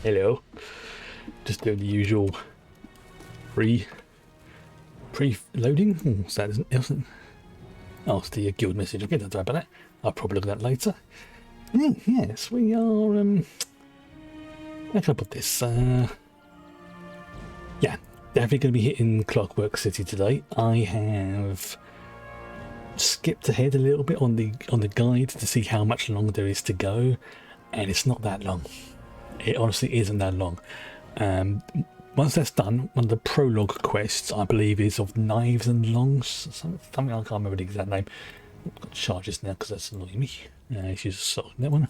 Hello. Just doing the usual pre loading. Oh, so that isn't. Oh, it's the guild message. Okay, don't worry about that. I'll probably look at that later. Yes, we are. How can I put this? Yeah, definitely going to be hitting Clockwork City today. I have skipped ahead a little bit on the guide to see how much longer there is to go, and it's not that long. It honestly isn't that long. Once that's done, one of the prologue quests, I believe, is of knives and longs. Something I can't remember the exact name. I've got charges now because that's annoying me. She's sorting that one.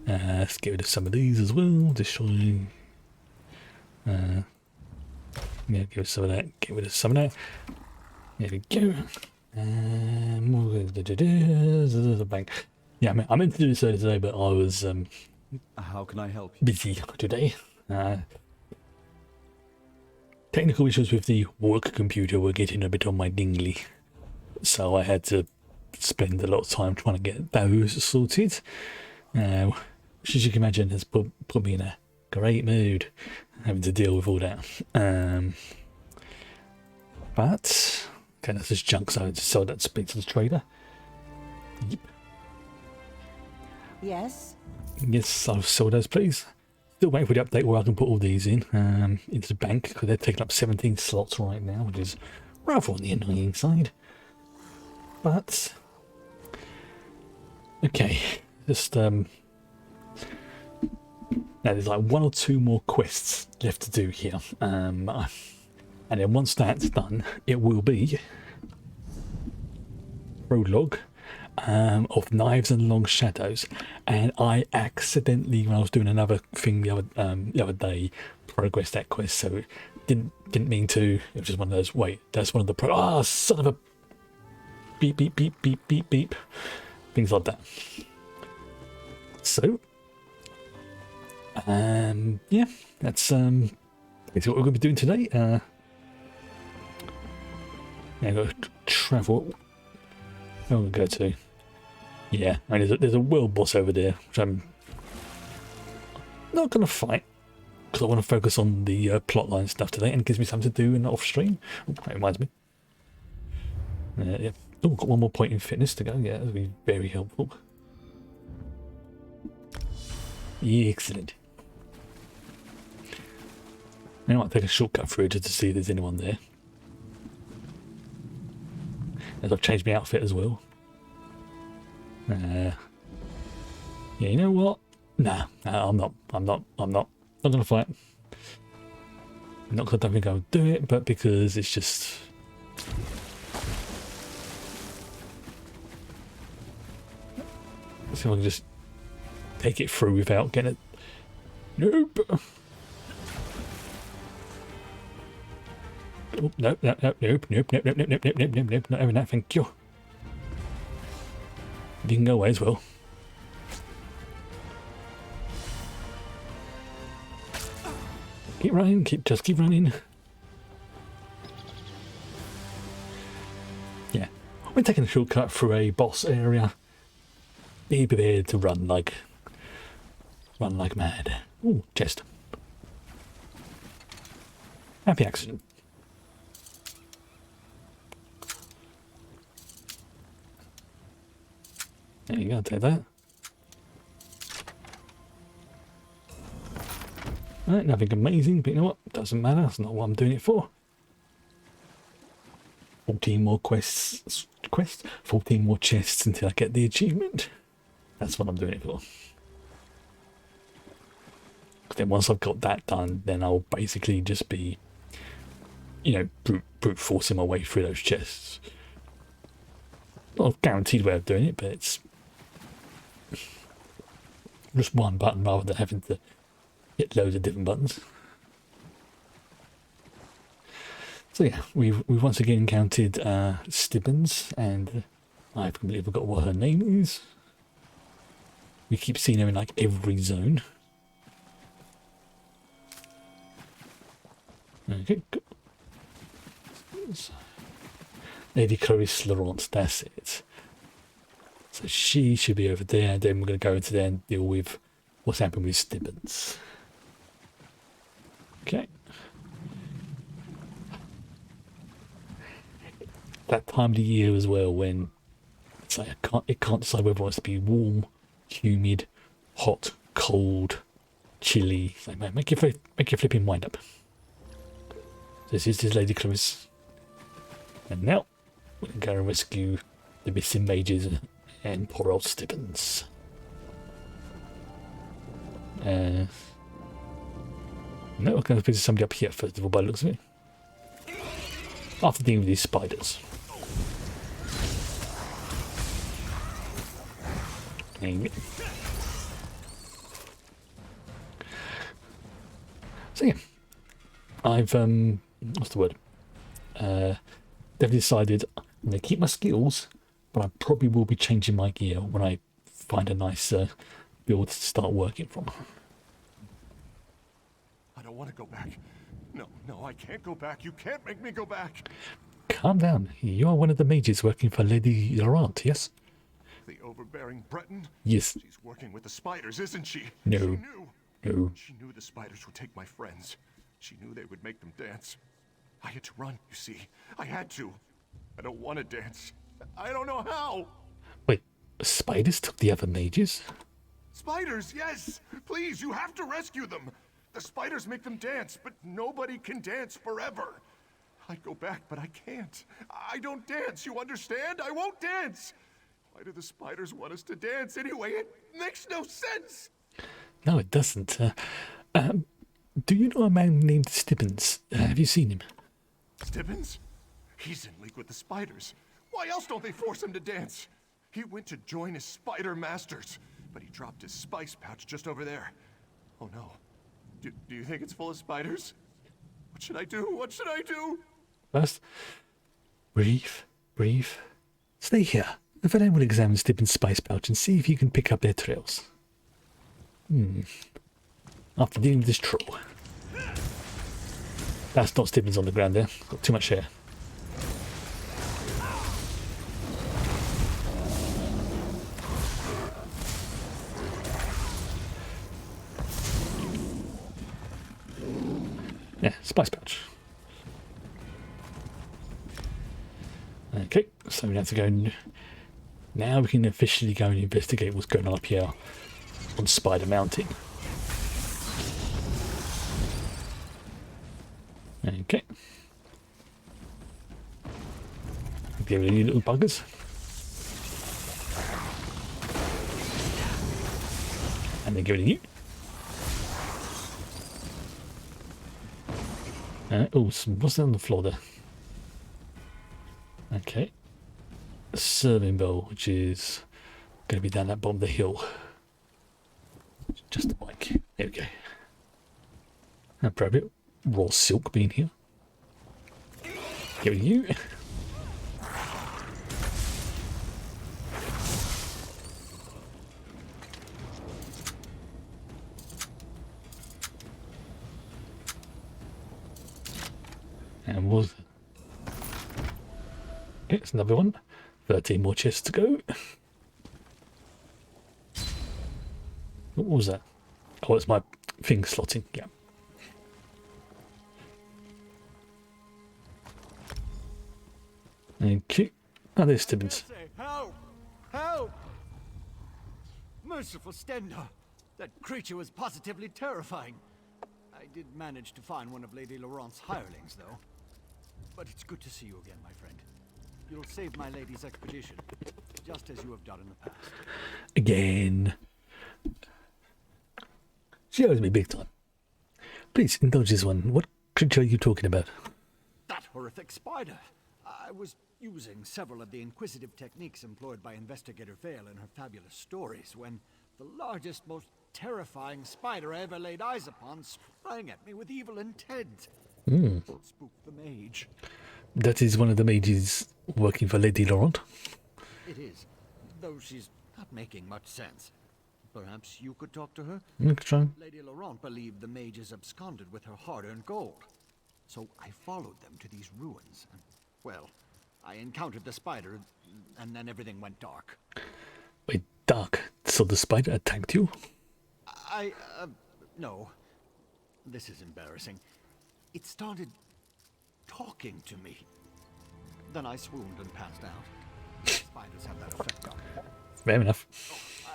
Let's get rid of some of these as well. Destroy. Yeah, get rid of some of that. Get rid of some of that. There we go. Bang. Yeah, I meant to do this earlier today, but I was How can I help you? busy today. Technical issues with the work computer were getting a bit on my dingly, so I had to spend a lot of time trying to get those sorted, which, as you can imagine, has put me in a great mood having to deal with all that. But okay, that's just junk, so I had to sell that to speak to the trader. Yep. Yes? Yes, I'll sell those, please. Still waiting for the update where I can put all these in into the bank, because they're taking up 17 slots right now, which is rather on the annoying side. But okay, just now there's like one or two more quests left to do here, and then once that's done, it will be prologue of Knives and Long Shadows. And I accidentally, when I was doing another thing the other day, progressed that quest, so it didn't mean to. It was just one of those. Wait, that's one of the son of a beep beep beep beep beep beep, things like that. So yeah, that's basically what we're going to be doing today. Now I've got to travel. Where am I going to go to? Yeah, I mean, there's a world boss over there, which I'm not going to fight, because I want to focus on the plotline stuff today, and it gives me something to do in off stream. Oh, that reminds me. Yeah. Oh, got one more point in fitness to go. Yeah, that'll be very helpful. Yeah, excellent. Now I might take a shortcut through just to see if there's anyone there. As I've changed my outfit as well. Yeah, you know what? Nah, I'm not gonna fight. Not because I don't think I'll do it, but because it's just. See if I can just take it through without getting it. Nope. Oh, nope, nope, nope, nope, nope, nope, nope, nope, nope, nope, nope, nope, not having that, thank you. You can go away as well. Keep running, just keep running. Yeah, we're taking a shortcut through a boss area. Be prepared to run like mad. Ooh, chest. Happy accident. There you go, take that. Alright, nothing amazing, but you know what? Doesn't matter, that's not what I'm doing it for. 14 more quests, 14 more chests until I get the achievement. That's what I'm doing it for. Then once I've got that done, then I'll basically just be, you know, brute forcing my way through those chests. Not a guaranteed way of doing it, but it's just one button rather than having to hit loads of different buttons. So yeah, we've once again encountered Stibbons, and I've completely forgot what her name is. We keep seeing her in like every zone. Okay, good. Lady Clarice Laurent, that's it. So she should be over there, and then we're going to go into there and deal with what's happened with Stibbons. Okay. That time of the year as well when it's like it can't decide whether it wants to be warm, humid, hot, cold, chilly. It's like, man, make your flipping mind up. This is Lady Clarisse. And now we're going to go and rescue the missing mages and poor old Stibbons. No, we're going to visit somebody up here first of all, by the looks of it. After dealing with these spiders. So yeah, I've what's the word? They've decided I'm going to keep my skills, but I probably will be changing my gear when I find a nice build to start working from. I don't want to go back. No, I can't go back. You can't make me go back. Calm down. You are one of the mages working for Lady Laurent, yes? The overbearing Breton? Yes. She's working with the spiders, isn't she? No. She knew. No. She knew the spiders would take my friends. She knew they would make them dance. I had to run, you see. I had to. I don't want to dance. I don't know how. Wait, spiders took the other mages? Spiders, yes. Please, you have to rescue them. The spiders make them dance, but nobody can dance forever. I'd go back, but I can't. I don't dance, you understand? I won't dance. Why do the spiders want us to dance anyway? It makes no sense. No, it doesn't. Do you know a man named Stibbons? Have you seen him? Stibbons? He's in league with the spiders. Why else don't they force him to dance? He went to join his spider masters, but he dropped his spice pouch just over there. Oh no. Do you think it's full of spiders? What should I do? What should I do? First, breathe. Stay here. If anyone will examine Stibbons' spice pouch and see if you can pick up their trails. After dealing with this troll. That's not Stibbons on the ground there. Got too much hair. Yeah, spice pouch. Okay, so we have to go. Now we can officially go and investigate what's going on up here on Spider Mountain. Okay. Give it you little buggers. And then give it to you. What's that on the floor there? Okay. A serving bowl, which is going to be down that bottom of the hill. Just a mic. There we go. Appropriate. Raw silk being here. Give it to you. And was it's another one. 13 more chests to go. What was that? Oh, it's my finger slotting. Yeah. Okay. Oh, there's Stibbons. Help! Help! Merciful Stender! That creature was positively terrifying. I did manage to find one of Lady Laurent's hirelings, though. But it's good to see you again, my friend. You'll save my lady's expedition, just as you have done in the past. Again. She owes me big time. Please, indulge this one. What creature are you talking about? That horrific spider! I was using several of the inquisitive techniques employed by Investigator Vale in her fabulous stories when the largest, most terrifying spider I ever laid eyes upon sprang at me with evil intent. Spook the mage. That is one of the mages working for Lady Laurent. It is, though she's not making much sense. Perhaps you could talk to her? Try. Lady Laurent believed the mages absconded with her hard-earned gold. So I followed them to these ruins. And, well, I encountered the spider, and then everything went dark. Wait, dark? So the spider attacked you? No. This is embarrassing. it started talking to me. Then I swooned and passed out. Spiders have that effect on me. Fair enough.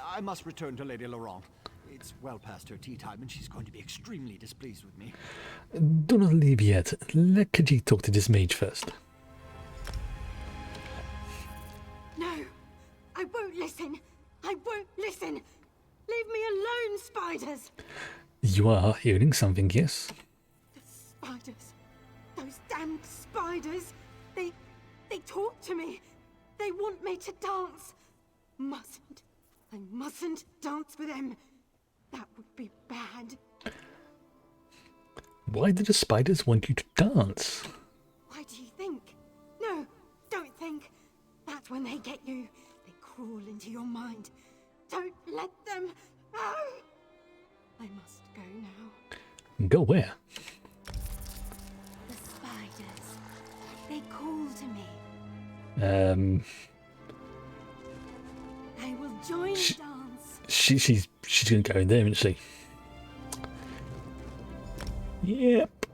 I must return to Lady Laurent. It's well past her tea time, and she's going to be extremely displeased with me. Do not leave yet. Let Khajiit talk to this mage first. No, I won't listen. I won't listen. Leave me alone, spiders. You are hearing something, yes? The spiders. Those damned spiders. They talk to me. They want me to dance. Mustn't. I mustn't dance with them. That would be bad. Why do the spiders want you to dance? Why do you think? No, don't think. That's when they get you. They crawl into your mind. Don't let them. Oh! I must go now. Go where? The spiders. They call to me. I will join the dance. She's gonna go in there, isn't she? Yep.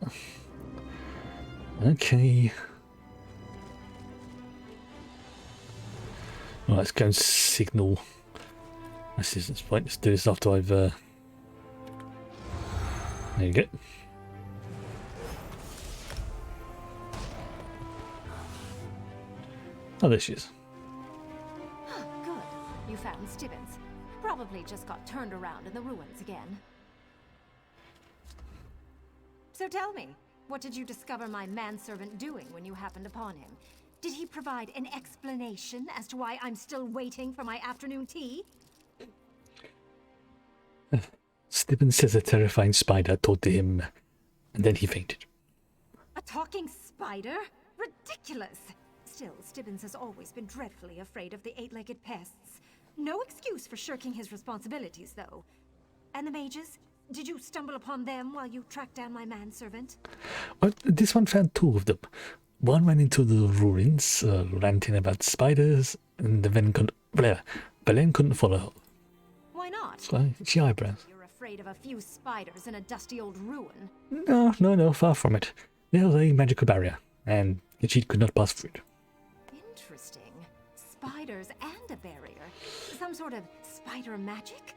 Okay. Right, let's go and signal. This isn't the point. Let's do this after I've. There you go. Oh, there she is. Oh, good. You found Stibbins. Probably just got turned around in the ruins again. So tell me, what did you discover my manservant doing when you happened upon him? Did he provide an explanation as to why I'm still waiting for my afternoon tea? Stibbins says a terrifying spider talked to him, and then he fainted. A talking spider? Ridiculous! Still, Stibbins has always been dreadfully afraid of the eight-legged pests. No excuse for shirking his responsibilities, though. And the mages? Did you stumble upon them while you tracked down my manservant? Well, this one found two of them. One ran into the ruins, ranting about spiders, and then Belen couldn't follow. Why not? So she eyebrows. You're afraid of a few spiders in a dusty old ruin. No, far from it. There was a magical barrier, and she could not pass through it. Interesting. Spiders and a barrier. Some sort of spider magic?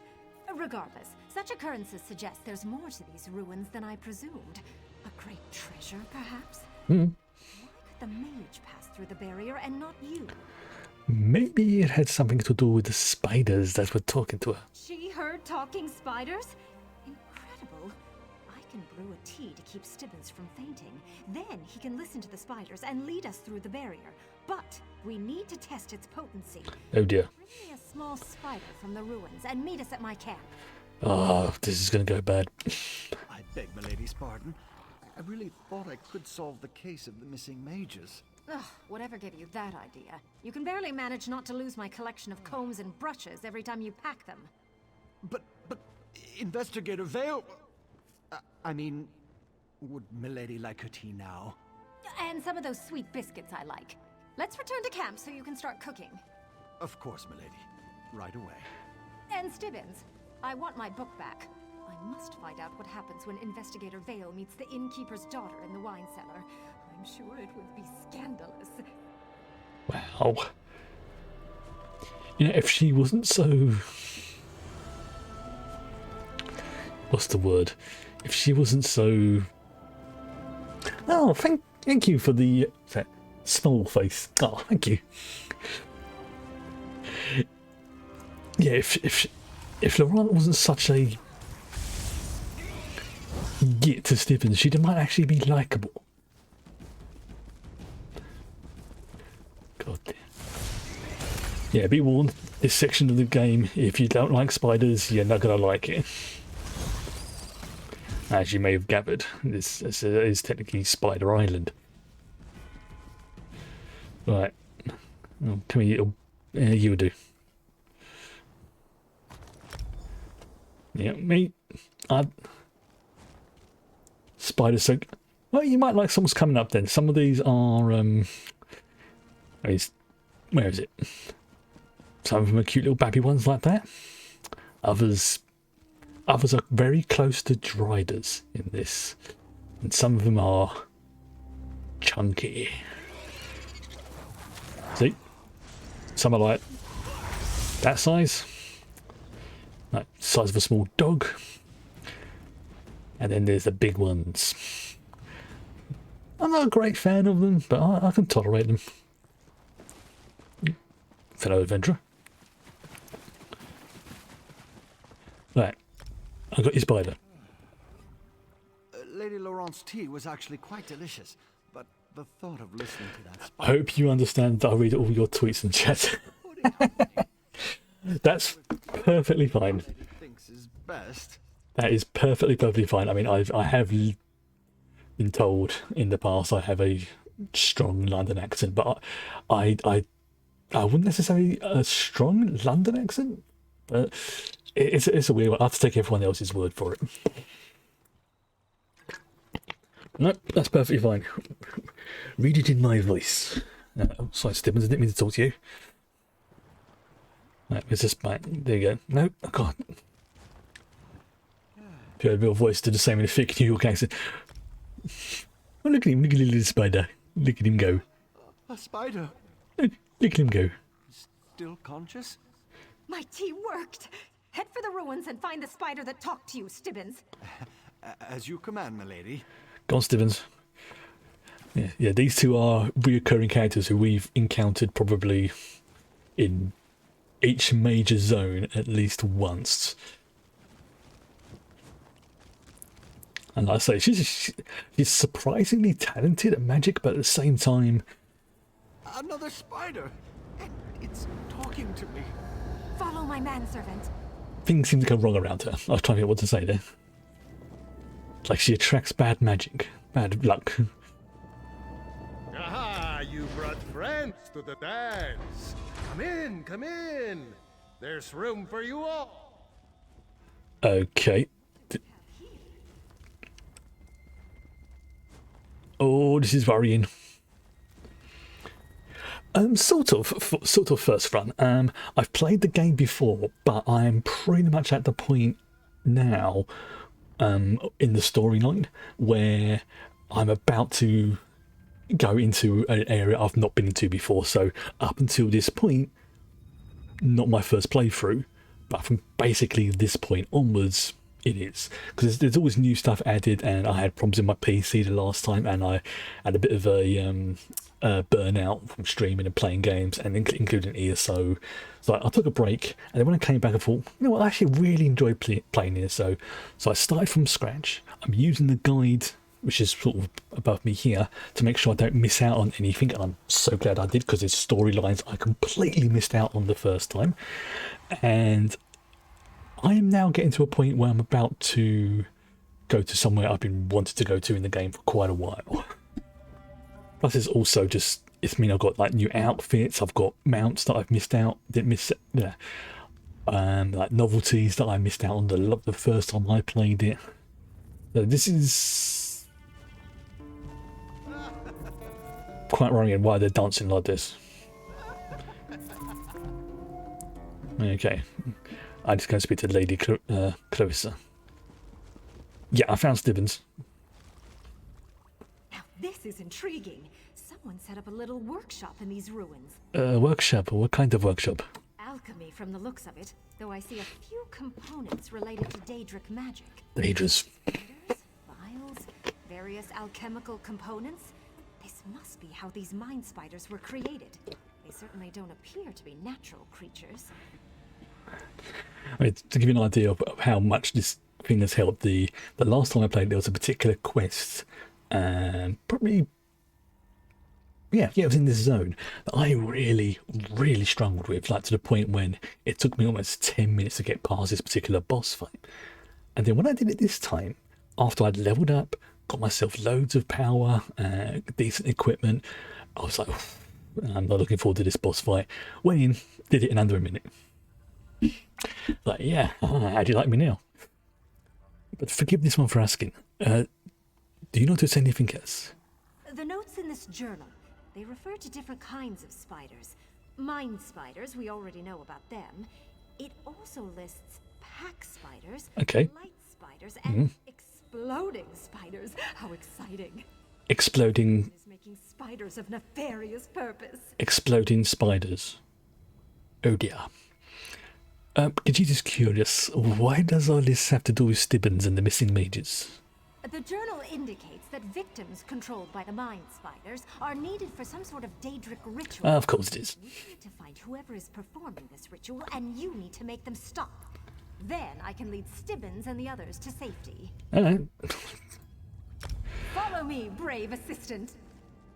Regardless, such occurrences suggest there's more to these ruins than I presumed. A great treasure, perhaps? Why could the mage pass through the barrier and not you? Maybe it had something to do with the spiders that were talking to her. She heard talking spiders? Incredible. I can brew a tea to keep Stibbins from fainting. Then he can listen to the spiders and lead us through the barrier. But we need to test its potency. Oh dear. Bring me a small spider from the ruins and meet us at my camp. Oh, this is going to go bad. I beg Milady's pardon. I really thought I could solve the case of the missing mages. Ugh, whatever gave you that idea? You can barely manage not to lose my collection of combs and brushes every time you pack them. But Investigator Vale... I mean, would Milady like her tea now? And some of those sweet biscuits I like. Let's return to camp so you can start cooking. Of course, Milady. Right away. And Stibbins, I want my book back. I must find out what happens when Investigator Vale meets the innkeeper's daughter in the wine cellar. I'm sure it would be scandalous. Wow. You know, if she wasn't so... What's the word? If she wasn't so... Oh, thank you for the small face. Oh, thank you. Yeah, if Laurent wasn't such a git to Stibbins, she might actually be likable. God damn. Yeah, be warned, this section of the game, if you don't like spiders, you're not going to like it. As you may have gathered, this is technically Spider Island. Right. Oh, come here, you would do. Yeah, me. Spider soak. Well, you might like someone's coming up then. Some of these are where is it? Some of them are cute little babby ones like that. Others are very close to Driders in this And some of them are chunky. See? Some are like that size. Like size of a small dog. And then there's the big ones. I'm not a great fan of them, but I can tolerate them. Fellow adventurer. Right, I got your spider. Lady Laurent's tea was actually quite delicious, but the thought of listening to that I hope you understand that I read all your tweets and chat. That's perfectly fine. thinks is best. That is perfectly fine. I mean, I have been told in the past I have a strong London accent, but I wouldn't necessarily a strong London accent, but it's a weird one. I have to take everyone else's word for it. Nope, that's perfectly fine. Read it in my voice. Oh, sorry, Stibbons, I didn't mean to talk to you. Right, where's this bite? There you go. Nope, I can't. If you had a real voice to the same in a thick New York accent. Oh, look at him, look at the little spider. Look at him go. A spider. Look at him go. Still conscious? My tea worked! Head for the ruins and find the spider that talked to you, Stibbons. As you command, milady. Go on, Stibbons. Yeah, these two are reoccurring characters who we've encountered probably in each major zone at least once. And like I say, she's surprisingly talented at magic, but at the same time... Another spider! And it's talking to me. Follow my manservant. Things seem to go wrong around her. I was trying to get what to say there. It's like she attracts bad magic, bad luck. Aha, you brought friends to the dance. Come in, come in. There's room for you all. Okay. Oh, this is worrying. Sort of first run. I've played the game before, but I'm pretty much at the point now in the storyline where I'm about to go into an area I've not been into before. So up until this point, not my first playthrough, but from basically this point onwards, it is, because there's always new stuff added, and I had problems with my PC the last time, and I had a bit of a burnout from streaming and playing games, and including ESO. So I took a break, and then when I came back, I thought, you know what, I actually really enjoyed playing ESO. So I started from scratch. I'm using the guide, which is sort of above me here, to make sure I don't miss out on anything, and I'm so glad I did, because there's storylines I completely missed out on the first time. And I am now getting to a point where I'm about to go to somewhere I've been wanting to go to in the game for quite a while. Plus, it's also just, it's mean I've got like new outfits, I've got mounts that I've missed out, like novelties that I missed out on the first time I played it. So this is quite worrying why they're dancing like this. Okay. I'm just going to speak to Lady Clarissa. Yeah, I found Stibbons. Now this is intriguing. Someone set up a little workshop in these ruins. Workshop? What kind of workshop? Alchemy from the looks of it, though I see a few components related to Daedric magic. Daedrus. Spiders, vials, various alchemical components. This must be how these mind spiders were created. They certainly don't appear to be natural creatures. I mean, to give you an idea of how much this thing has helped, the last time I played, there was a particular quest, probably, it was in this zone, that I really struggled with, like to the point when it took me almost 10 minutes to get past this particular boss fight. And then when I did it this time, after I'd leveled up, got myself loads of power, decent equipment, I was like, I'm not looking forward to this boss fight. Went in, did it in under a minute. Like, yeah, how do you like me now? But forgive this one for asking. Do you notice anything else? The notes in this journal, they refer to different kinds of spiders. Mind spiders, we already know about them. It also lists pack spiders, Okay. light spiders, and Exploding spiders. How exciting. Exploding, Is making spiders of nefarious purpose. exploding spiders. Oh dear. Could just curious, why does all this have to do with Stibbons and the missing mages? The journal indicates that victims controlled by the mind spiders are needed for some sort of Daedric ritual. Of course it is. We need to find whoever is performing this ritual, and you need to make them stop. Then I can lead Stibbons and the others to safety. Alright. Follow me, brave assistant.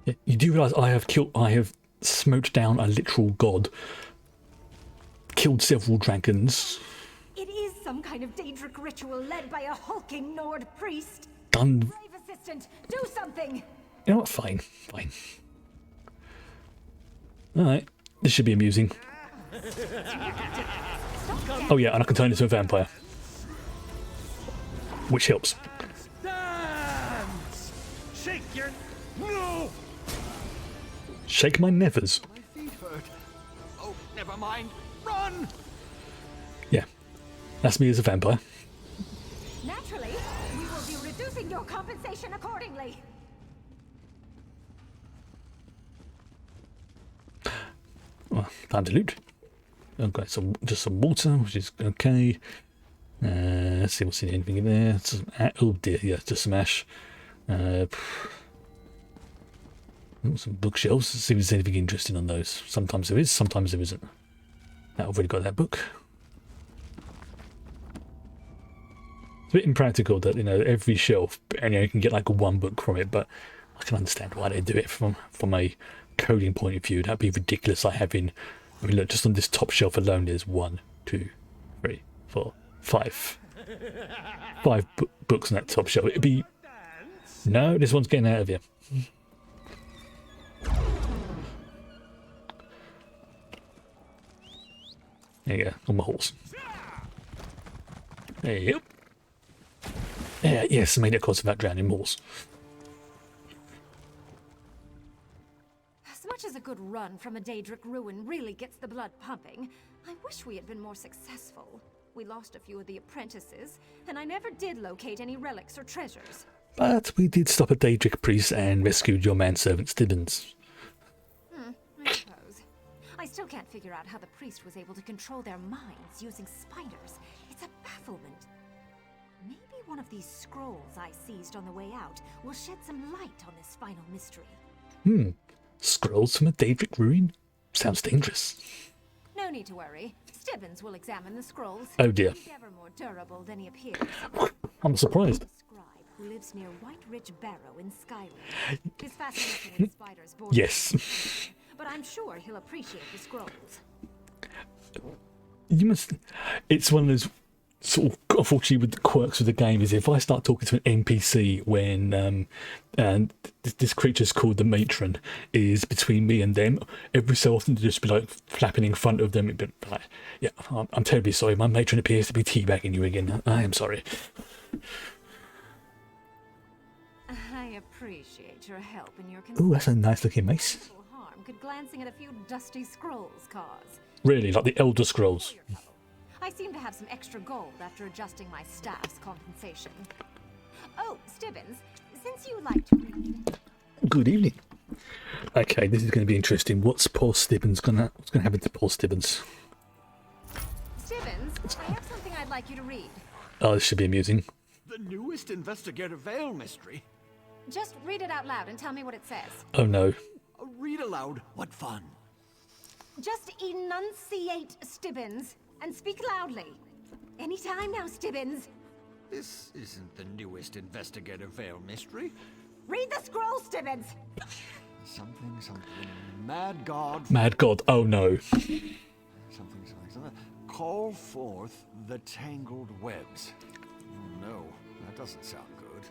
Yeah, you do realise I have smoked down a literal god, killed several dragons, It is some kind of Daedric ritual led by a hulking Nord priest. done... Brave assistant, do something! You know what, fine. Alright, this should be amusing. Oh yeah, and I can turn into a vampire. Which helps. Dance! Shake your... No! Shake my nevers. My feet hurt. Oh, never mind. Run! Yeah, that's me as a vampire. Naturally, we will be reducing your compensation accordingly. Well, time to loot. I've got just some water, which is okay. Let's see what's in anything in there. Oh dear, yeah, just some ash. Some bookshelves. Let's see if there's anything interesting on those. Sometimes there is, sometimes there isn't. I've already got that book. It's a bit impractical that, every shelf, and you can get like one book from it, but I can understand why they do it from a coding point of view. That'd be ridiculous. Look, just on this top shelf alone, there's 1, 2, 3, 4, 5. 5 books on that top shelf. It'd be... No, this one's getting out of here. There you go, on my horse. There you go. Yeah, yes, made it cost without drowning horse. As much as a good run from a Daedric ruin really gets the blood pumping, I wish we had been more successful. We lost a few of the apprentices, and I never did locate any relics or treasures. But we did stop a Daedric priest and rescued your manservant Stibbons. I suppose. I still can't figure out how the priest was able to control their minds using spiders. It's a bafflement. Maybe one of these scrolls I seized on the way out will shed some light on this final mystery. Scrolls from a Daedric ruin? Sounds dangerous. No need to worry. Stibbons will examine the scrolls. Oh dear. He's ever more durable than he appears. I'm surprised. A scribe who lives near White Ridge Barrow in Skyrim. His fascination with spiders borders. Yes. But I'm sure he'll appreciate the scrolls. You must... It's one of those sort of, unfortunately, with the quirks of the game, is if I start talking to an NPC when and this creature's called the matron is between me and them, every so often to just be like flapping in front of them, it'd be like, yeah, I'm terribly sorry, my matron appears to be teabagging you again. I am sorry. I appreciate your help in your Ooh, that's a nice looking mace. harm could glancing at a few dusty scrolls cause. Really, like the Elder Scrolls. I seem to have some extra gold after adjusting my staff's compensation. Oh, Stibbons, since you like to read... Good evening. Okay, this is going to be interesting. What's what's going to happen to Paul Stibbons? Stibbons, I have something I'd like you to read. Oh, this should be amusing. The newest Investigator Vale mystery. Just read it out loud and tell me what it says. Oh no. Read aloud. What fun. Just enunciate, Stibbons, and speak loudly. Anytime now, Stibbons. This isn't the newest Investigator Vale mystery. Read the scroll, Stibbons. Something. Mad God. Mad God. Oh no. Something. Call forth the tangled webs. Oh, no, that doesn't sound good.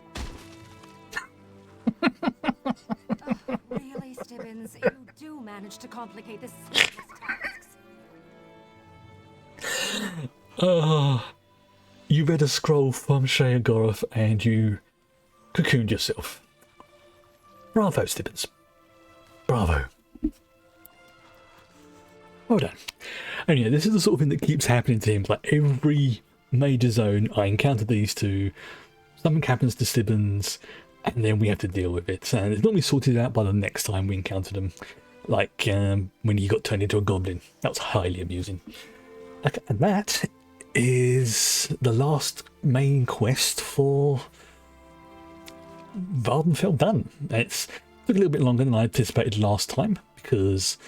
Really, Stibbons, you do manage to complicate the simplest tasks. You read a scroll from Sheogorath and you cocooned yourself. Bravo, Stibbons. Bravo. Well done. And yeah, this is the sort of thing that keeps happening to him. Like every major zone, I encounter these two. something happens to Stibbons, and then we have to deal with it. And it's normally sorted out by the next time we encounter them. Like when he got turned into a goblin. That was highly amusing. Okay, and that is the last main quest for Vardenfell done. It took a little bit longer than I anticipated last time, because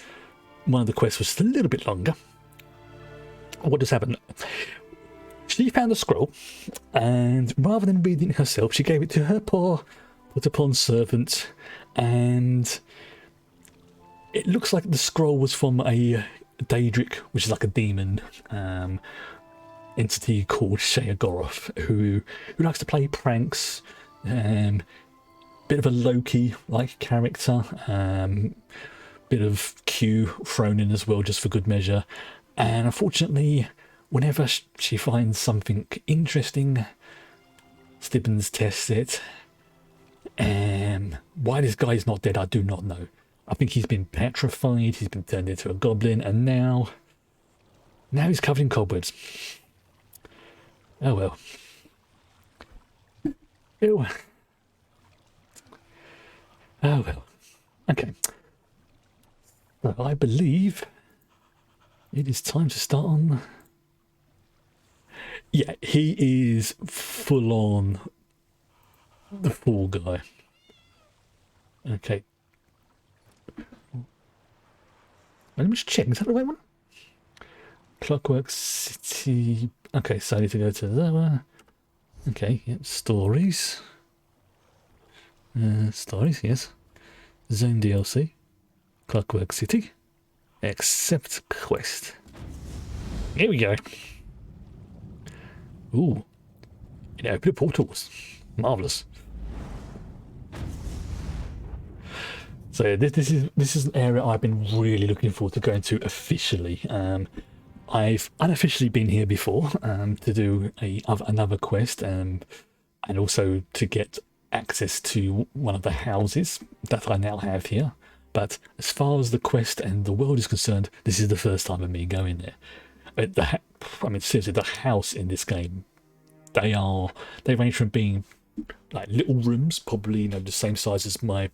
one of the quests was just a little bit longer. What just happened? She found a scroll, and rather than reading it herself, she gave it to her poor put-upon servant, and it looks like the scroll was from a Daedric, which is like a demon entity called Sheagoroth, who likes to play pranks, bit of a Loki-like character, bit of Q thrown in as well, just for good measure. And unfortunately, whenever she finds something interesting, Stibbons tests it. Why this guy is not dead, I do not know. I think he's been petrified, he's been turned into a goblin, and now he's covered in cobwebs. Oh well. Ew. Oh well. Okay. So I believe it is time to start on. Yeah, he is full on the Fall Guy. Okay. Let me just check. Is that the right one? Clockwork City. Okay, so I need to go to that one. Okay, yep, stories. Stories, yes. Zone DLC. Clockwork City. Accept quest. Here we go. Ooh. You know, open portals. Marvellous. So this is an area I've been really looking forward to going to officially. I've unofficially been here before to do another quest, and also to get access to one of the houses that I now have here. But as far as the quest and the world is concerned, this is the first time of me going there. I mean, seriously, the house in this game, they range from being like little rooms, probably the same size as my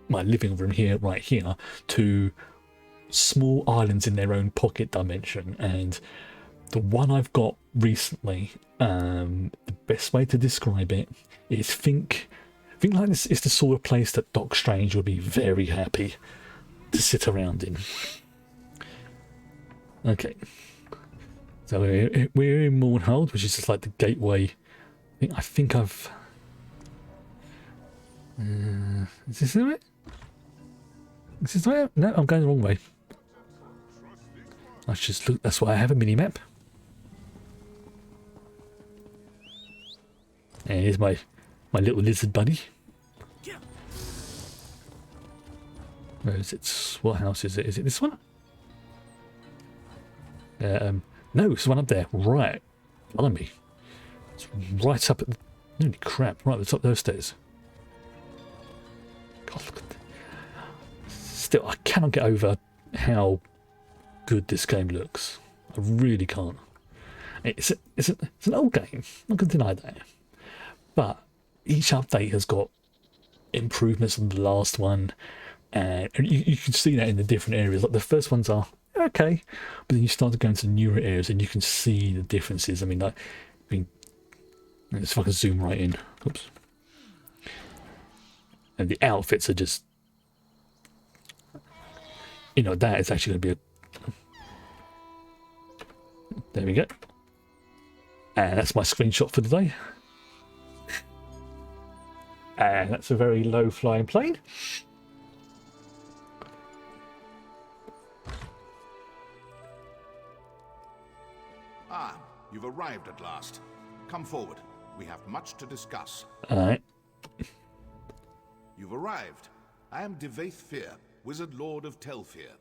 living room here, right here, to small islands in their own pocket dimension. And the one I've got recently, the best way to describe it is think like this is the sort of place that Doc Strange would be very happy to sit around in. Okay, so we're in Mornhold, which is just like the gateway. I think I've. Is this it? Is this the way? No, I'm going the wrong way. Let's just look. That's why I have a mini map. And here's my little lizard buddy. Where is it? What house is it? Is it this one? No, it's the one up there. Right. Blimey. It's right up at the... Holy crap. Right at the top of those stairs. God, look at that. Still, I cannot get over how good this game looks. I really can't. It's an old game. I'm not going to deny that. But each update has got improvements on the last one. And you can see that in the different areas. Like the first ones are okay, but then you start to go into newer areas and you can see the differences. I mean, let's if I can zoom right in. Oops. And the outfits are just, that is actually going to be there we go. And that's my screenshot for today. And that's a very low flying plane. Ah, you've arrived at last. Come forward. We have much to discuss. Alright. You've arrived. I am Devaith Fear, Wizard Lord of Telfear.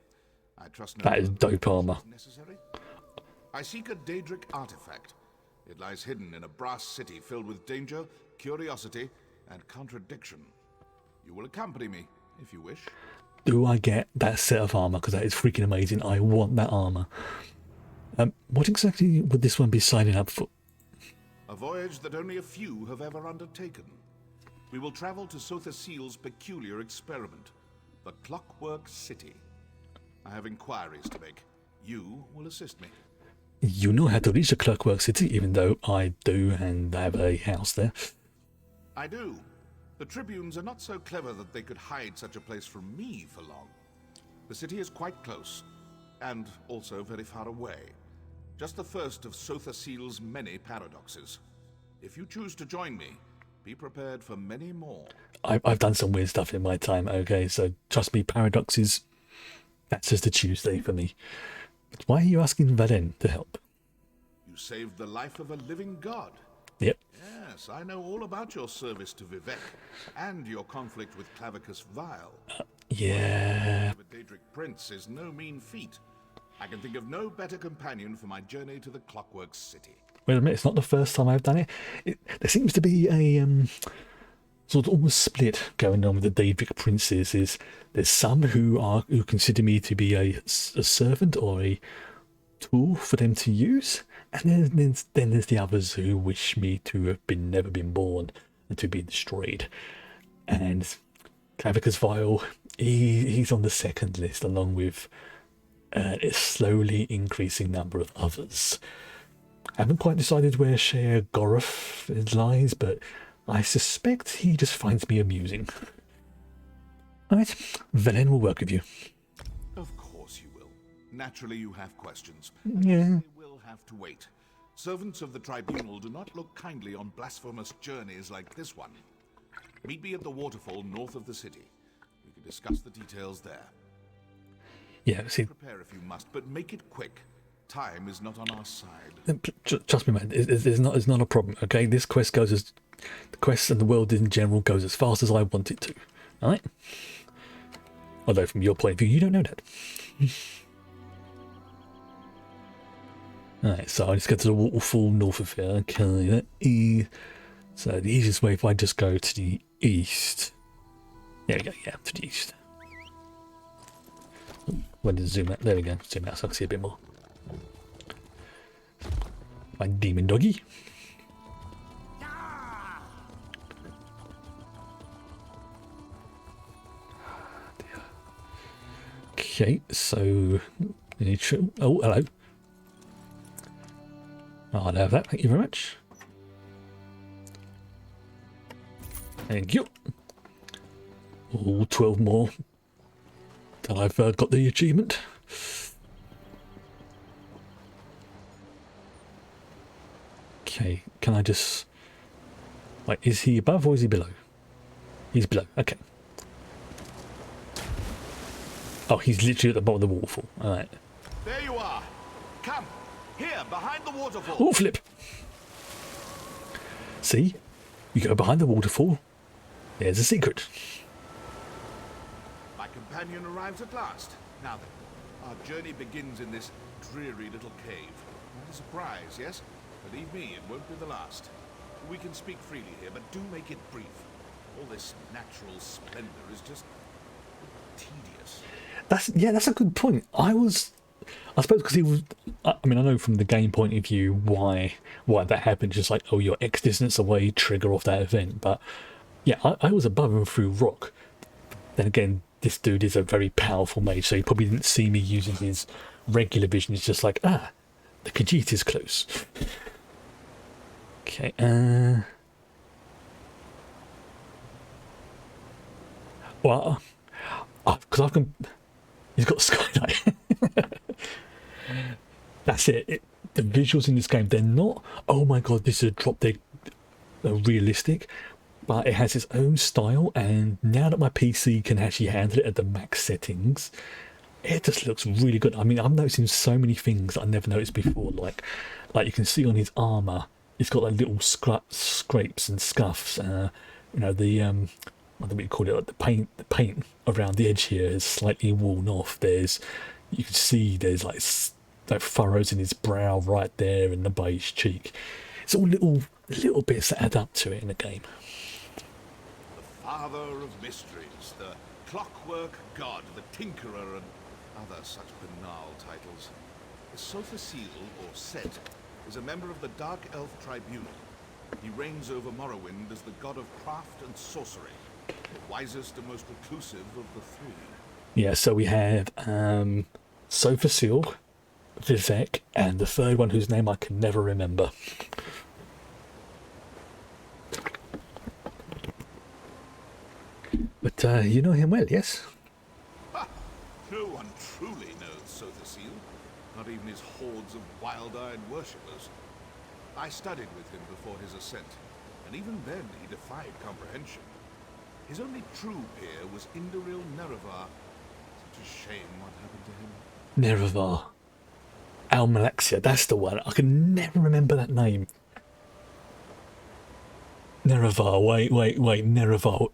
I trust no That is dope armor. necessary. I seek a Daedric artifact. It lies hidden in a brass city filled with danger, curiosity, and contradiction. You will accompany me, if you wish. Do I get that set of armor? Because that is freaking amazing. I want that armor. What exactly would this one be signing up for? A A voyage that only a few have ever undertaken. We will travel to Sotha Seal's peculiar experiment, the Clockwork City. I have inquiries to make. You will assist me. You know how to reach the Clockwork City, even though I do and have a house there. I do. The Tribunes are not so clever that they could hide such a place from me for long. The city is quite close, and also very far away. Just the first of Sotha Seal's many paradoxes. If you choose to join me, be prepared for many more. I've done some weird stuff in my time, okay, so trust me, paradoxes, that's just a Tuesday for me. But why are you asking Valen to help? You saved the life of a living god. Yep. Yes, I know all about your service to Vivek, and your conflict with Clavicus Vile. Yeah. The Daedric Prince is no mean feat. I can think of no better companion for my journey to the Clockwork City. Wait a minute, it's not the first time I've done it. There seems to be a sort of almost split going on with the Daedric Princes. There's some who consider me to be a servant or a tool for them to use, and then there's the others who wish me to have never been born and to be destroyed. And Clavicus Vile, he's on the second list, along with a slowly increasing number of others. I haven't quite decided where Shea Goroth lies, but I suspect he just finds me amusing. Alright, Velen will work with you. Of course you will. Naturally you have questions. Yeah. They will have to wait. Servants of the Tribunal do not look kindly on blasphemous journeys like this one. Meet me at the waterfall north of the city. We can discuss the details there. Yeah, see... Prepare if you must, but make it quick. Time is not on our side. Trust me, man, it's not a problem, okay? This quest goes as... The quest and the world in general goes as fast as I want it to. Alright? Although from your point of view, you don't know that. Alright, so I just go to the waterfall north of here. Okay, that is... So the easiest way if I just go to the east. There we go, yeah, to the east. When did zoom out? There we go, zoom out so I can see a bit more. My demon doggy. Okay, so oh, hello. I'll have that, thank you very much. Thank you. All 12 more till I've got the achievement. Okay, can I just... Wait, is he above or is he below? He's below, okay. Oh, he's literally at the bottom of the waterfall. Alright. There you are. Come. Here, behind the waterfall. Oh, flip. See? You go behind the waterfall. There's a secret. My companion arrives at last. Now then, our journey begins in this dreary little cave. Not a surprise, yes? Believe me, it won't be the last. We can speak freely here, but do make it brief. All this natural splendor is just tedious. That's a good point. I suppose because he was... I mean, I know from the game point of view why that happened. Just like, oh, you're X distance away, trigger off that event. But yeah, I was above and through rock. Then again, this dude is a very powerful mage, so he probably didn't see me using his regular vision. He's just like, the Khajiit is close. Okay, well, because he's got skylight. That's it. The visuals in this game, they're not, oh my god, this is a drop dead realistic, but it has its own style, and now that my PC can actually handle it at the max settings, it just looks really good. I mean, I'm noticing so many things that I never noticed before, like you can see on his armour, it's got like little scrapes and scuffs. You know, the what do we call it? Like the paint around the edge here is slightly worn off. You can see there's like furrows in his brow right there and the beige cheek. It's all little bits that add up to it in the game. The father of mysteries, the clockwork god, the tinkerer, and other such banal titles. Sotha Seal, or Set, is a member of the Dark Elf Tribunal, He reigns over Morrowind as the god of craft and sorcery, the wisest and most reclusive of the three. Yeah, so we have Sophasil, Vivek, and the third one whose name I can never remember. But you know him well, yes? Ha! No one truly knows Sothasil, not even his hordes of wild-eyed worshippers. I studied with him before his ascent, and even then he defied comprehension. His only true peer was Indoril Nerevar. Such a shame what happened to him. Nerevar. Almalaxia, that's the one. I can never remember that name. Nerevar, wait, Nerevar.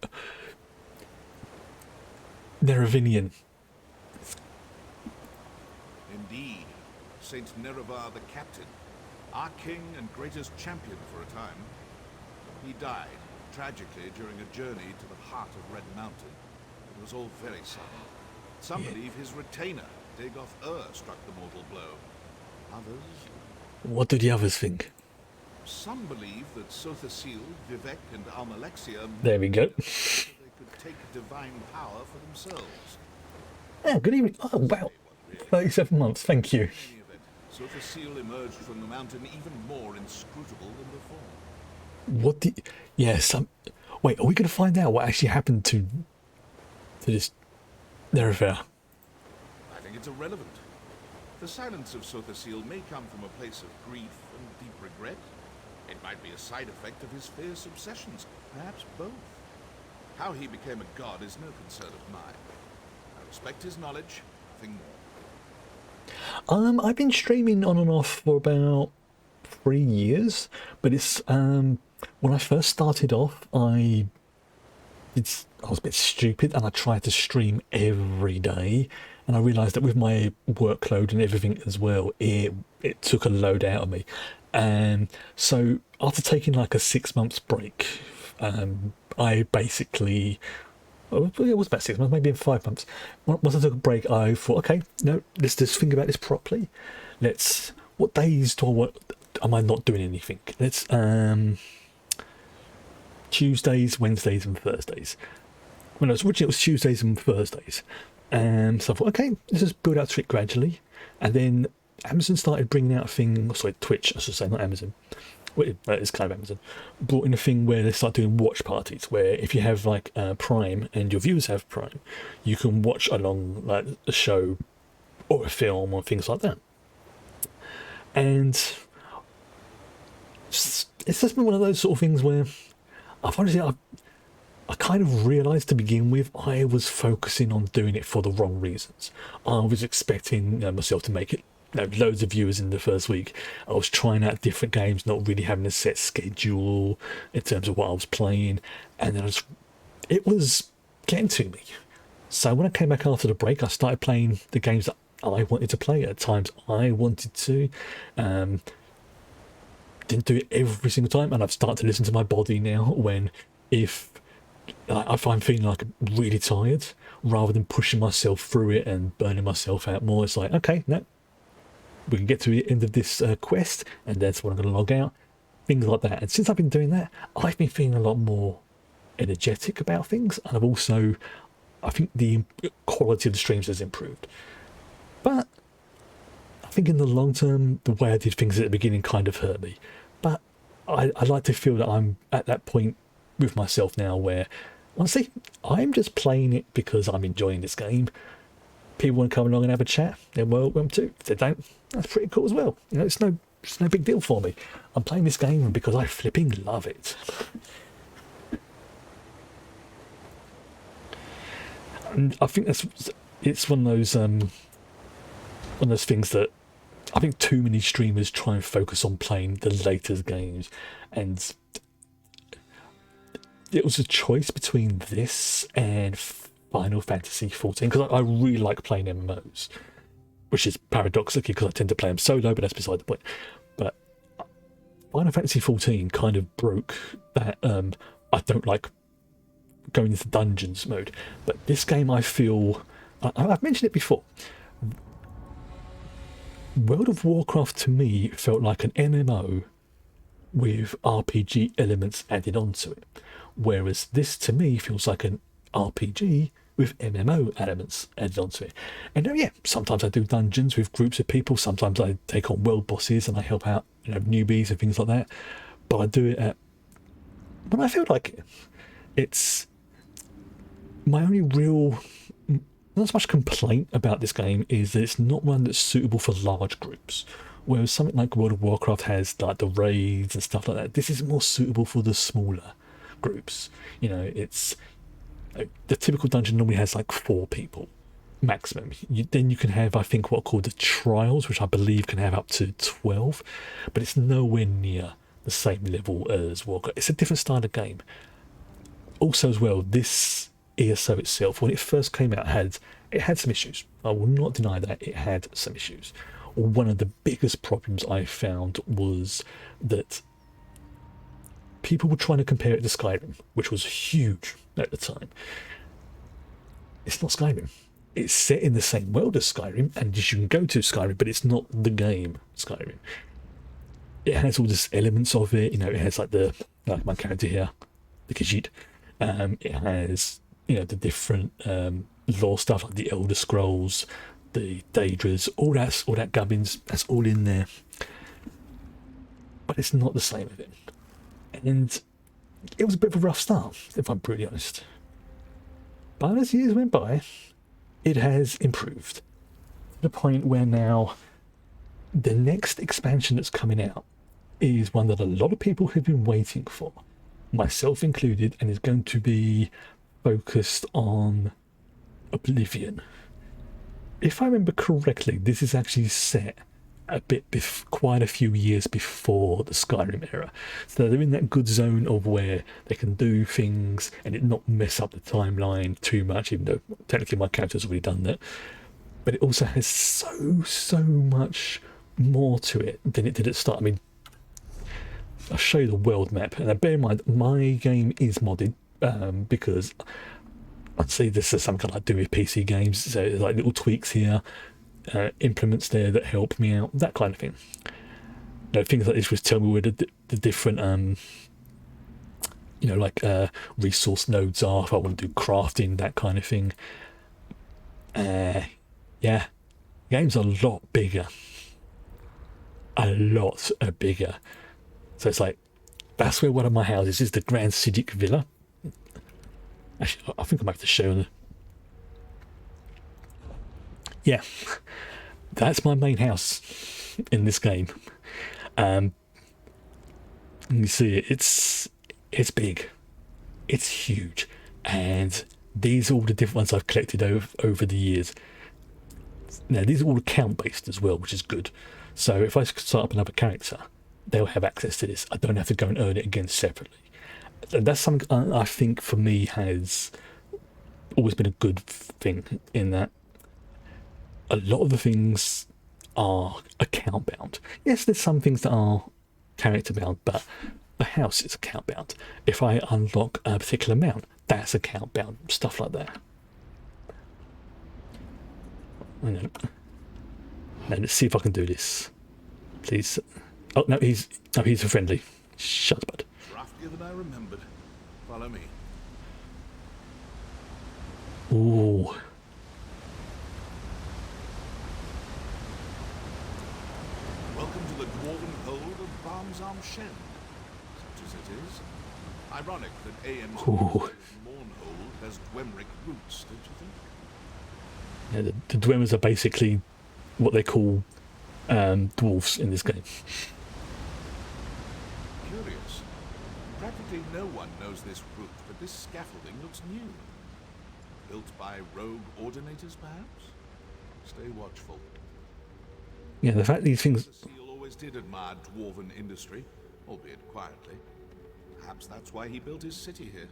Neravinian. Indeed, Saint Nerevar the Captain, our king and greatest champion for a time. He died, tragically, during a journey to the heart of Red Mountain. It was all very sudden. Some believe his retainer, Dagoth struck the mortal blow. Others... What do the others think? Some believe that Sothasil, Vivek, and Almalexia... There we go. They could take divine power for themselves. Oh, good evening. Oh, wow. 37 months, thank you. In any event, Sothasil emerged from the mountain even more inscrutable than before. What the... Yes, wait, are we going to find out what actually happened to this Nerevar? I think it's irrelevant. The silence of Sothasil may come from a place of grief and deep regret. It might be a side effect of his fierce obsessions, perhaps both. How he became a god is no concern of mine. I respect his knowledge, nothing more. I've been streaming on and off for about 3 years, but it's when I first started off, I was a bit stupid and I tried to stream every day, and I realised that with my workload and everything as well, it took a load out of me. And so after taking like a 6 months break, I basically, it was about 6 months, maybe in 5 months. Once I took a break, I thought, okay, no, let's just think about this properly. What days am I not doing anything? Let's Tuesdays, Wednesdays, and Thursdays. When originally it was Tuesdays and Thursdays, and so I thought, okay, let's just build out to it gradually. And then Amazon started bringing out a thing, sorry, Twitch, I should say, not Amazon. Well, it's kind of Amazon. Brought in a thing where they start doing watch parties, where if you have like Prime and your viewers have Prime, you can watch along like a show or a film or things like that. And it's just been one of those sort of things where I kind of realised to begin with I was focusing on doing it for the wrong reasons. I was expecting myself to make it loads of viewers in the first week. I was trying out different games, not really having a set schedule in terms of what I was playing, and then it was getting to me. So when I came back after the break, I started playing the games that I wanted to play at times I wanted to. Didn't do it every single time, and I've started to listen to my body now if I'm feeling like I'm really tired, rather than pushing myself through it and burning myself out more. It's like, okay, no, we can get to the end of this quest, and that's when I'm going to log out. Things like that. And since I've been doing that, I've been feeling a lot more energetic about things, and I think the quality of the streams has improved. But I think in the long term, the way I did things at the beginning kind of hurt me. But I like to feel that I'm at that point with myself now where, honestly, I'm just playing it because I'm enjoying this game. People want to come along and have a chat, they're welcome to. If they don't, that's pretty cool as well. You know, it's no big deal for me. I'm playing this game because I flipping love it. And I think it's one of those things that I think too many streamers try and focus on playing the latest games, and it was a choice between this and Final Fantasy XIV, because I really like playing MMOs, which is paradoxically because I tend to play them solo, but that's beside the point. But Final Fantasy XIV kind of broke that I don't like going into dungeons mode. But this game, I feel, I've mentioned it before, World of Warcraft to me felt like an MMO with RPG elements added onto it. Whereas this, to me, feels like an RPG with MMO elements added onto it. And yeah, sometimes I do dungeons with groups of people. Sometimes I take on world bosses and I help out, newbies and things like that. But I do it when I feel like it. It's my only real, not so much complaint about this game is that it's not one that's suitable for large groups. Whereas something like World of Warcraft has like the raids and stuff like that. This is more suitable for the smaller groups. It's the typical dungeon normally has like 4 people maximum. Then you can have, I think, what are called the trials, which I believe can have up to 12, but it's nowhere near the same level as Warcraft. It's a different style of game. Also, as well, this ESO itself, when it first came out, it had some issues. I will not deny that it had some issues. One of the biggest problems I found was that people were trying to compare it to Skyrim, which was huge at the time. It's not Skyrim. It's set in the same world as Skyrim, and you can go to Skyrim, but it's not the game Skyrim. It has all these elements of it. It has like my character here, the Khajiit. It has the different lore stuff like the Elder Scrolls, the Daedras, all that gubbins. That's all in there, but it's not the same of it. And it was a bit of a rough start, if I'm brutally honest. But as years went by, it has improved to the point where now the next expansion that's coming out is one that a lot of people have been waiting for, myself included, and is going to be focused on Oblivion. If I remember correctly, this is actually set quite a few years before the Skyrim era. So they're in that good zone of where they can do things and it not mess up the timeline too much, even though technically my character's already done that. But it also has so much more to it than it did at the start. I mean, I'll show you the world map, and bear in mind, my game is modded because I'd say this is something I do with PC games, so there's like little tweaks here, implements there that help me out, that kind of thing. Things like this would tell me where the different resource nodes are if I want to do crafting, that kind of thing. Yeah, game's a lot bigger. So it's like, that's where one of my houses is, the Grand Cidic Villa. Actually, I think I might have to show them. Yeah, that's my main house in this game. You see it, it's big, it's huge, and these are all the different ones I've collected over the years. Now, these are all account based as well, which is good. So if I start up another character, they'll have access to this. I don't have to go and earn it again separately. And that's something I think for me has always been a good thing, in that a lot of the things are account bound. Yes, there's some things that are character bound, but the house is account bound. If I unlock a particular mount, that's account bound, stuff like that. Now let's see if I can do this, please. Oh no, he's a friendly. Shut up, bud. Craftier than I remembered. Follow me. Ooh. Welcome to the dwarven hold of Barmsarm Shen. Such as it is. Ironic that AM's Mournhold has Dwemric roots, don't you think? Yeah, the Dwemmers are basically what they call dwarves in this game. Curious. Practically no one knows this route, but this scaffolding looks new. Built by rogue ordinators, perhaps? Stay watchful. Yeah, the fact these things... The seal always did admire dwarven industry, albeit quietly. Perhaps that's why he built his city here.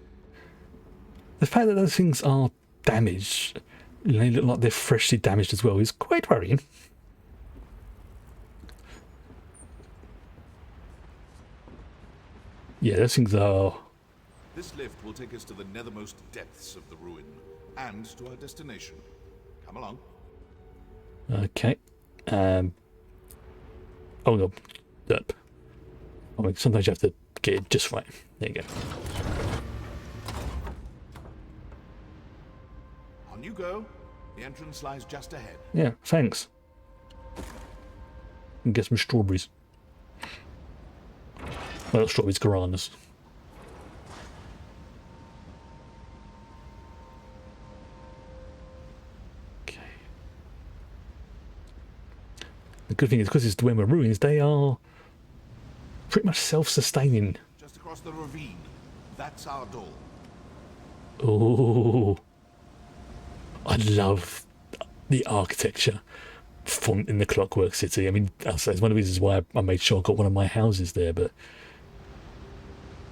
The fact that those things are damaged, they look like they're freshly damaged as well, is quite worrying. Yeah, those things are... This lift will take us to the nethermost depths of the ruin, and to our destination. Come along. Okay. Oh no. Up. Oh, sometimes you have to get it just right. There you go. On you go. The entrance lies just ahead. Yeah, thanks. And get some strawberries. Well, not strawberries, guaranas. Okay. The good thing is, because it's Dwemer ruins, they are pretty much self-sustaining. Just across the ravine. That's our door. Oh, I love the architecture font in the Clockwork City. I mean, that's one of the reasons why I made sure I got one of my houses there, but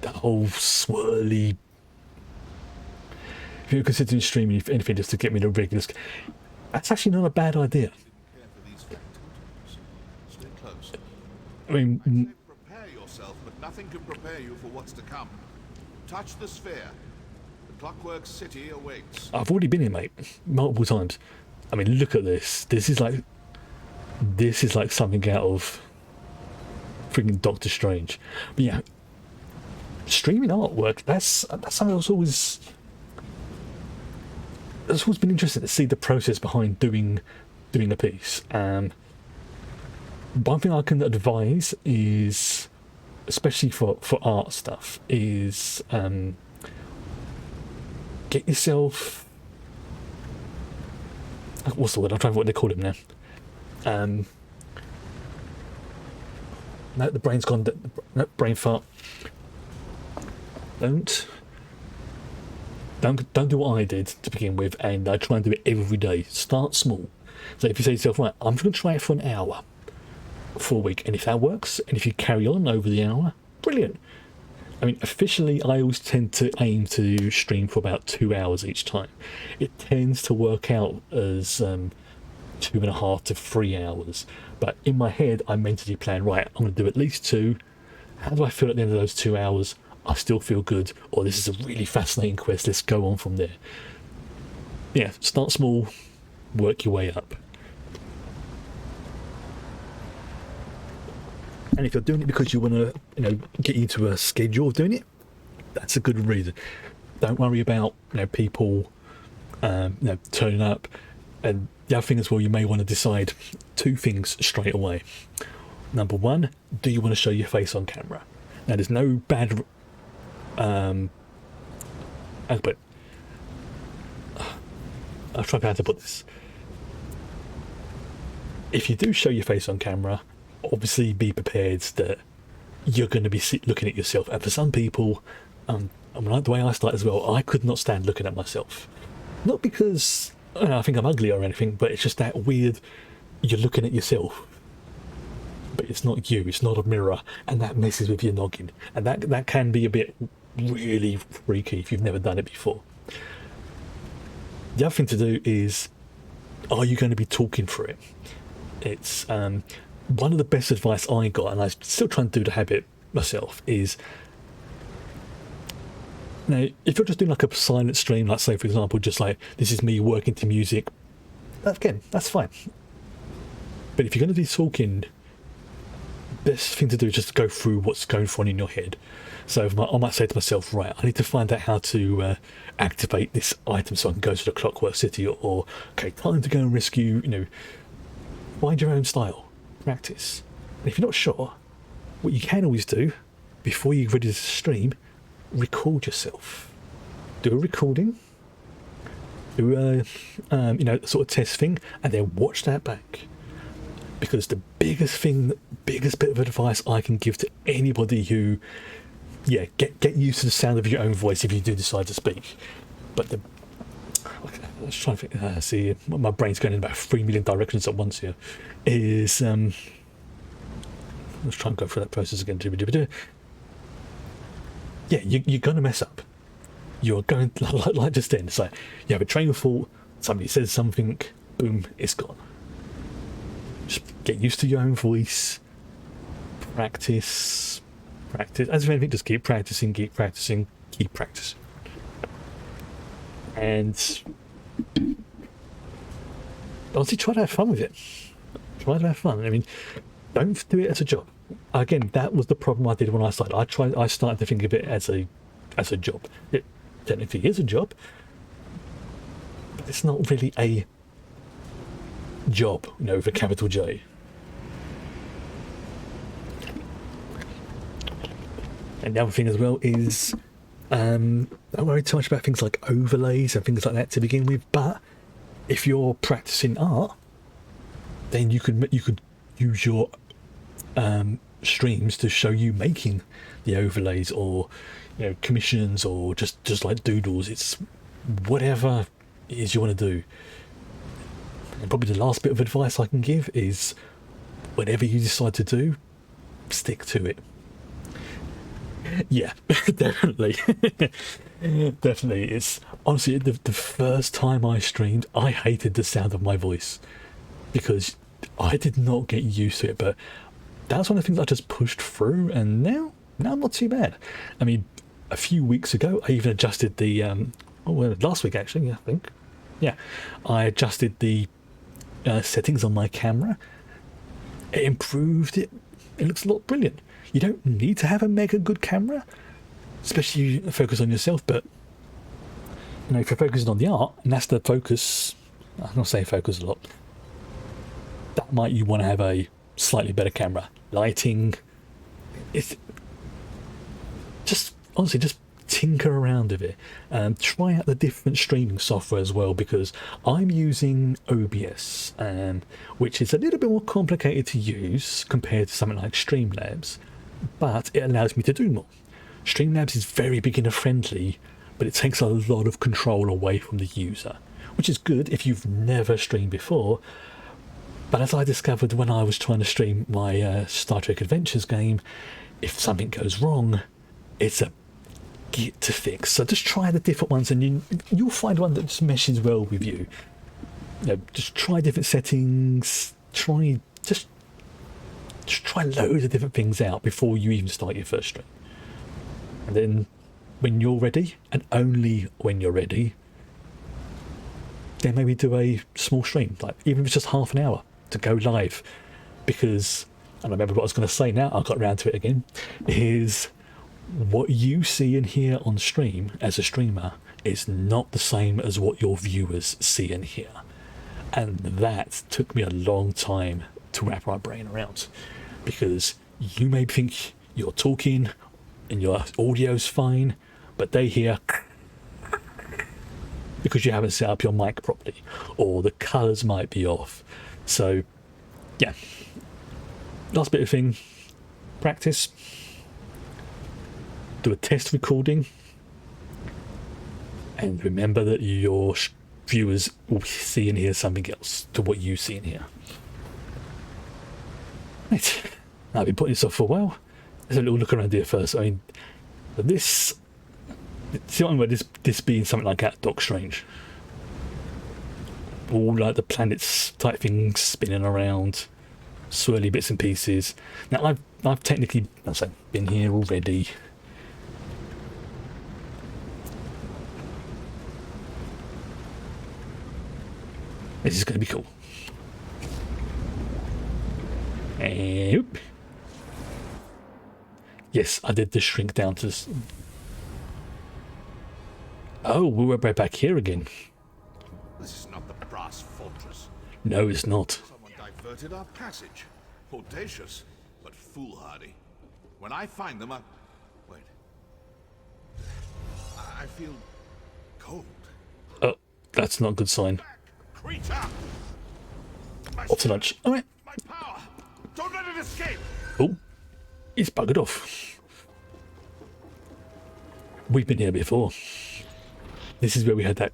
that whole swirly... If you're considering streaming anything just to get me the regular... That's actually not a bad idea. Care for these factories. Stay close. I mean, I'd say prepare yourself, but nothing can prepare you for what's to come. Touch the sphere. The Clockwork City awaits. I've already been here, mate, multiple times. I mean, look at this. This is like something out of freaking Doctor Strange. But yeah, streaming artwork, that's something that's always been interesting to see the process behind doing a piece. One thing I can advise is, especially for art stuff, is get yourself, what's the word? I'm trying to what they call him now. No, the brain's gone. No, brain fart. Don't do what I did to begin with, and I try and do it every day. Start small. So if you say to yourself, right, I'm just going to try it for an hour, for a week, and if that works, and if you carry on over the hour, brilliant. I mean, officially, I always tend to aim to stream for about 2 hours each time. It tends to work out as 2.5 to 3 hours. But in my head, I mentally plan, right, I'm going to do at least 2. How do I feel at the end of those 2 hours? I still feel good, or this is a really fascinating quest, let's go on from there. Yeah, start small, work your way up. And if you're doing it because you want to, get into a schedule of doing it, that's a good reason. Don't worry about, people, turning up. And the other thing as well, you may want to decide 2 things straight away. Number 1, do you want to show your face on camera? Now, there's no bad, I'll try how to put this. If you do show your face on camera, obviously be prepared that you're going to be looking at yourself. And for some people, like the way I start as well, I could not stand looking at myself. Not because I think I'm ugly or anything, but it's just that weird, you're looking at yourself, but it's not you, it's not a mirror, and that messes with your noggin. And that can be a bit really freaky if you've never done it before. The other thing to do is, are you going to be talking through it? It's one of the best advice I got, and I still try and do the habit myself, is now, if you're just doing like a silent stream, like say for example, just like this is me working to music, again, that's fine. But if you're going to be talking, best thing to do is just go through what's going on in your head. So I might say to myself, right, I need to find out how to activate this item so I can go to the Clockwork City, or okay, time to go and rescue, find your own style, practice. And if you're not sure, what you can always do before you're ready to stream, record yourself. Do a recording, do a sort of test thing, and then watch that back. Because the biggest bit of advice I can give to anybody who, get used to the sound of your own voice if you do decide to speak. But let's try and think, see, my brain's going in about 3 million directions at once here. Is let's try and go through that process again. Yeah, you're going to mess up. You're going like just then. It's like you have a train of thought. Somebody says something, boom, it's gone. Just get used to your own voice. Practice. As with anything, just keep practicing. And honestly, try to have fun with it. Try to have fun. I mean, Don't do it as a job. Again, that was the problem I did when I started. I started to think of it as a job. It technically is a job, but it's not really a job, with a capital J. And the other thing as well is, don't worry too much about things like overlays and things like that to begin with. But if you're practicing art, then you could use your streams to show you making the overlays, or commissions, or just like doodles. It's whatever it is you want to do. And probably the last bit of advice I can give is, whatever you decide to do, stick to it. Yeah, definitely. Definitely. It's honestly the first time I streamed, I hated the sound of my voice because I did not get used to it. But that's one of the things I just pushed through, and now I'm not too bad. I mean, a few weeks ago, I even adjusted the last week actually, I think. Yeah, I adjusted the settings on my camera. It improved it. It looks a lot brilliant. You don't need to have a mega good camera, especially if you focus on yourself, but if you're focusing on the art, and that's the focus, I'm not saying focus a lot, that might you want to have a slightly better camera. Lighting, it's just, honestly, just tinker around with it. Try out the different streaming software as well, because I'm using OBS, which is a little bit more complicated to use compared to something like Streamlabs, but it allows me to do more. Streamlabs is very beginner friendly, but it takes a lot of control away from the user, which is good if you've never streamed before. But as I discovered when I was trying to stream my Star Trek Adventures game, if something goes wrong, it's a git to fix. So just try the different ones, and you'll find one that just meshes well with you. Just try different settings. Just try loads of different things out before you even start your first stream. And then when you're ready, and only when you're ready, then maybe do a small stream, like even if it's just half an hour to go live. Because, and I remember what I was going to say now, I got around to it again, is what you see and hear on stream as a streamer is not the same as what your viewers see and hear. And that took me a long time to wrap my brain around, because you may think you're talking and your audio's fine, but they hear because you haven't set up your mic properly, or the colours might be off. So yeah, last bit of thing, practice, do a test recording, and remember that your viewers will see and hear something else to what you see and hear. Right, I've been putting this off for a while. Let's have a little look around here first. I mean, this, see what I'm about this being something like that, Doc Strange. All like the planets type things spinning around, swirly bits and pieces. Now I've technically, as I say, been here already. This is going to be cool. Oop. Yes, I did the shrink down to... Oh, we're right back here again. This is not the brass fortress. No, it's not. Someone diverted our passage. Audacious, but foolhardy. When I find them, wait. I feel cold. Oh, that's not a good sign. Creature! Off to lunch. All right. My power! Don't let it escape! Oh, he's buggered off. We've been here before. This is where we had that.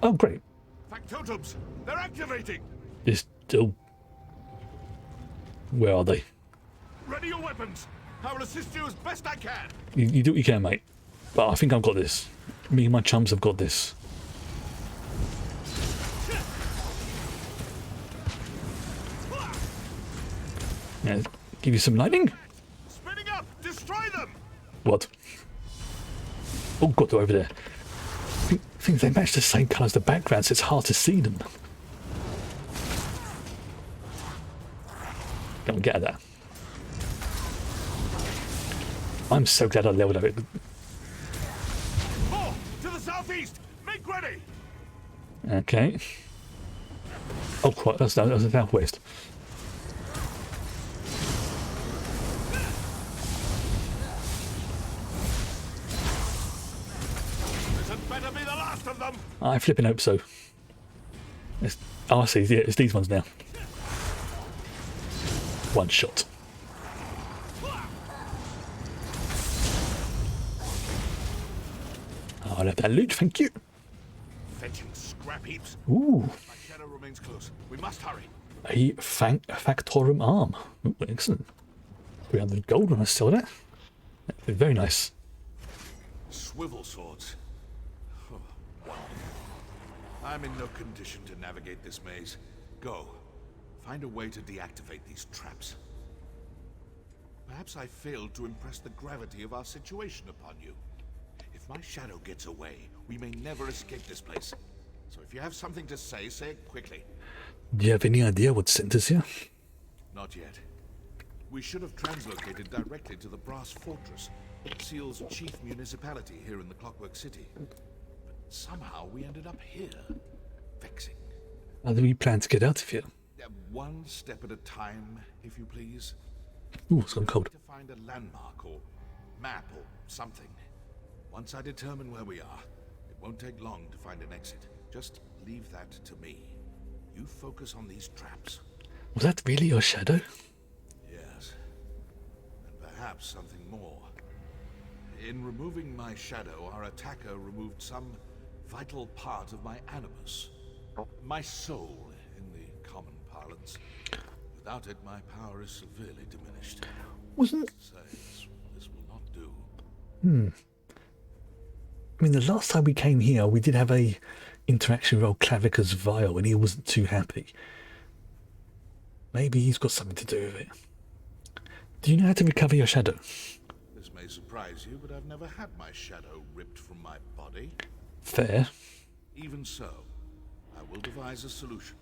Oh, great. Factotums! They're activating! There's still... Where are they? Ready your weapons! I will assist you as best I can! You do what you can, mate. But I think I've got this. Me and my chums have got this. Yeah, give you some lightning. Spinning up! Destroy them! What? Oh, God, they're over there. I think they match the same colour as the background, so it's hard to see them. Gonna get at that. I'm so glad I leveled up it. Oh, to the southeast! Make ready! Okay. Oh, quite. That's the southwest. This had better be the last of them! I flipping hope so. Oh, I see. Yeah, it's these ones now. One shot. Oh, I left that loot. Thank you. Fetching scrap heaps. Ooh. My shadow remains close. We must hurry. A Factorum arm. Ooh, excellent. 300 gold when I sell that. Very nice. Swivel swords. Oh, wonderful. I'm in no condition to navigate this maze. Go. Find a way to deactivate these traps. Perhaps I failed to impress the gravity of our situation upon you. If my shadow gets away, we may never escape this place. So if you have something to say it quickly. Do you have any idea what sent us here? Not yet. We should have translocated directly to the Brass Fortress, Seal's chief municipality here in the Clockwork City. But somehow we ended up here. Vexing. How do we plan to get out of here? One step at a time, if you please. Ooh, it's gone cold. To find a landmark or map or something. Once I determine where we are, it won't take long to find an exit. Just leave that to me. You focus on these traps. Was that really your shadow? Yes. And perhaps something more. In removing my shadow, our attacker removed some vital part of my animus. My soul, in the common parlance. Without it, my power is severely diminished. Wasn't... This will not do. I mean, the last time we came here, we did have a interaction with old Clavica's vial, and he wasn't too happy. Maybe he's got something to do with it. Do you know how to recover your shadow? This may surprise you, but I've never had my shadow ripped from my body. Fair. Even so, I will devise a solution.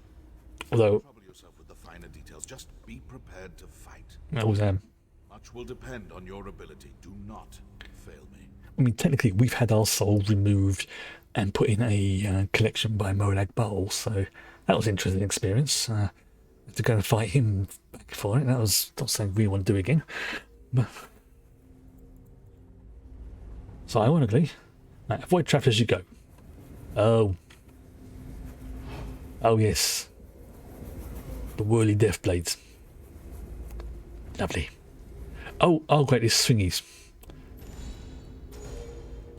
Although... Trouble yourself with the finer details. Just be prepared to fight. I always am. Much will depend on your ability. Do not fail me. I mean, technically, we've had our soul removed and put in a collection by Molag Bal, so that was an interesting experience. To go and fight him back for it, that was not something we want to do again. But... So, ironically, avoid traps as you go. Oh. Oh, yes. The whirly death blades. Lovely. Oh, great, these swingies.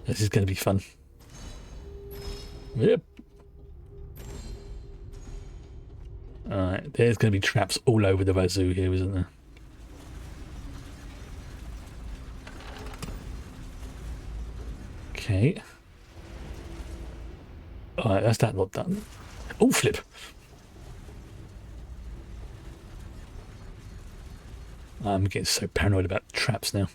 This is going to be fun. Yep. Alright, there's going to be traps all over the wazoo here, isn't there? Okay. Alright, that's that lot done. Oh, flip! I'm getting so paranoid about traps now.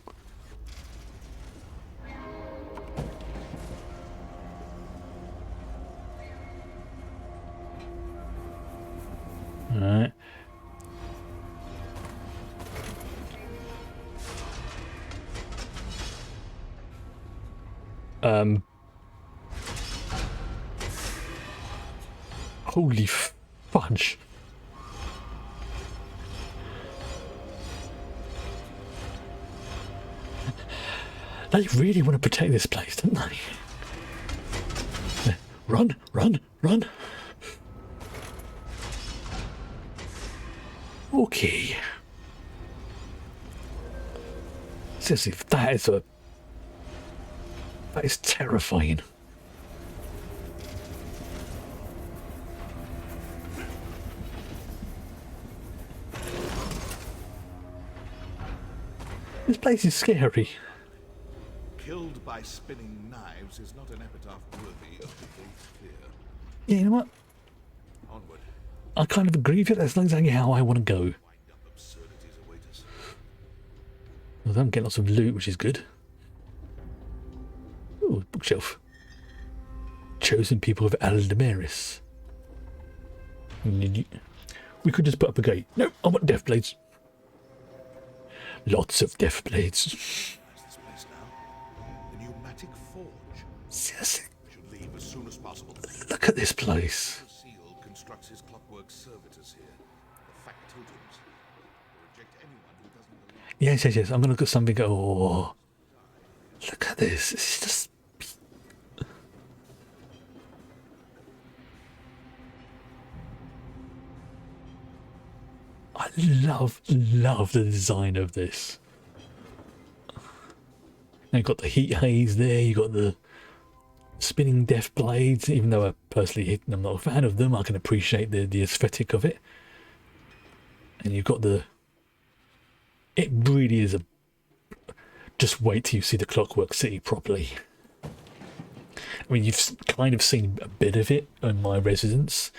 Alright. Holy fudge. They really want to protect this place, don't they? Run, run, run. Okay. Seriously, that is terrifying. This place is scary. Killed by spinning knives is not an epitaph worthy of the Gates Clear. Yeah, you know what? Onward. I kind of agree with it. That's not exactly how I want to go. Wind up absurdities await us. Well, I'm getting lots of loot, which is good. Ooh, bookshelf. Chosen people of Aldemaris. We could just put up a gate. No, I want death blades. Lots of death blades. Where's this place now? The pneumatic forge. Seriously, Should leave as soon as possible. look at this place. The seal constructs his clockwork servitors here. The factotums. Reject anyone who doesn't belong. Yes, yes, yes. I'm going to look at something. Oh, look at this. It's just... I love the design of this. Now you've got the heat haze there, you've got the spinning death blades, even though I personally I'm not a fan of them, I can appreciate the aesthetic of it. And you've got the... It really is a... Just wait till you see the Clockwork City properly. I mean, you've kind of seen a bit of it in my residence.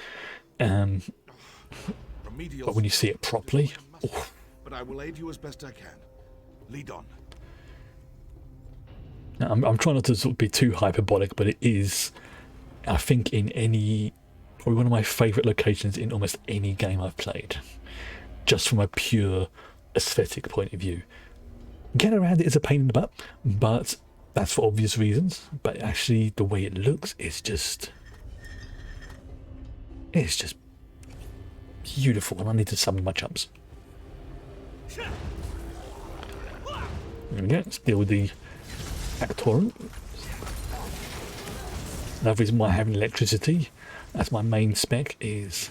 But when you see it properly... Oh. But I will aid you as best I can. Lead on. Now, I'm trying not to sort of be too hyperbolic, but it is, I think, in probably one of my favourite locations in almost any game I've played. Just from a pure aesthetic point of view. Getting around it is a pain in the butt, but that's for obvious reasons. But actually, the way it looks is just... It's just beautiful, and I need to summon my chumps. There we go, let's deal with the Torrent. Another reason why having electricity as my main spec is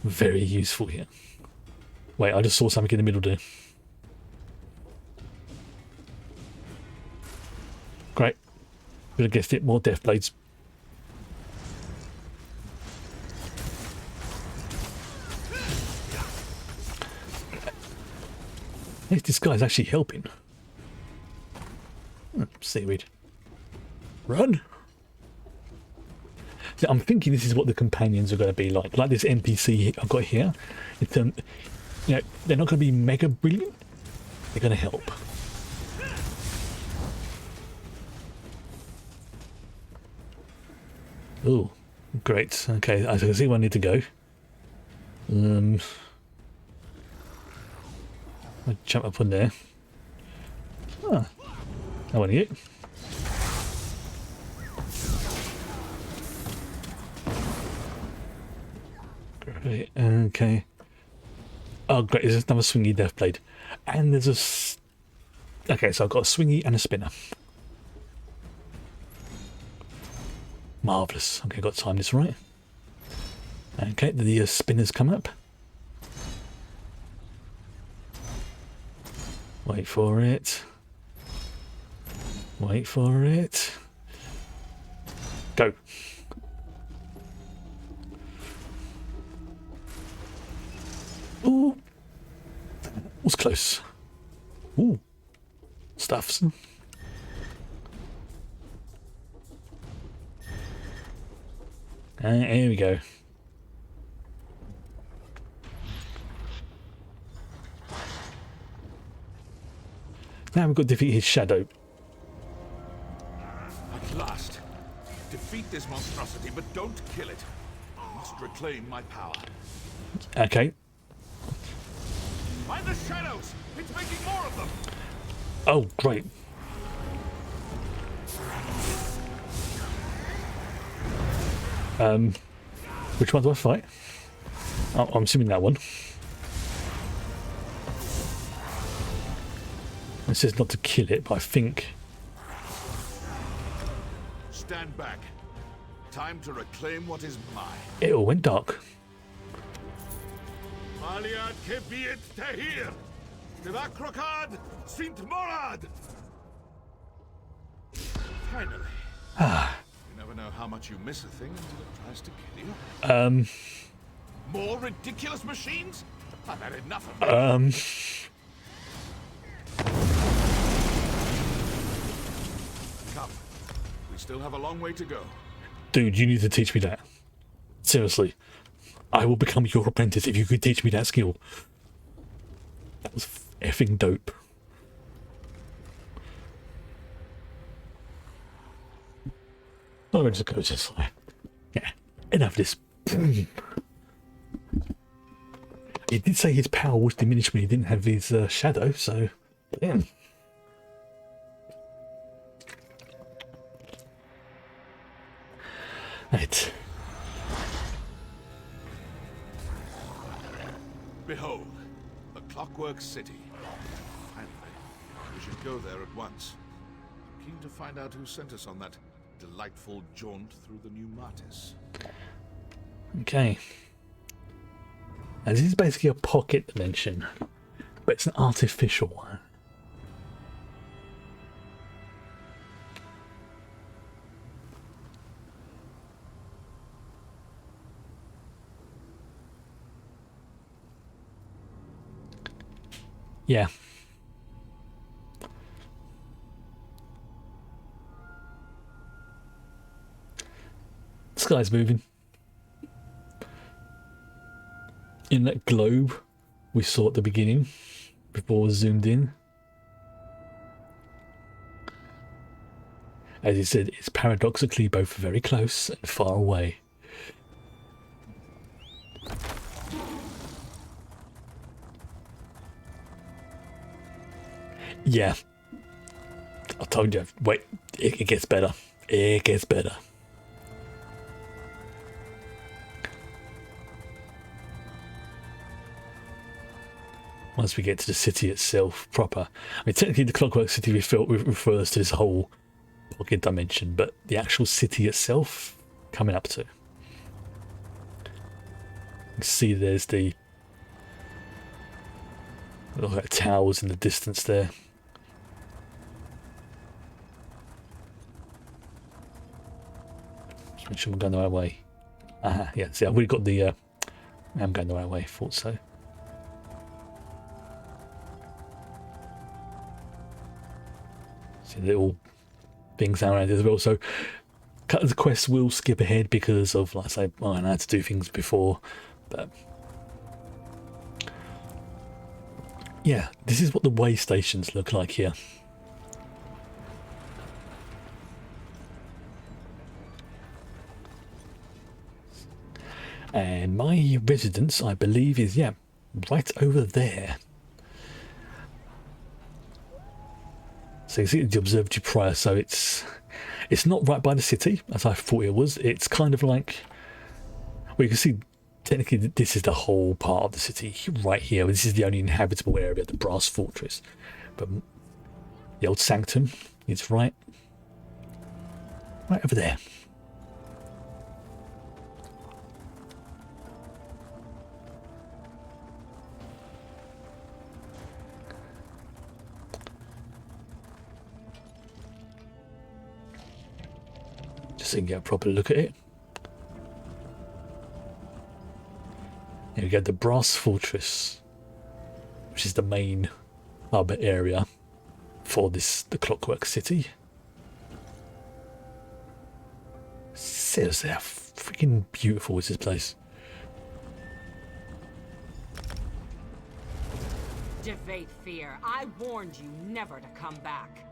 very useful here. Wait, I just saw something in the middle there. Great. Could have guessed it, more death blades. This guy's actually helping. Seaweed. Run! So I'm thinking this is what the companions are going to be like. Like this NPC I've got here. It's, you know, they're not going to be mega brilliant. They're going to help. Oh, great. Okay, I can see where I need to go. I'll jump up on there. Ah, I want you. Great, okay. Oh, great, there's another swingy death blade. And there's a... Okay, so I've got a swingy and a spinner. Marvellous. Okay, got to time this right. Okay, the spinners come up. Wait for it. Wait for it. Go. Ooh. Was close. Ooh. Stuffs. And here we go. Now we've got to defeat his shadow. At last. Defeat this monstrosity, but don't kill it. I must reclaim my power. Okay. Find the shadows! It's making more of them! Oh, great. Which one do I fight? Oh, I'm assuming that one. It says not to kill it, but I think... Stand back. Time to reclaim what is mine. It all went dark. Maliad kebiet tahir! Tivakrokad sint morad! Finally. You never know how much you miss a thing until it tries to kill you. More ridiculous machines? I've had enough of them. Come. We still have a long way to go. Dude, you need to teach me that. Seriously. I will become your apprentice if you could teach me that skill. That was effing dope. I'm going to go this way. Yeah, enough of this. He did say his power was diminished when he didn't have his shadow, so Damn. Right. Behold, the Clockwork City. Finally, we should go there at once. Keen to find out who sent us on that delightful jaunt through the new Martis. Okay. And this is basically a pocket dimension, but it's an artificial one. Yeah. The sky's moving. In that globe we saw at the beginning, before we zoomed in. As you said, it's paradoxically both very close and far away. Yeah. I told you, wait, it gets better. It gets better. Once we get to the city itself proper. I mean, technically the Clockwork City refers to this whole pocket dimension, but the actual city itself, coming up to. You can see there's the little towers in the distance there. Just make sure I'm going the right way. Yeah, see, I've already got the... I'm going the right way, thought so. See little things around as well. So the quests will skip ahead because of, like I say, well, I had to do things before. But yeah, this is what the way stations look like here. And my residence, I believe, is, yeah, right over there. So you see the observatory prior, so it's not right by the city, as I thought it was. It's kind of like, well, you can see, technically this is the whole part of the city right here. This is the only inhabitable area, the Brass Fortress. But the old Sanctum is right over there. So you can get a proper look at it. Here we go, the Brass Fortress, which is the main hub area for the Clockwork City. Seriously, how freaking beautiful is this place? Devate fear. I warned you never to come back.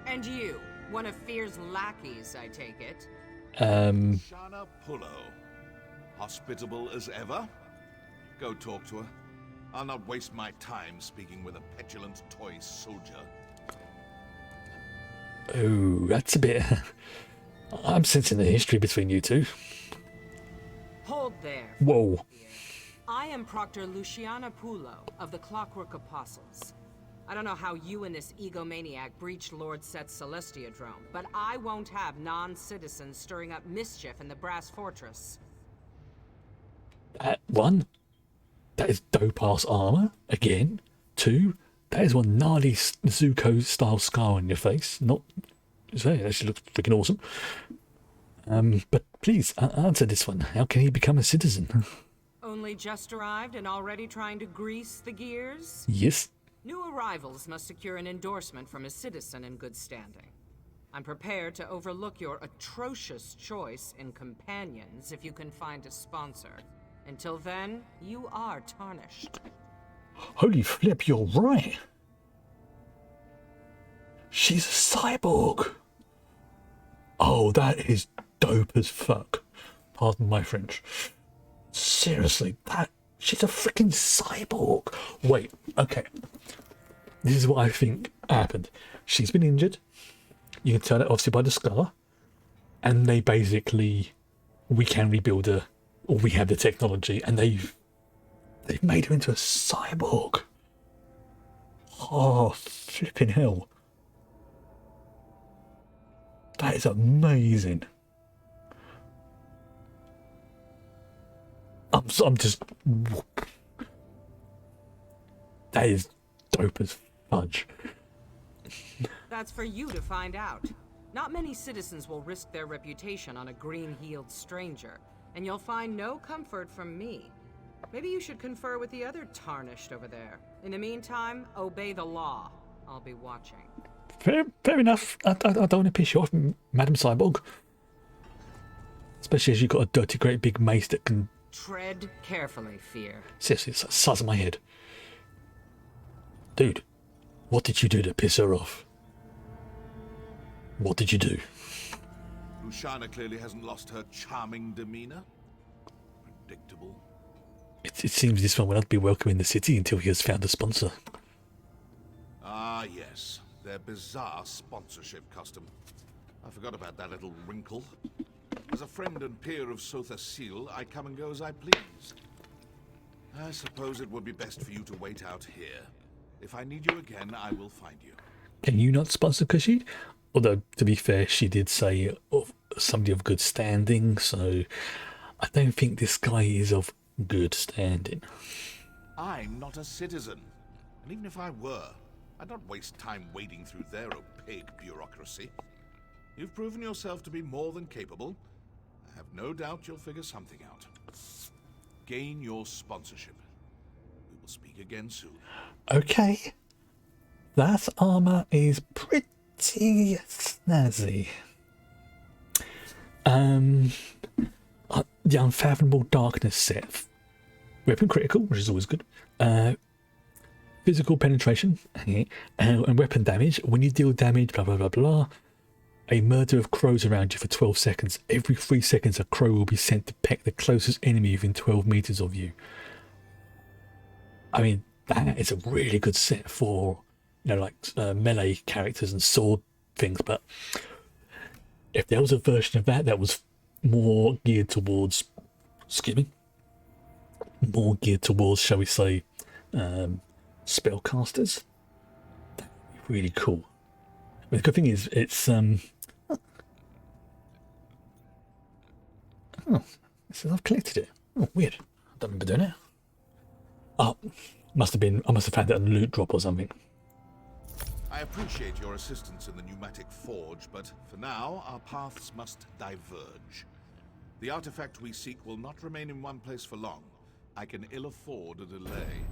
And you, one of Fear's lackeys, I take it? Shana Pullo. Hospitable as ever? Go talk to her. I'll not waste my time speaking with a petulant toy soldier. Oh, that's a bit... I'm sensing the history between you two. Hold there. Whoa. I am Proctor Luciana Pullo of the Clockwork Apostles. I don't know how you and this egomaniac breached Lord Set's Celestiadrome, but I won't have non-citizens stirring up mischief in the Brass Fortress. One, that is dope-ass armor, again. Two, that is one gnarly Zuko-style scar on your face. Not, it actually looks freaking awesome. But please, answer this one. How can he become a citizen? Only just arrived and already trying to grease the gears? Yes. New arrivals must secure an endorsement from a citizen in good standing. I'm prepared to overlook your atrocious choice in companions if you can find a sponsor. Until then, you are tarnished. Holy flip, you're right. She's a cyborg. Oh, that is dope as fuck. Pardon my French. Seriously, that She's a freaking cyborg. Wait, okay. This is what I think happened. She's been injured. You can tell that obviously by the scar. And they basically, we can rebuild her, or we have the technology, and they've made her into a cyborg. Oh, flipping hell. That is amazing. I'm just... That is dope as fudge. That's for you to find out. Not many citizens will risk their reputation on a green-heeled stranger, and you'll find no comfort from me. Maybe you should confer with the other tarnished over there. In the meantime, obey the law. I'll be watching. Fair enough. I don't want to piss you off, Madam Cyborg. Especially as you've got a dirty, great big mace that can... Tread carefully, Fear. Seriously, it's the size of my head. Dude, what did you do to piss her off? What did you do? Luciana clearly hasn't lost her charming demeanor. Predictable. It seems this one will not be welcome in the city until he has found a sponsor. Ah, yes. Their bizarre sponsorship custom. I forgot about that little wrinkle. As a friend and peer of Sotha Seal, I come and go as I please. I suppose it would be best for you to wait out here. If I need you again, I will find you. Can you not sponsor Kushid? Although, to be fair, she did say somebody of good standing, so I don't think this guy is of good standing. I'm not a citizen. And even if I were, I'd not waste time wading through their opaque bureaucracy. You've proven yourself to be more than capable. I have no doubt you'll figure something out. Gain your sponsorship. We will speak again soon. Okay. That armor is pretty snazzy. The Unfathomable Darkness set. Weapon critical, which is always good. Physical penetration and weapon damage. When you deal damage, blah blah blah blah. A murder of crows around you for 12 seconds. Every 3 seconds, a crow will be sent to peck the closest enemy within 12 meters of you. I mean, that is a really good set for, you know, like melee characters and sword things. But if there was a version of that that was more geared towards skimming, more geared towards, shall we say, spellcasters, that would be really cool. I mean, the good thing is, it's oh, it says I've collected it. Oh, weird. I don't remember doing it. Oh, I must have found it on a loot drop or something. I appreciate your assistance in the pneumatic forge, but for now, our paths must diverge. The artifact we seek will not remain in one place for long. I can ill afford a delay.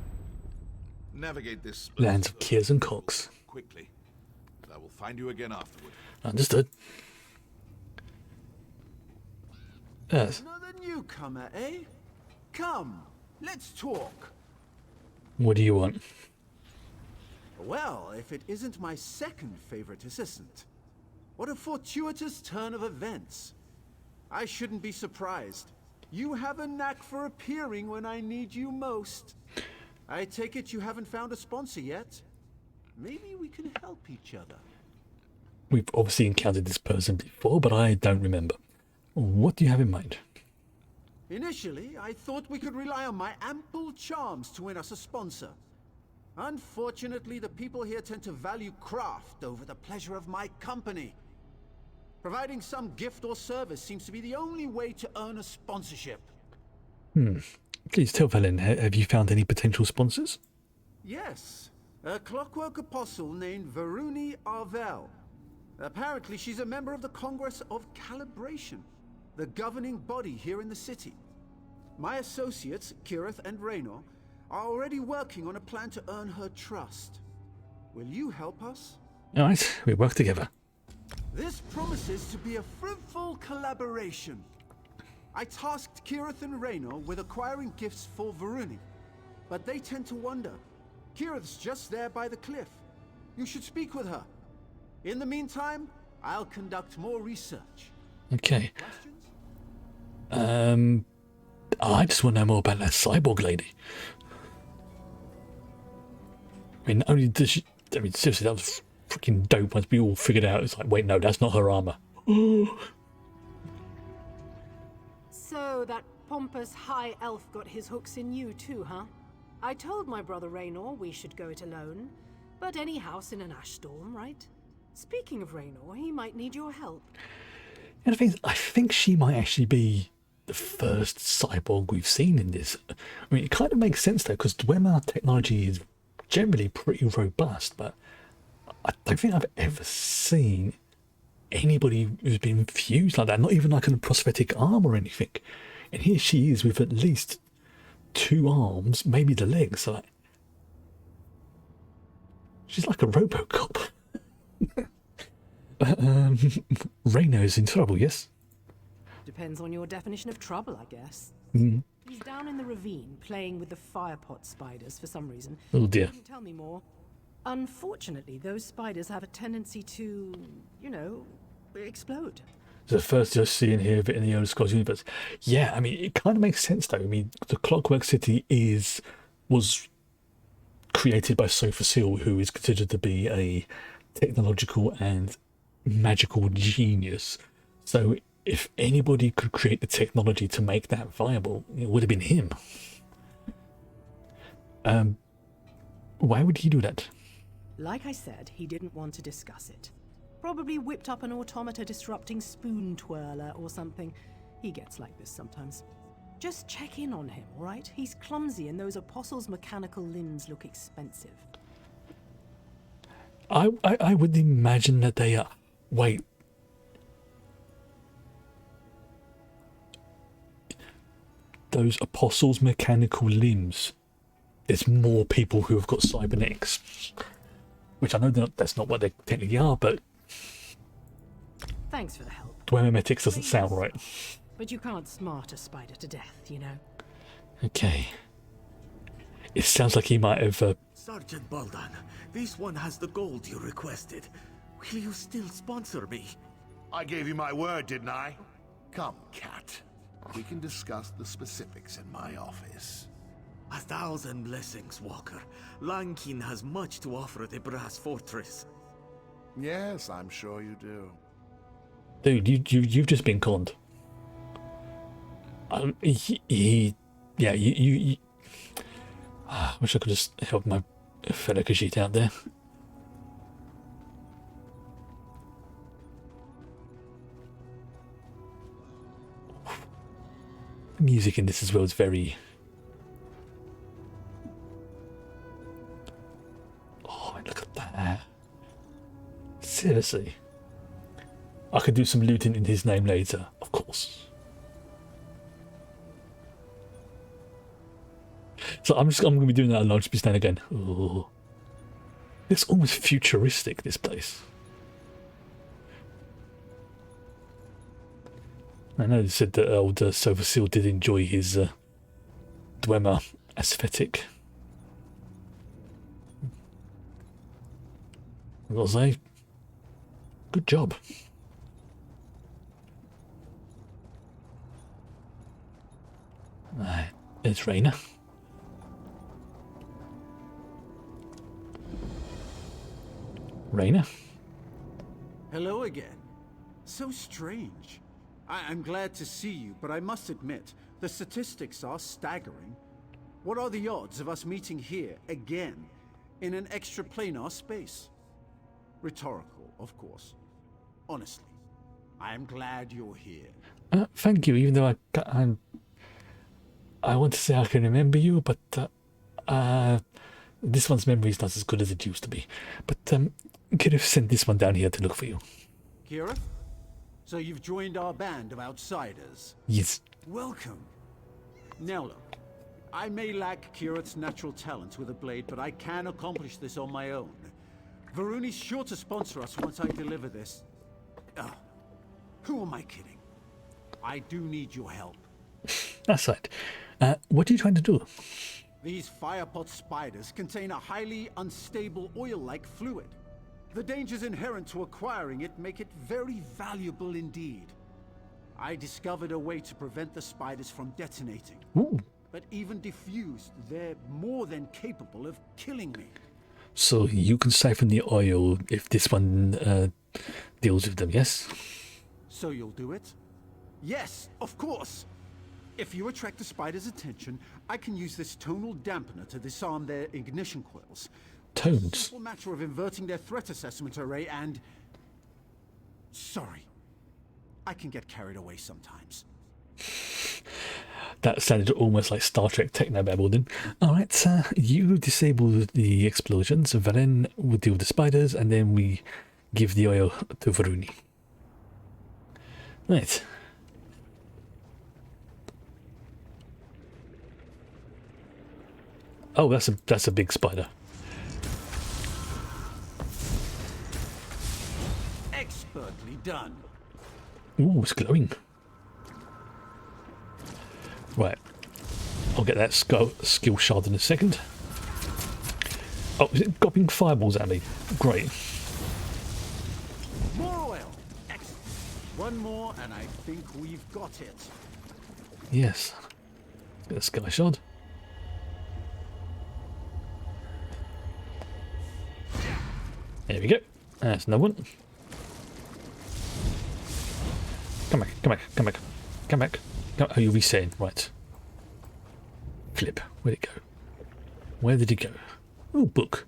Navigate this Lands of Kiers and Cox. quickly. I will find you again afterward. Understood. Yes. Another newcomer, eh? Come, let's talk. What do you want? Well, if it isn't my second favorite assistant. What a fortuitous turn of events. I shouldn't be surprised. You have a knack for appearing when I need you most. I take it you haven't found a sponsor yet? Maybe we can help each other. We've obviously encountered this person before, but I don't remember. What do you have in mind? Initially, I thought we could rely on my ample charms to win us a sponsor. Unfortunately, the people here tend to value craft over the pleasure of my company. Providing some gift or service seems to be the only way to earn a sponsorship. Please tell Velen, have you found any potential sponsors? Yes, a Clockwork apostle named Varuni Arvel. Apparently, she's a member of the Congress of Calibration, the governing body here in the city. My associates, Kirith and Raynor, are already working on a plan to earn her trust. Will you help us? All right, we work together. This promises to be a fruitful collaboration. I tasked Kirith and Raynor with acquiring gifts for Varuni, but they tend to wander. Kirith's just there by the cliff. You should speak with her. In the meantime, I'll conduct more research. Okay. Questions? I just want to know more about that cyborg lady. I mean, not only does she... I mean, seriously, that was freaking dope once we all figured out. It's like, wait, no, that's not her armor. So that pompous high elf got his hooks in you too, huh? I told my brother Raynor we should go it alone, but any house in an ash storm, right? Speaking of Raynor, he might need your help. And I think she might actually be the first cyborg we've seen in this. I mean, it kind of makes sense though, because Dwemer technology is generally pretty robust, but I don't think I've ever seen anybody who's been fused like that, not even like a prosthetic arm or anything. And here she is with at least 2 arms, maybe the legs. So like, she's like a Robocop. Reyno's in trouble, yes? Depends on your definition of trouble, I guess. He's down in the ravine playing with the firepot spiders for some reason. Oh dear. He didn't tell me more. Unfortunately, those spiders have a tendency to, you know, explode. It's the first you're seeing here of it in the Elder Scrolls universe. Yeah, I mean, it kind of makes sense though. I mean, the Clockwork City was created by Sofa Seal, who is considered to be a technological and magical genius. So if anybody could create the technology to make that viable, it would have been him. Why would he do that? Like I said, he didn't want to discuss it. Probably whipped up an automata disrupting spoon twirler or something. He gets like this sometimes. Just check in on him, all right? He's clumsy and those apostles' mechanical limbs look expensive. I would imagine that they are... Wait. Those apostles' mechanical limbs. There's more people who have got cybernetics. Which I know that's not what they technically are, but... Thanks for the help. Dwemermetics doesn't sound right. But you can't smart a spider to death, you know? Okay. It sounds like he might have... Sergeant Baldan, this one has the gold you requested. Will you still sponsor me? I gave you my word, didn't I? Come, Cat. We can discuss the specifics in my office. 1,000 blessings, Walker. Lankin has much to offer the Brass Fortress. Yes, I'm sure you do. Dude, you've just been conned. I wish I could just help my fellow Khajiit out there. The music in this as well is very... Oh, look at that. Seriously. I could do some looting in his name later, of course. So I'm going to be doing that alone, just be standing again. Ooh. It's almost futuristic, this place. I know they said that old Sofa Seal did enjoy his Dwemer aesthetic. I gotta say, good job. Right, there's Reyna. Reyna? Hello again. So strange. I'm glad to see you, but I must admit, the statistics are staggering. What are the odds of us meeting here again, in an extraplanar space? Rhetorical, of course. Honestly, I am glad you're here. Thank you, even though I want to say I can remember you, but this one's memory is not as good as it used to be. But could have sent this one down here to look for you. Kira? So you've joined our band of outsiders? Yes. Welcome. Now look, I may lack Kirith's natural talents with a blade, but I can accomplish this on my own. Varuni's sure to sponsor us once I deliver this. Who am I kidding? I do need your help. That's right. What are you trying to do? These firepot spiders contain a highly unstable oil-like fluid. The dangers inherent to acquiring it make it very valuable indeed. I discovered a way to prevent the spiders from detonating. Ooh. But even diffused, they're more than capable of killing me. So you can siphon the oil if this one deals with them, yes? So you'll do it? Yes, of course! If you attract the spider's attention, I can use this tonal dampener to disarm their ignition coils. Tones? Simple matter of inverting their threat assessment array and... Sorry. I can get carried away sometimes. That sounded almost like Star Trek technobabble then. Alright, you disable the explosions, Valen will deal with the spiders, and then we give the oil to Varuni. Right. Oh, that's a big spider. Expertly done. Ooh, it's glowing. Right. I'll get that skill shard in a second. Oh, is it dropping fireballs at me? Great. More oil. Excellent. One more and I think we've got it. Yes. Get a sky shard. There we go. That's another one. Come back, come back, come back, come back. Oh, you're resetting. Right. Flip. Where'd it go? Where did it go? Oh, book.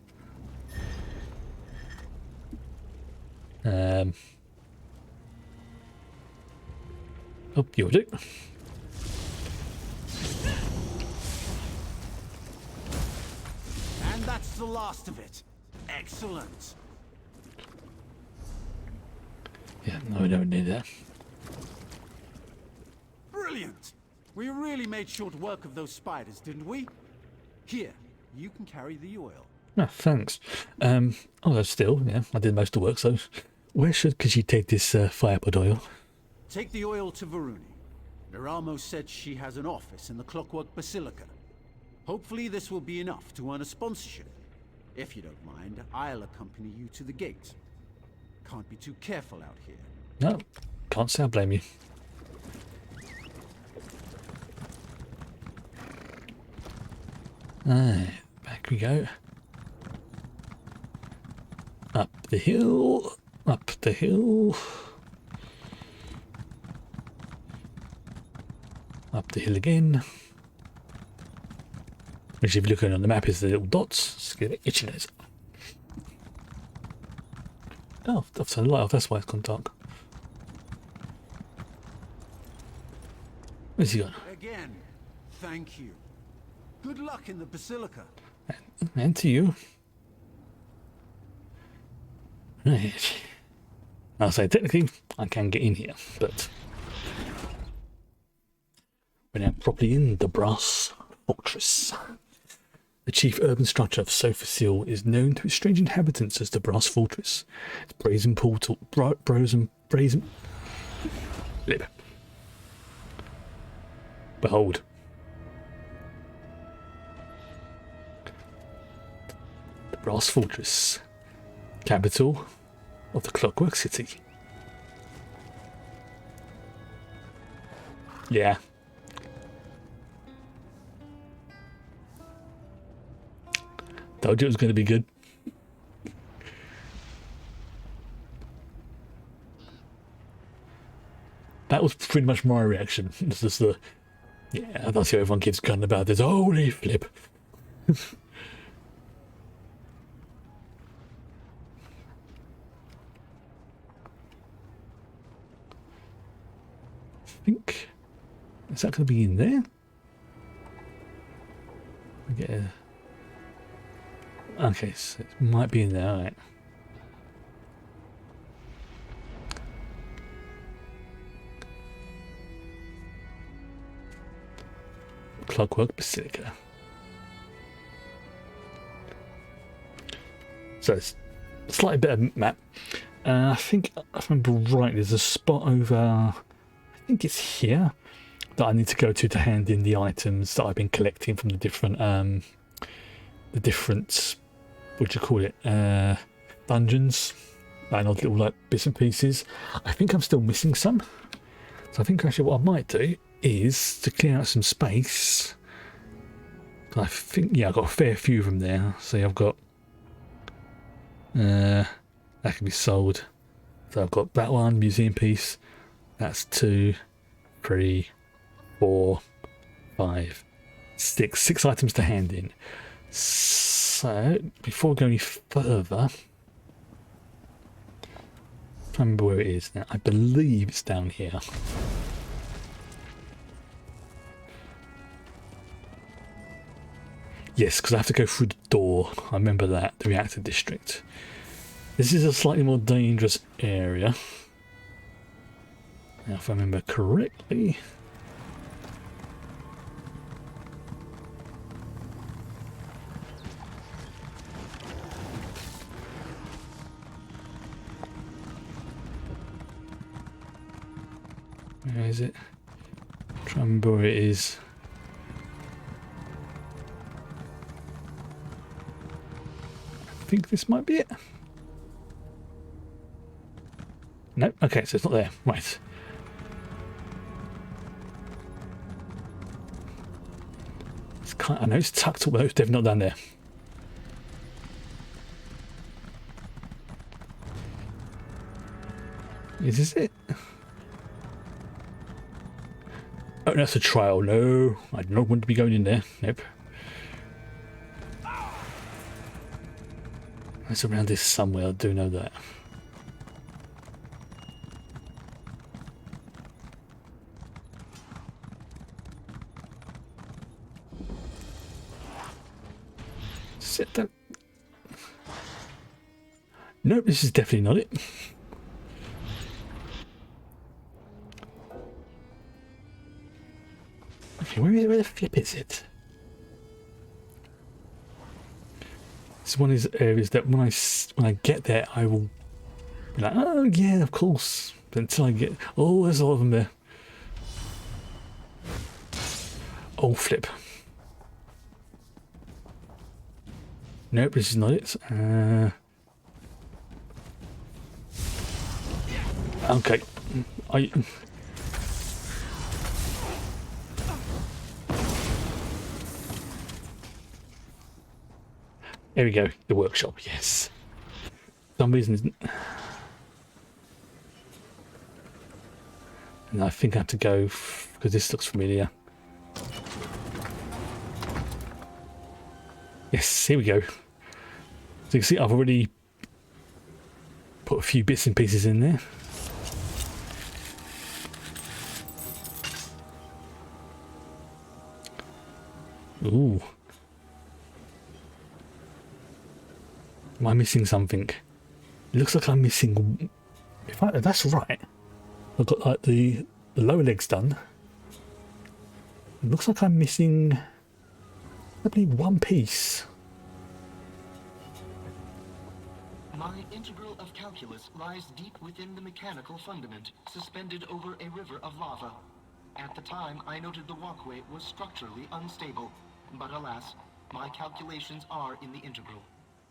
Oh, you'll do. And that's the last of it. Excellent. Yeah, no, we don't need that. Brilliant! We really made short work of those spiders, didn't we? Here, you can carry the oil. Oh, thanks. Although still, yeah, I did most of the work, so where could you take this firepod oil? Take the oil to Varuni. Miramo said she has an office in the Clockwork Basilica. Hopefully this will be enough to earn a sponsorship. If you don't mind, I'll accompany you to the gate. Can't be too careful out here. No, can't say I blame you. Alright, back we go. Up the hill, up the hill. Up the hill again. Which if you look on the map is the little dots. Just get it itching nose. Oh, I've turned the light off, that's why it's gone dark. Where's he gone? Again, thank you. Good luck in the Basilica. And to you. Right. I'll say technically I can get in here, but we're now properly in the Brass Fortress. The chief urban structure of Sophocil is known to its strange inhabitants as the Brass Fortress. Its brazen portal, brazen. Lip. Behold. The Brass Fortress, capital of the Clockwork City. Yeah. Told you it was going to be good. That was pretty much my reaction. It's just the... Yeah, that's how everyone keeps going about this. Holy flip. I think... Is that going to be in there? I get a... Okay, so it might be in there, alright. Clockwork Basilica. So it's a slightly better map. I think, if I remember right, there's a spot over, I think it's here, that I need to go to hand in the items that I've been collecting from the different, what do you call it, dungeons, and all little like bits and pieces. I think I'm still missing some, So I think actually what I might do is to clear out some space. I think, yeah, I've got a fair few of them there. See, I've got that can be sold. So I've got that one, museum piece. That's 2, 3, 4, 5, 6. 6 items to hand in. So before we go any further, I can't remember where it is now. I believe it's down here. Yes, because I have to go through the door. I remember that, the reactor district. This is a slightly more dangerous area. Now, if I remember correctly. Where is it? I'm trying to remember where it is. I think this might be it. No, okay, so it's not there. Right. It's I know it's tucked up, but it's definitely not down there. Is this it? Oh, that's a trial. No, I do not want to be going in there. Nope. It's around this somewhere, I do know that. Sit down. Nope, this is definitely not it. Okay, where the flip is it? It's one of these areas that when I get there, I will be like, oh yeah, of course. But until I get, oh, there's a lot of them there. Oh, flip. Nope, this is not it. Okay. There we go, the workshop, yes. For some reason, and I think I have to go, because this looks familiar. Yes, here we go. So you can see I've already put a few bits and pieces in there. Ooh. Am I missing something? It looks like I'm missing... If that's right. I've got like the lower legs done. It looks like I'm missing... I believe one piece. My integral of calculus lies deep within the mechanical fundament, suspended over a river of lava. At the time, I noted the walkway was structurally unstable, but alas, my calculations are in the integral.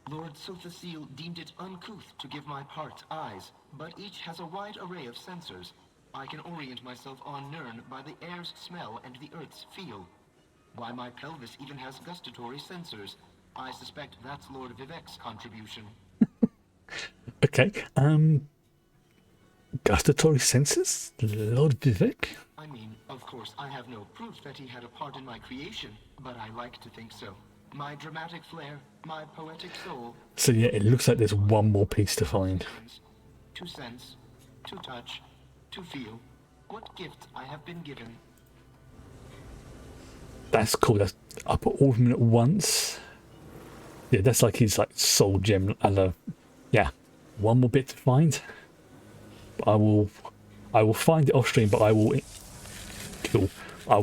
Lord Sothasil deemed it uncouth to give my parts eyes, but each has a wide array of sensors. I can orient myself on Nirn by the air's smell and the earth's feel. Why, my pelvis even has gustatory sensors. I suspect that's Lord Vivek's contribution. Okay, gustatory sensors? Lord Vivek? I mean, of course, I have no proof that he had a part in my creation, but I like to think so. My dramatic flair, my poetic soul. So yeah, it looks like there's one more piece to find. To sense, to touch, to feel, what gifts I have been given. That's cool. I put all of them in at once. Yeah, that's like his like soul gem. Yeah, one more bit to find. I will find it off stream, but I will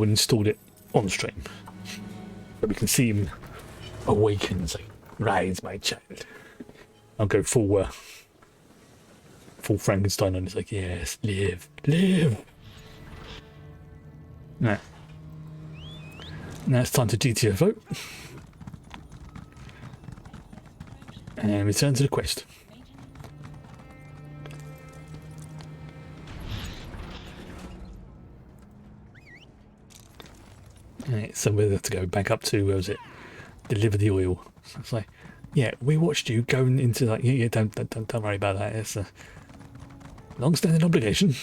install it on stream, so we can see him awaken and say, "Rise, my child." I'll go full Frankenstein on it. It's like, yes, live. Now it's time to GTFO and return to the quest. Right, so we have to go back up to, where was it? Deliver the oil. So it's like, yeah, we watched you going into that. Yeah, don't worry about that. It's a long-standing obligation.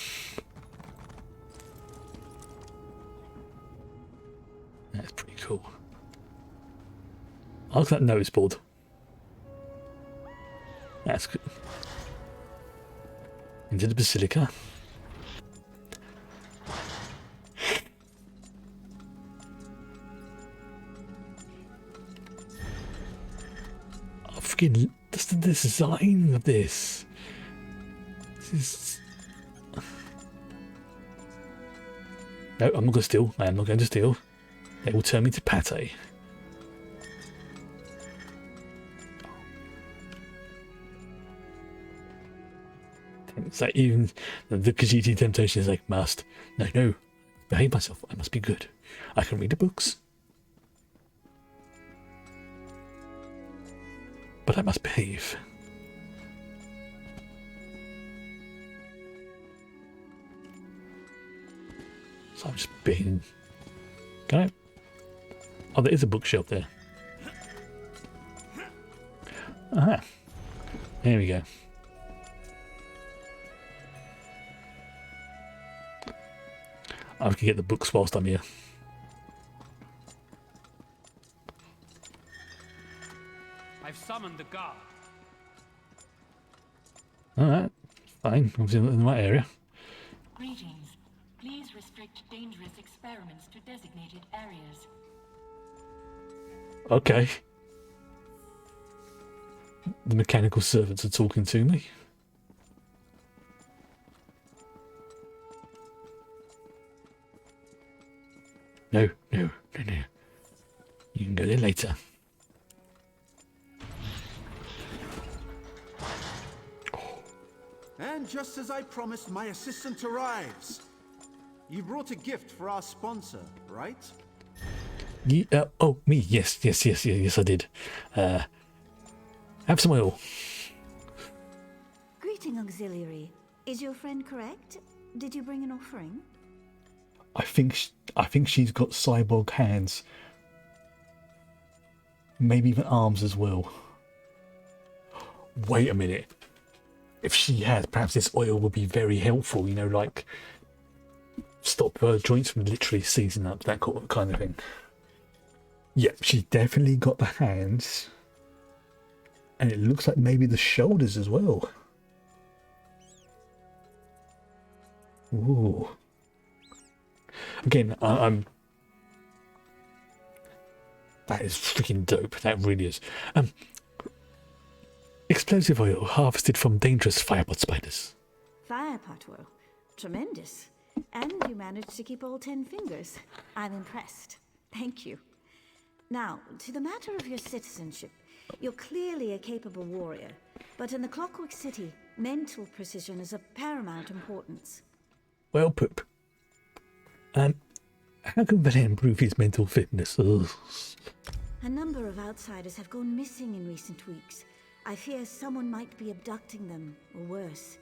That's pretty cool. I like that notice board. That's good. Into the basilica. Oh, freaking, that's the design of this. This is... No, I'm not going to steal. I am not going to steal. They will turn me to pate. It's like even the Khajiit temptation is like, must. No, behave myself. I must be good. I can read the books. But I must behave. So I'm just being... Can I? Oh, there is a bookshelf there. Aha. There we go. I can get the books whilst I'm here. I've summoned the guard. Alright, fine. I'm in the right area. Greetings. Please restrict dangerous experiments to designated areas. Okay. The mechanical servants are talking to me. No. You can go there later. And just as I promised, my assistant arrives. You brought a gift for our sponsor, right? Oh, me. Yes, I did. Have some oil. Greeting, auxiliary. Is your friend correct? Did you bring an offering? I think she's got cyborg hands. Maybe even arms as well. Wait a minute. If she has, perhaps this oil would be very helpful, you know, like stop her joints from literally seizing up, that kind of thing. Yep, she's definitely got the hands. And it looks like maybe the shoulders as well. Ooh. Again, I'm... That is freaking dope. That really is. Explosive oil harvested from dangerous firepot spiders. Firepot oil. Tremendous. And you managed to keep all 10 fingers. I'm impressed. Thank you. Now, to the matter of your citizenship. You're clearly a capable warrior, but in the Clockwork City, mental precision is of paramount importance. Well, Poop. How can Valet improve his mental fitness? Ugh. A number of outsiders have gone missing in recent weeks. I fear someone might be abducting them, or worse.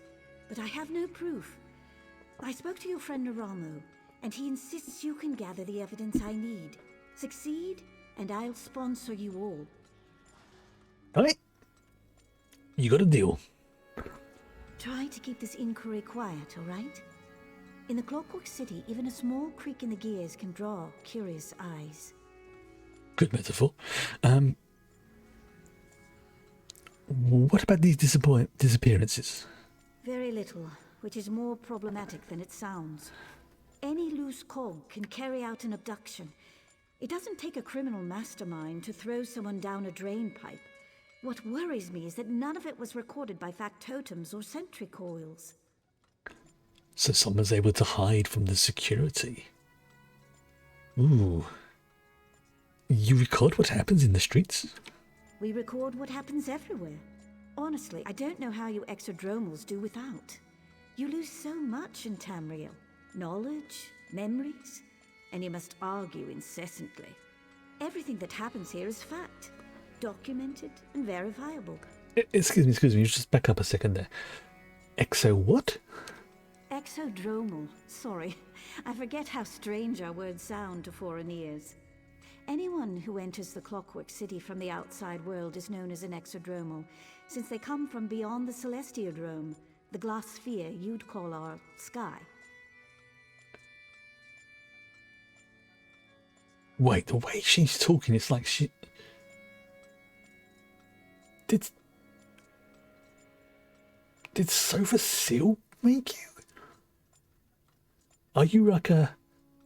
But I have no proof. I spoke to your friend Naramo, and he insists you can gather the evidence I need. Succeed, and I'll sponsor you all. Alright. You got a deal. Try to keep this inquiry quiet, alright? In the Clockwork City, even a small creak in the gears can draw curious eyes. Good metaphor. What about these disappearances? Very little, which is more problematic than it sounds. Any loose cog can carry out an abduction. It doesn't take a criminal mastermind to throw someone down a drain pipe. What worries me is that none of it was recorded by factotums or sentry coils. So someone's able to hide from the security. Ooh. You record what happens in the streets? We record what happens everywhere. Honestly, I don't know how you exodromals do without. You lose so much in Tamriel. Knowledge, memories, and you must argue incessantly. Everything that happens here is fact. Documented and verifiable. Excuse me, just back up a second there. Exo what? Exodromal. Sorry, I forget how strange our words sound to foreign ears. Anyone who enters the Clockwork City from the outside world is known as an exodromal, since they come from beyond the Celestiodrome, the glass sphere you'd call our sky. Wait, the way she's talking, it's like she... Did Sofa Seal make you? Are you like a...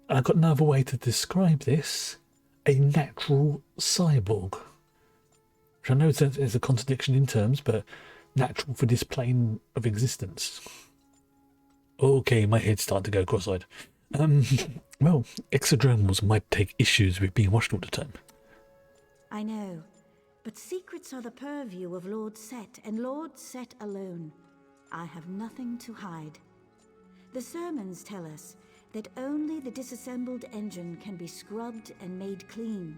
I've got no other way to describe this. A natural cyborg. Which I know there's a contradiction in terms, but natural for this plane of existence. Okay, my head's starting to go cross-eyed. Well, exodromals might take issues with being watched all the time. I know, but secrets are the purview of Lord Set, and Lord Set alone. I have nothing to hide. The sermons tell us that only the disassembled engine can be scrubbed and made clean.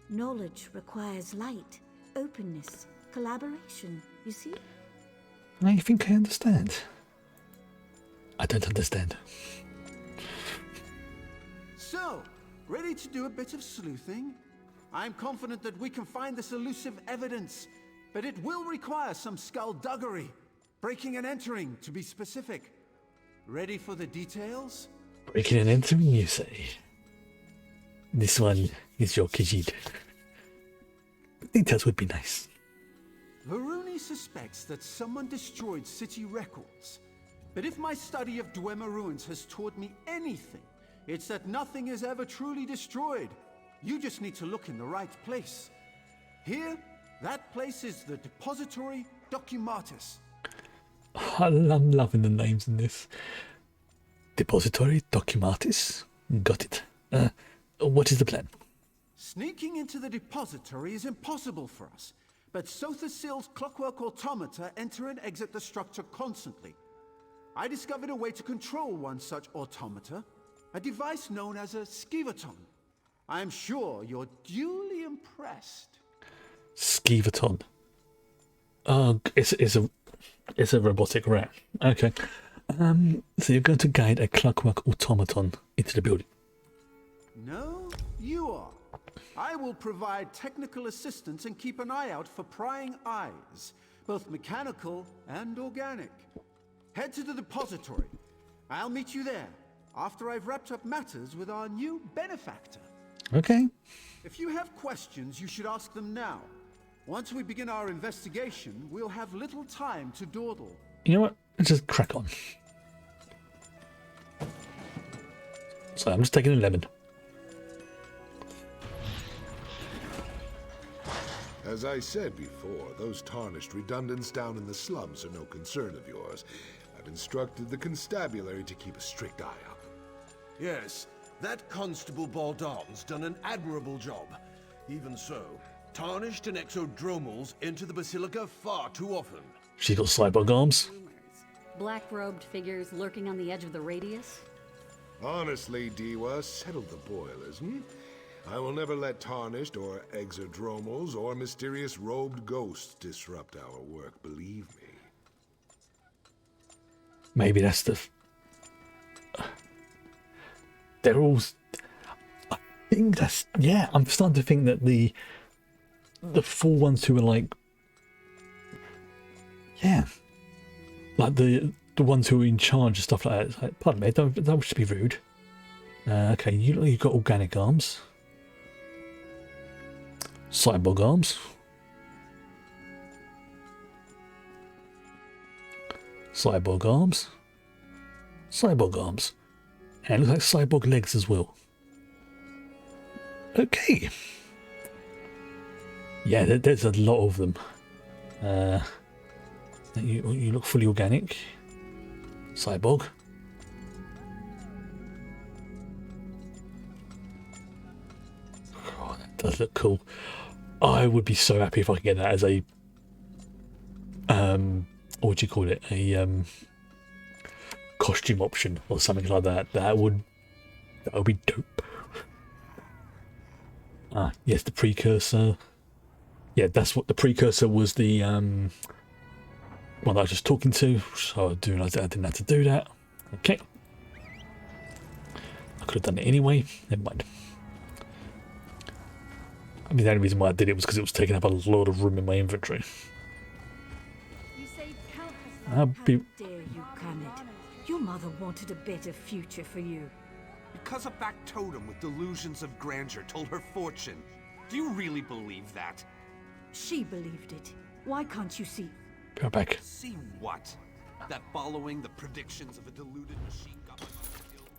Knowledge requires light, openness, collaboration, you see? I think I understand. I don't understand. So, ready to do a bit of sleuthing? I'm confident that we can find this elusive evidence, but it will require some skullduggery. Breaking and entering, to be specific. Ready for the details? Breaking and entering, you say? This one is your Khajiit. Details would be nice. Varuni suspects that someone destroyed city records. But if my study of Dwemer ruins has taught me anything, it's that nothing is ever truly destroyed. You just need to look in the right place. Here, that place is the Depository Documatus. I'm loving the names in this. Depository Documatus. Got it. What is the plan? Sneaking into the depository is impossible for us, but Sothasil's clockwork automata enter and exit the structure constantly. I discovered a way to control one such automata, a device known as a skeevaton. I am sure you're duly impressed. Skeevaton. Oh, it's a robotic rat. Okay. So you're going to guide a clockwork automaton into the building. No, you are. I will provide technical assistance and keep an eye out for prying eyes, both mechanical and organic. Head to the depository. I'll meet you there, after I've wrapped up matters with our new benefactor. Okay. If you have questions, you should ask them now. Once we begin our investigation, we'll have little time to dawdle. You know what? Let's just crack on. So I'm just taking a lemon. As I said before, those tarnished redundants down in the slums are no concern of yours. I've instructed the constabulary to keep a strict eye on them. Yes, that Constable Baldan's done an admirable job. Even so, tarnished and exodromals enter the Basilica far too often. She got cyborg arms. Black-robed figures lurking on the edge of the radius? Honestly, Diwa, settle the boilers, I will never let tarnished or exodromals or mysterious robed ghosts disrupt our work, believe me. Maybe that's the... They're all... I think that's... Yeah, I'm starting to think that the four ones who are like... Yeah. Like the ones who are in charge of stuff like that. It's like, pardon me, don't wish to be rude. Okay, you've got organic arms. Cyborg arms. Cyborg arms. Cyborg arms. And it looks like cyborg legs as well. Okay. Yeah, there's a lot of them. You look fully organic. Cyborg. Oh, that does look cool. I would be so happy if I could get that as a what do you call it? A costume option or something like that. That would be dope. Ah, yes, the precursor. Yeah, that's what the precursor was. The one that I was just talking to. So I didn't have to do that. Okay. I could have done it anyway. Never mind. I mean, the only reason why I did it was because it was taking up a lot of room in my inventory. How dare you, Kermit? Your mother wanted a better future for you. Because a factotum with delusions of grandeur told her fortune. Do you really believe that? She believed it. Why can't you see? Go back. See what? That following the predictions of a deluded machine government killed?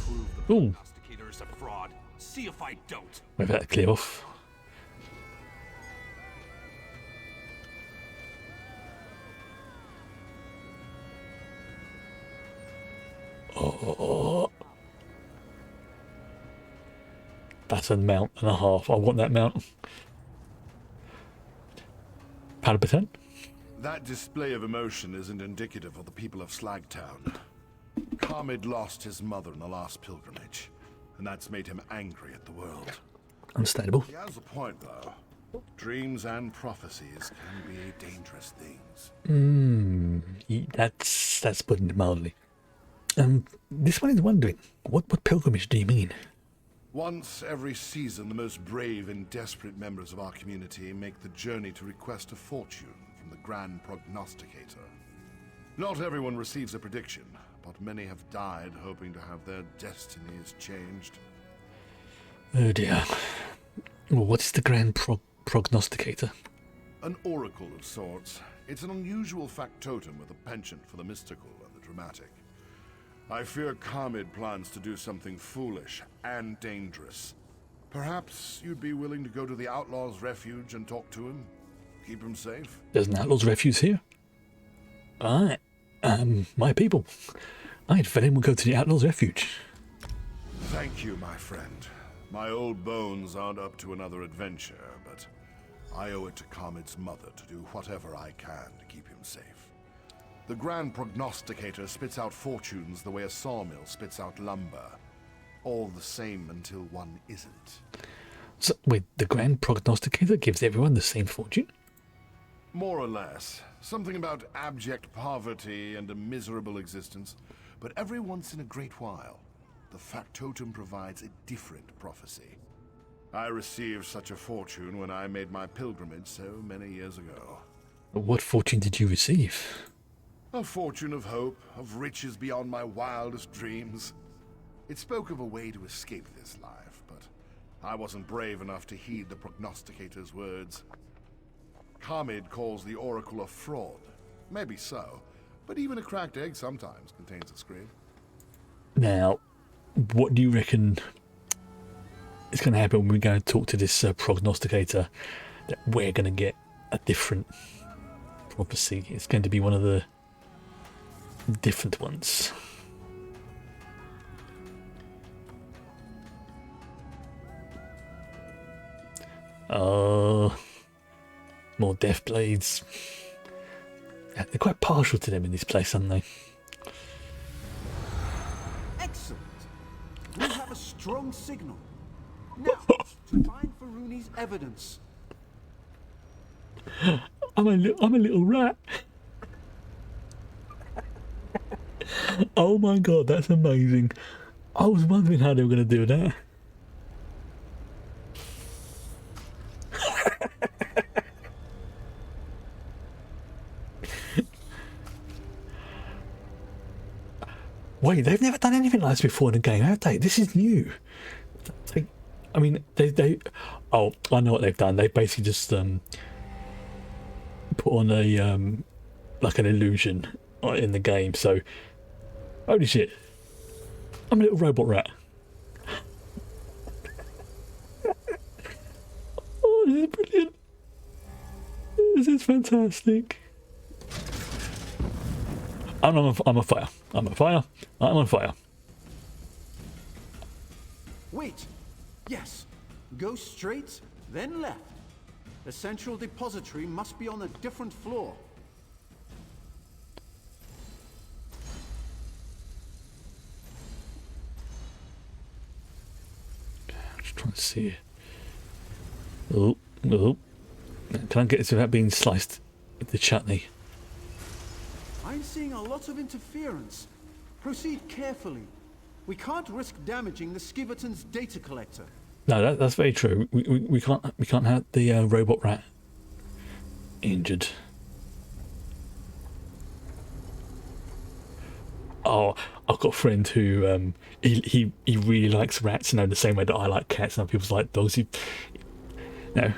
Prove the prognosticator is a fraud. See if I don't. Wait for that to clear off. Oh, that's a mount and a half. I want that mount. Palpitant? That display of emotion isn't indicative of the people of Slagtown. Carmid lost his mother in the last pilgrimage, and that's made him angry at the world. Understandable. He has a point, though. Dreams and prophecies can be dangerous things. That's putting it mildly. This one is wondering, what pilgrimage do you mean? Once every season, the most brave and desperate members of our community make the journey to request a fortune from the Grand Prognosticator. Not everyone receives a prediction, but many have died hoping to have their destinies changed. Oh dear. Well, what is the Grand Prognosticator? An oracle of sorts. It's an unusual factotum with a penchant for the mystical and the dramatic. I fear Carmid plans to do something foolish and dangerous. Perhaps you'd be willing to go to the Outlaw's Refuge and talk to him? Keep him safe? There's an Outlaw's Refuge here? Alright. My people. I'd very well go to the Outlaw's Refuge. Thank you, my friend. My old bones aren't up to another adventure, but I owe it to Carmid's mother to do whatever I can to keep him safe. The Grand Prognosticator spits out fortunes the way a sawmill spits out lumber. All the same until one isn't. So, wait, the Grand Prognosticator gives everyone the same fortune? More or less. Something about abject poverty and a miserable existence. But every once in a great while, the factotum provides a different prophecy. I received such a fortune when I made my pilgrimage so many years ago. What fortune did you receive? A fortune of hope, of riches beyond my wildest dreams. It spoke of a way to escape this life, but I wasn't brave enough to heed the prognosticator's words. Carmid calls the oracle a fraud. Maybe so, but even a cracked egg sometimes contains a scream. Now, what do you reckon is going to happen when we go and talk to this prognosticator? That we're going to get a different prophecy. It's going to be one of the different ones. More death blades. Yeah, they're quite partial to them in this place, aren't they? Excellent. We have a strong signal. Now, to find Faruni's evidence. I'm a little rat. Oh my god, that's amazing. I was wondering how they were going to do that. Wait, they've never done anything like this before in a game, have they? This is new. I mean, they oh, I know what they've done. They basically just put on a like an illusion in the game. So, holy shit, I'm a little robot rat. Oh, this is brilliant. This is fantastic. I'm on fire. I'm on fire. I'm on fire. Wait. Yes. Go straight, then left. The central depository must be on a different floor. I'm just trying to see it. Oh. Can I get this without being sliced with the chutney? I'm seeing a lot of interference. Proceed carefully. We can't risk damaging the Skiverton's data collector. No, that's very true. We can't have the robot rat injured. Oh, I've got a friend who he really likes rats, the same way that I like cats. And people like dogs. No,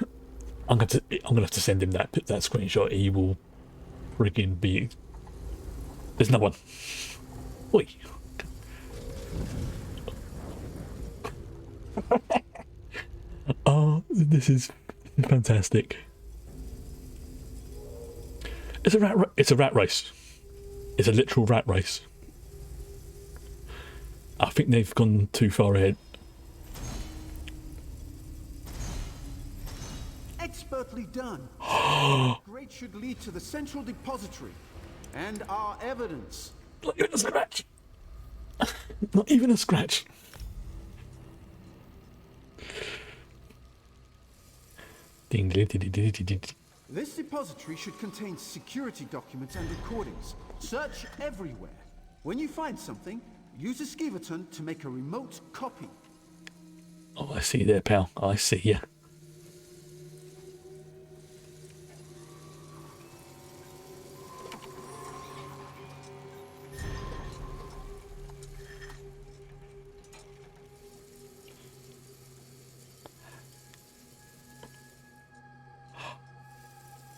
I'm gonna have to send him that screenshot. He will friggin' be. There's no one. Oi. Oh, this is fantastic. It's a rat race. It's a literal rat race. I think they've gone too far ahead. Expertly done. Great should lead to the central depository and our evidence. Not even a scratch. Not even a scratch. Ding, ding, ding, ding, ding, ding. This depository should contain security documents and recordings. Search everywhere. When you find something, use a Skiverton to make a remote copy. Oh, I see you there, pal. I see you.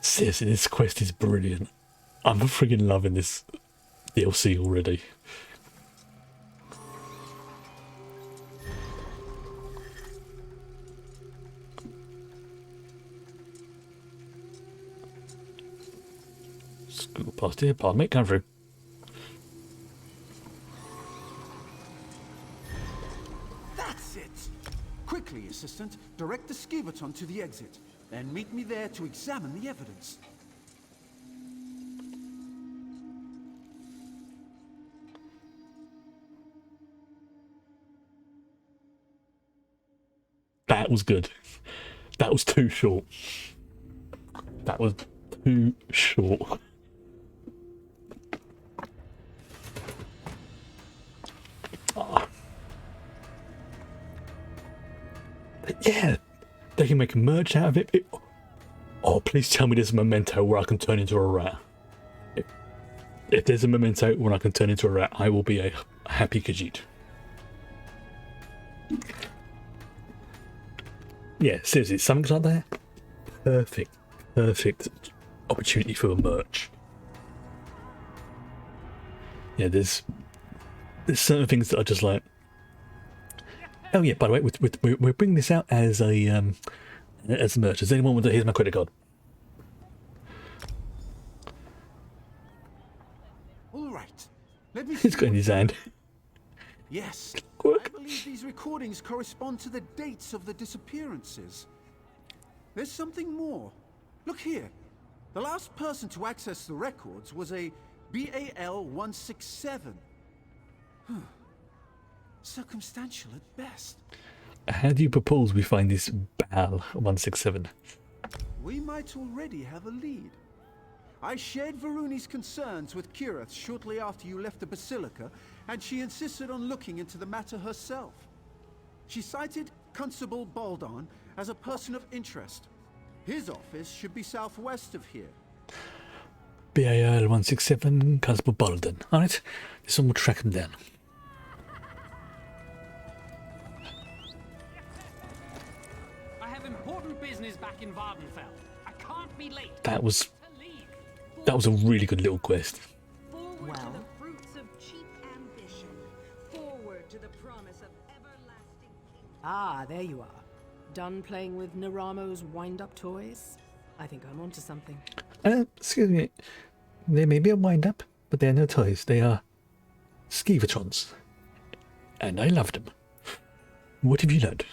Seriously, this quest is brilliant. I'm friggin' loving this DLC already. Scoot past here, pardon me, come through. That's it! Quickly, assistant, direct the Skiverton to the exit, and meet me there to examine the evidence. That was good. That was too short. That was too short. Oh. Yeah, they can make a merch out of it. Oh, please tell me there's a memento where I can turn into a rat. If there's a memento where I can turn into a rat, I will be a happy Khajiit. Yeah, seriously, something like that. Perfect opportunity for a merch. Yeah, there's certain things that are just like. Oh yeah, by the way, we're bringing this out as a merch. Does anyone want to? Here's my credit card. All right, let me. He's got in his hand. Yes, I believe these recordings correspond to the dates of the disappearances. There's something more. Look here. The last person to access the records was a BAL-167. Circumstantial at best. How do you propose we find this BAL-167? We might already have a lead. I shared Varuni's concerns with Kirith shortly after you left the Basilica, and she insisted on looking into the matter herself. She cited Constable Baldon as a person of interest. His office should be southwest of here. BAL-167, Constable Baldon. Alright, this one will track him down. I have important business back in Vardenfell. I can't be late. That was a really good little quest. Forward to the fruits of cheap ambition. Forward to the promise of everlasting kingdom. Ah, there you are. Done playing with Naramo's wind-up toys? I think I'm onto something. Excuse me. They may be a wind-up, but they're no toys. They are Skivertrons. And I love them. What have you learned?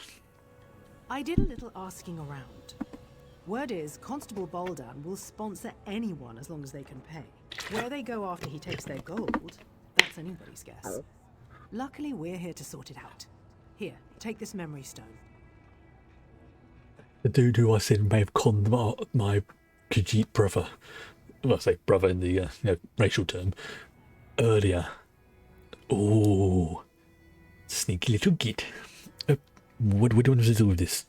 I did a little asking around. Word is, Constable Baldon will sponsor anyone as long as they can pay. Where they go after he takes their gold, that's anybody's guess. Luckily, we're here to sort it out. Here, take this memory stone. The dude who I said may have conned my Khajiit brother, well, I say brother in the racial term, earlier, Oh, sneaky little git. What do you want us to do with this?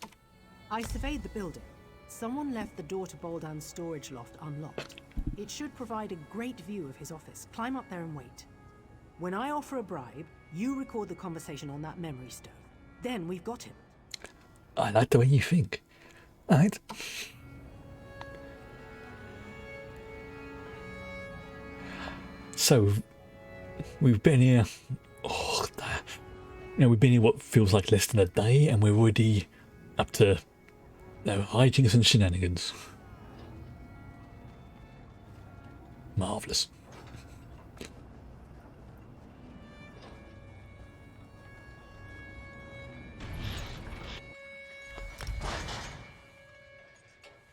I surveyed the building. Someone left the door to Boldan's storage loft unlocked. It should provide a great view of his office. Climb up there and wait. When I offer a bribe, you record the conversation on that memory stone. Then we've got him. I like the way you think. Alright. So, we've been here... Oh, we've been here what feels like less than a day, and we're already up to hijinks and shenanigans. Marvellous.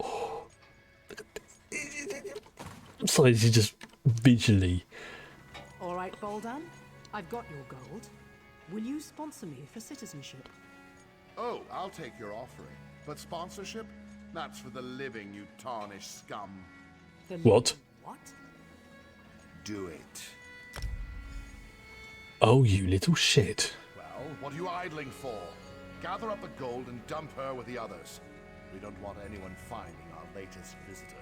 Oh, look at this. I'm sorry, this is just visually. All right, Boldan. I've got your gold. Will you sponsor me for citizenship? Oh, I'll take your offering. But sponsorship? That's for the living, you tarnished scum. What? What? Do it. Oh, you little shit. Well, what are you idling for? Gather up the gold and dump her with the others. We don't want anyone finding our latest visitor.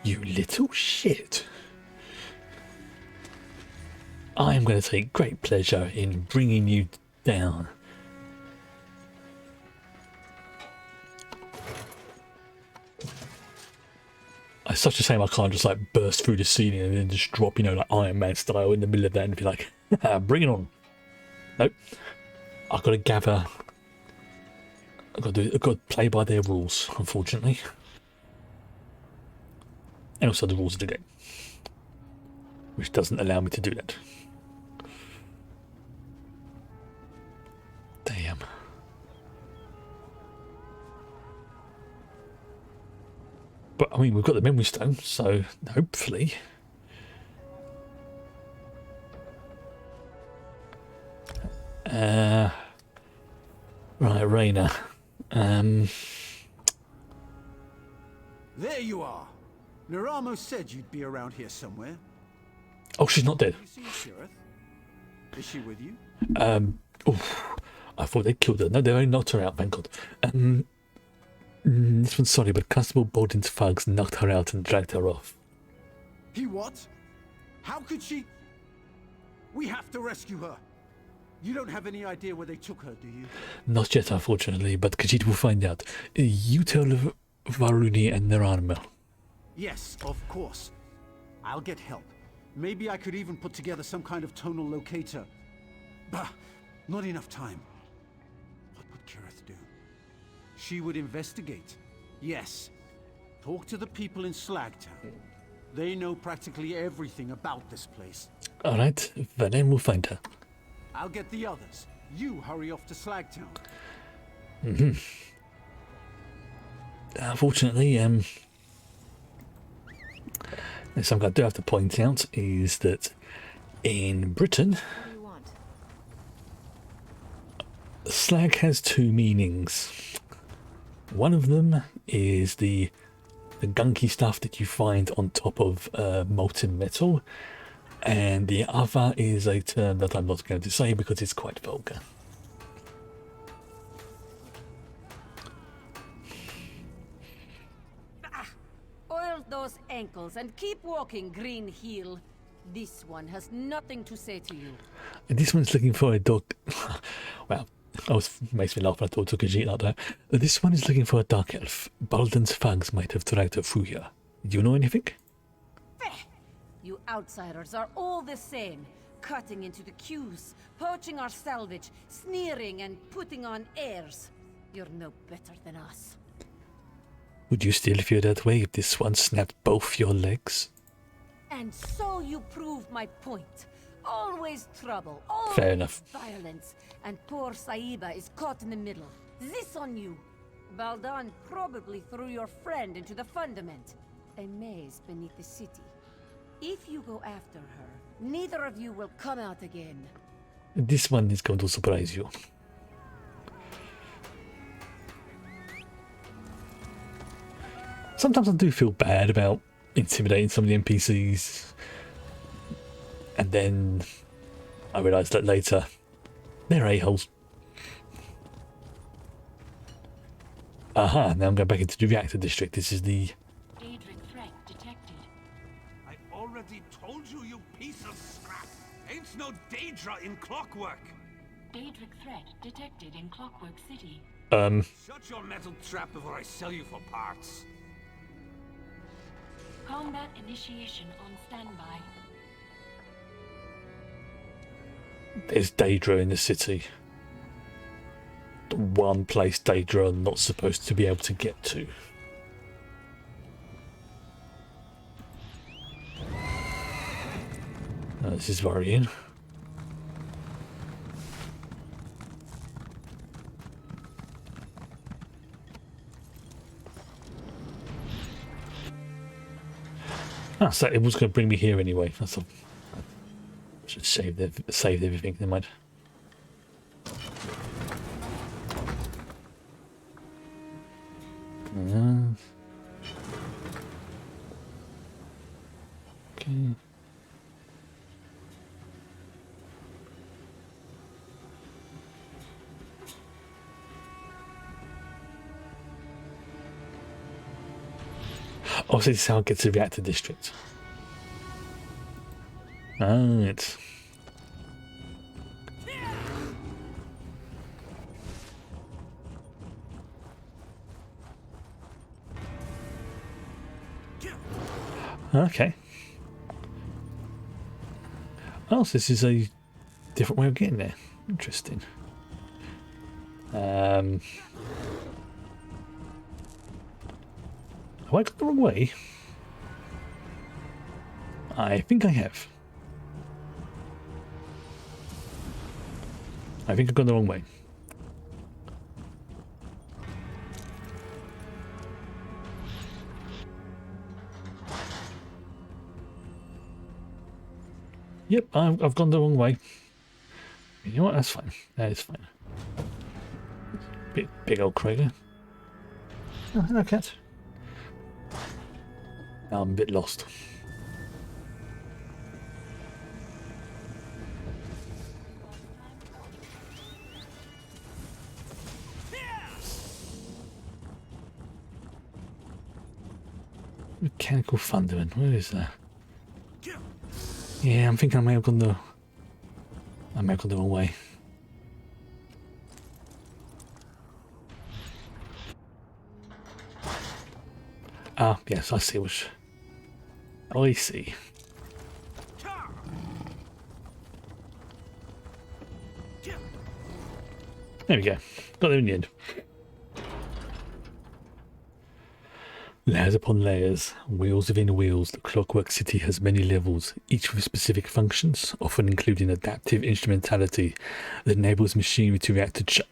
You little shit. I am going to take great pleasure in bringing you down. It's such a shame I can't just like burst through the ceiling and then just drop, like Iron Man style in the middle of that and be like, bring it on. Nope. I've got to gather. I've got to play by their rules, unfortunately. And also the rules of the game, which doesn't allow me to do that. Damn. But I mean, we've got the memory stone, so hopefully. Right, Raina. There you are. Naramo said you'd be around here somewhere. Oh, she's not dead. You see Sheriff? Is she with you? Oof, I thought they killed her. No, they only knocked her out, thank God. This one's sorry, but Constable Bolden's thugs knocked her out and dragged her off. He what? How could she? We have to rescue her. You don't have any idea where they took her, do you? Not yet, unfortunately, but Khajiit will find out. You tell Varuni and Narama. Yes, of course. I'll get help. Maybe I could even put together some kind of tonal locator. Bah, not enough time. What would Kirith do? She would investigate. Yes. Talk to the people in Slagtown. They know practically everything about this place. Alright, then we'll find her. I'll get the others. You hurry off to Slagtown. Unfortunately, there's something I do have to point out is that in Britain, slag has two meanings. One of them is the gunky stuff that you find on top of molten metal, and the other is a term that I'm not going to say because it's quite vulgar. Oil those ankles and keep walking, Green Heel. This one has nothing to say to you. And this one's looking for a dog. Well, makes me laugh when I thought took a Khajiit like that. This one is looking for a dark elf. Bolden's thugs might have dragged her through here. Do you know anything? You outsiders are all the same. Cutting into the queues, poaching our salvage, sneering and putting on airs. You're no better than us. Would you still feel that way if this one snapped both your legs? And so you prove my point. Always trouble, always Fair enough. violence, and poor Saiba is caught in the middle. This on you. Baldan probably threw your friend into the fundament, a maze beneath the city. If you go after her, neither of you will come out again. This one is going to surprise you. Sometimes I do feel bad about intimidating some of the NPCs and And then I realised that later they're a-holes. Aha, now I'm going back into the reactor district. This is the... Daedric threat detected. I already told you, you piece of scrap. Ain't no Daedra in Clockwork. Daedric threat detected in Clockwork City. Shut your metal trap before I sell you for parts. Combat initiation on standby. There's Daedra in the city. The one place Daedra are not supposed to be able to get to. This is worrying. So it was going to bring me here anyway. That's all. I should save everything. Never mind. Okay. Oh, so this is how I get to the reactor district. Right. Okay. Oh, so this is a different way of getting there. Interesting. Have I got the wrong way? I think I have. I think I've gone the wrong way. Yep, I've gone the wrong way. You know what? That's fine. That is fine. Big old crater. Oh, hello, cat. Now I'm a bit lost. Mechanical fundament. Where is that? Yeah, I'm thinking I may have gone the wrong way. Ah, yes, I see which. I see. There we go. Got there in the end. Layers upon layers, wheels within wheels, the Clockwork City has many levels, each with specific functions, often including adaptive instrumentality that enables machinery to react to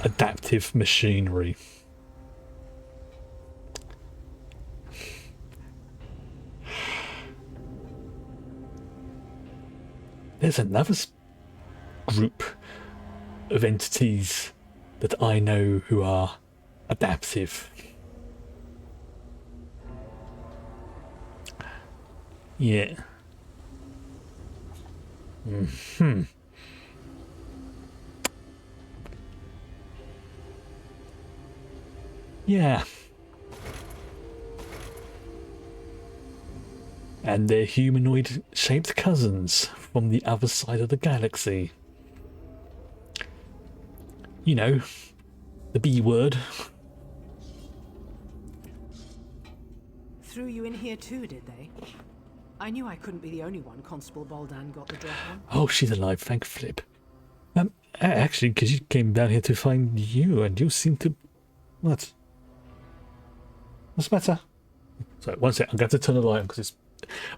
adaptive machinery. There's another group of entities that I know who are adaptive. Yeah. Yeah. And they're humanoid-shaped cousins from the other side of the galaxy. You know, the B word. Threw you in here too, did they? I knew I couldn't be the only one Constable Baldan got the drop on. Oh, she's alive, thank flip. Actually, because you came down here to find you, and you seem to... What? What's the matter? Sorry, one sec, I'm going to have to turn the light on, because it's...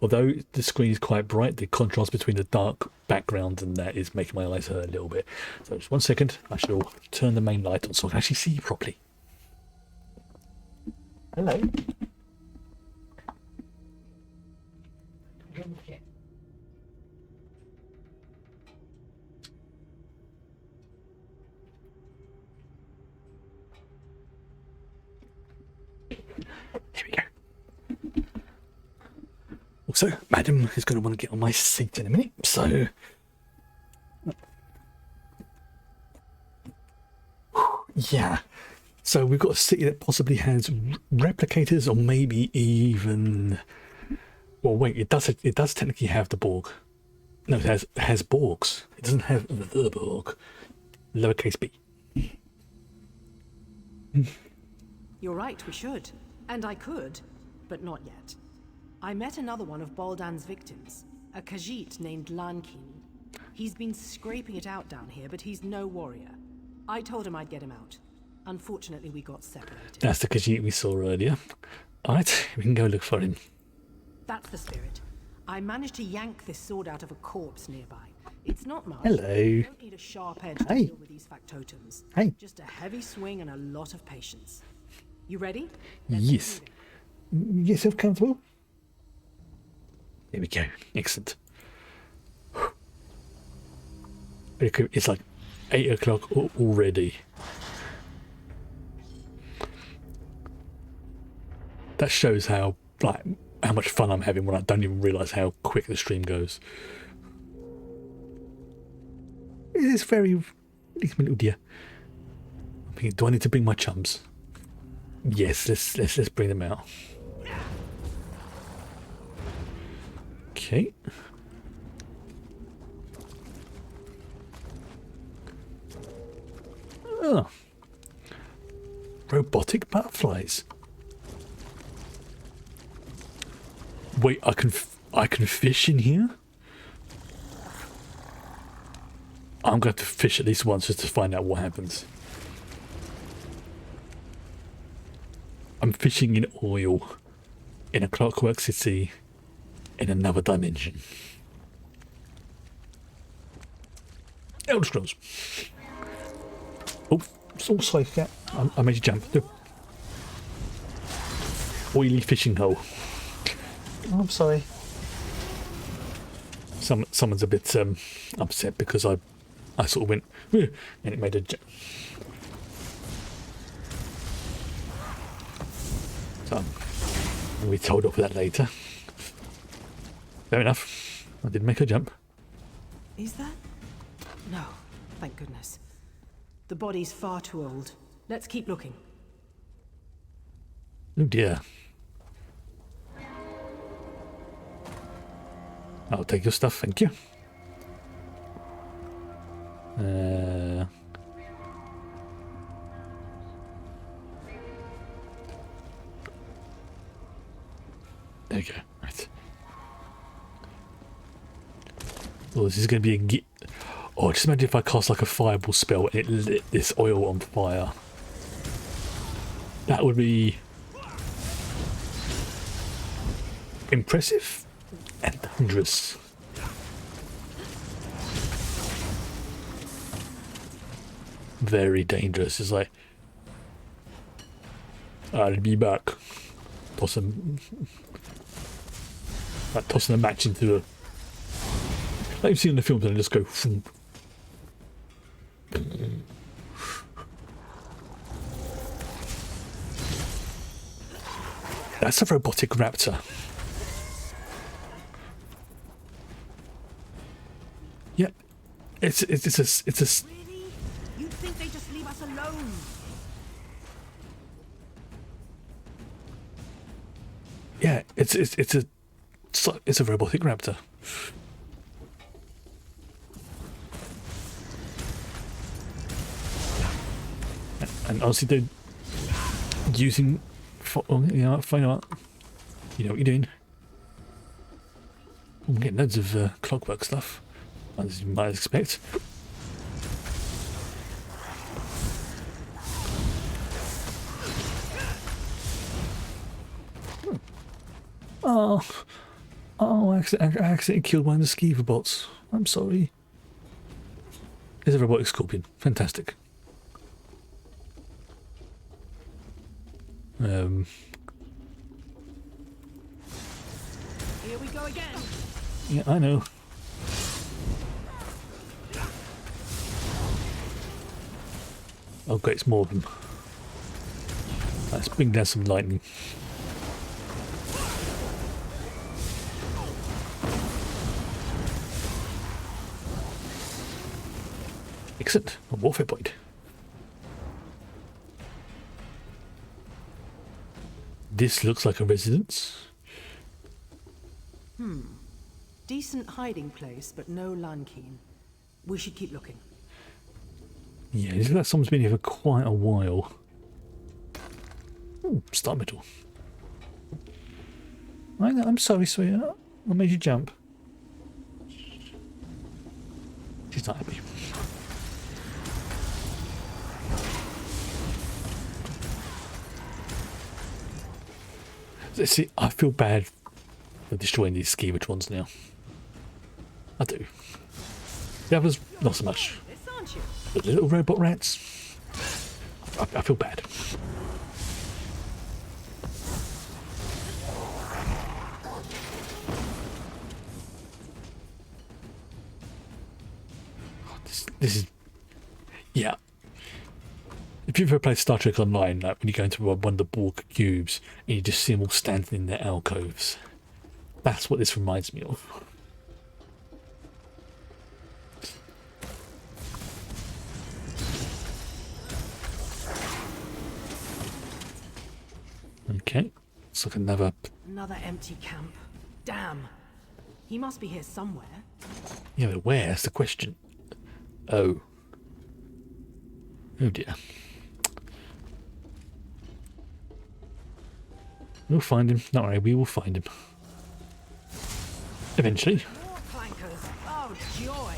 Although the screen is quite bright, the contrast between the dark background and that is making my eyes hurt a little bit. So just 1 second, I shall turn the main light on so I can actually see you properly. Hello. Here we go. So, Madam is going to want to get on my seat in a minute. So, yeah. So we've got a city that possibly has replicators, or maybe even. Well, wait. It does technically have the Borg. No, it has Borgs. It doesn't have the Borg. Lowercase b. You're right, we should. And I could, but not yet. I met another one of Baldan's victims, a Khajiit named Lankin. He's been scraping it out down here, but he's no warrior. I told him I'd get him out. Unfortunately, we got separated. That's the Khajiit we saw earlier. Alright, we can go look for him. That's the spirit. I managed to yank this sword out of a corpse nearby. It's not much. Hello. You don't need a sharp edge to Hey. deal with these factotums. Hey. Just a heavy swing and a lot of patience. You ready? Yes. Get yourself comfortable. There we go. Excellent. It's like 8 o'clock already. That shows how much fun I'm having when I don't even realise how quick the stream goes. It is very... It's my little dear. I'm thinking, do I need to bring my chums? Yes, let's bring them out. Okay. Oh. Robotic butterflies. Wait, I can fish in here? I'm going to have to fish at least once just to find out what happens. I'm fishing in oil in a Clockwork City in another dimension. Elder Scrolls. Oh, sorry, yeah. I made you jump. Oily fishing hole. Oh, I'm sorry. Someone's a bit upset because I sort of went and it made a jump. So I'll be told off for that later. Fair enough. I did make a jump. Is that? No, thank goodness. The body's far too old. Let's keep looking. Oh dear. I'll take your stuff, thank you. There you go. Right. Oh, this is going to be a... Oh, just imagine if I cast like a fireball spell and it lit this oil on fire. That would be... impressive and dangerous. Very dangerous. It's like... I'll be back. Toss them... Like tossing a match into a... Like you've seen in the films and just go... That's a robotic raptor. Yep. It's a... Really? You'd think they just leave us alone? Yeah, it's a robotic raptor. And honestly, they're using... You know, find out. You know what you're doing. I'm getting loads of Clockwork stuff, as you might expect. Oh, I accidentally killed one of the skeever bots. I'm sorry. There's a robotic scorpion. Fantastic. Here we go again. Yeah, I know. Oh great, it's more of them. Let's bring down some lightning. Excellent. A warfare point. This looks like a residence. Decent hiding place, but no Lankeen. We should keep looking. Yeah, it looks like someone's been here for quite a while. Oh, star medal. I'm sorry, sweetheart. I made you jump. She's not happy. See, I feel bad for destroying these Skeevatrons now. I do. The others, not so much. The little robot rats, I feel bad. This is, yeah. If you've ever played Star Trek Online, like when you go into one of the Borg cubes and you just see them all standing in their alcoves, that's what this reminds me of. Okay, it's like another empty camp. Damn. He must be here somewhere. Yeah, but where? That's the question. Oh. Oh dear. We'll find him. Don't worry, we will find him. Eventually. More clankers. Oh, joy.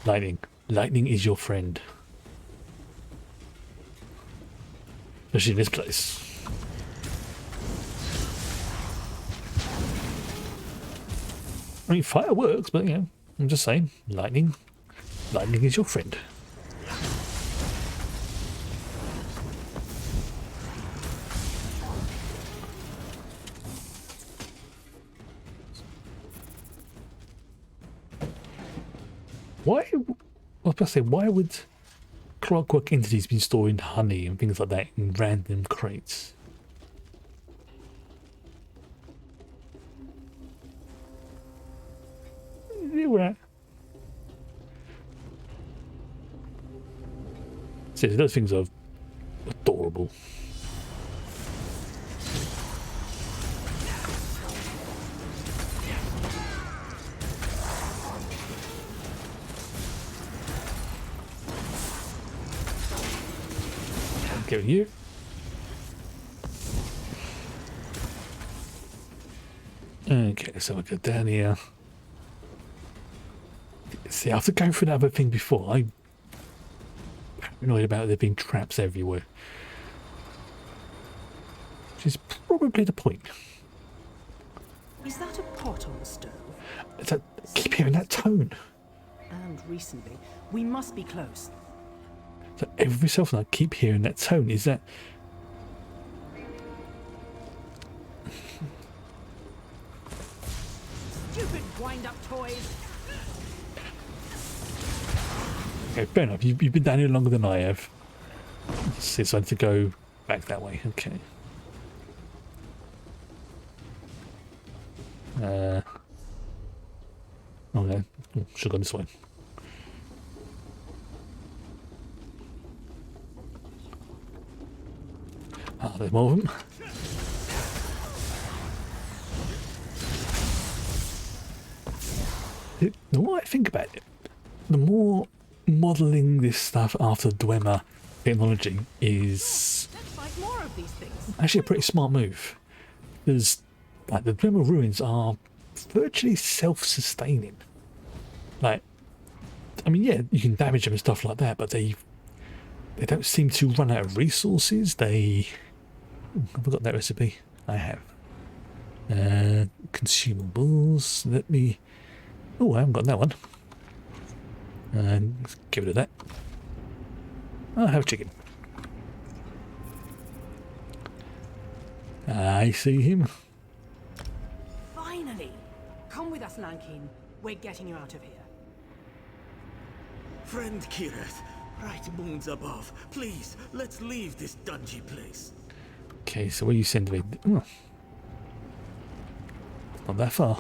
Lightning. Lightning is your friend. Especially in this place. I mean, fire works, but you know, I'm just saying, lightning is your friend. Why? I was about to say, why would Clockwork entities be storing honey and things like that in random crates? See, those things are adorable. Go here. Okay, so we go down here. See, after going through that other thing before, I'm annoyed about there being traps everywhere. Which is probably the point. Is that a pot on the stove? I keep hearing that tone. And recently, we must be close. So every so often I keep hearing that tone. Is that... Stupid wind-up toys! Okay, fair enough. You've been down here longer than I have. So I need to go back that way. Okay. Okay. Should have gone this way. Ah, there's more of them. The more I think about it, the more modelling this stuff after Dwemer technology is More of these things. actually a pretty smart move. Because like the Dwemer ruins are virtually self-sustaining. Like, I mean, yeah, you can damage them and stuff like that, but they don't seem to run out of resources. They... I've forgotten that recipe. I have. Consumables. Let me... Oh, I haven't got that one. Let's get rid of that. I'll have chicken. I see him. Finally! Come with us, Lankeen. We're getting you out of here. Friend Kirith, right moons above, please, let's leave this dungy place. Okay, so where you send me? Oh. Not that far.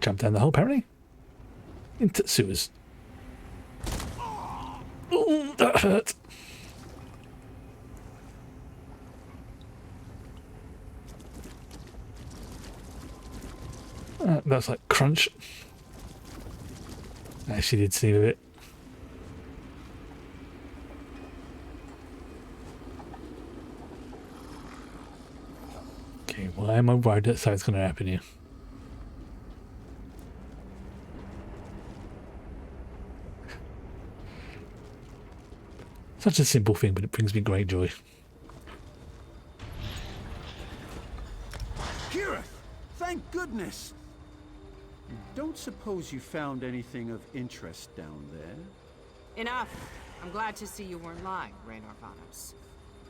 jump down the hole, apparently. Into sewers. Oh, that hurt. That's like crunch. I actually did see a bit. Okay, why am I worried that something's going to happen here? Such a simple thing, but it brings me great joy. Kirith! Thank goodness! Don't suppose you found anything of interest down there? Enough. I'm glad to see you weren't lying, Raynor Vanos.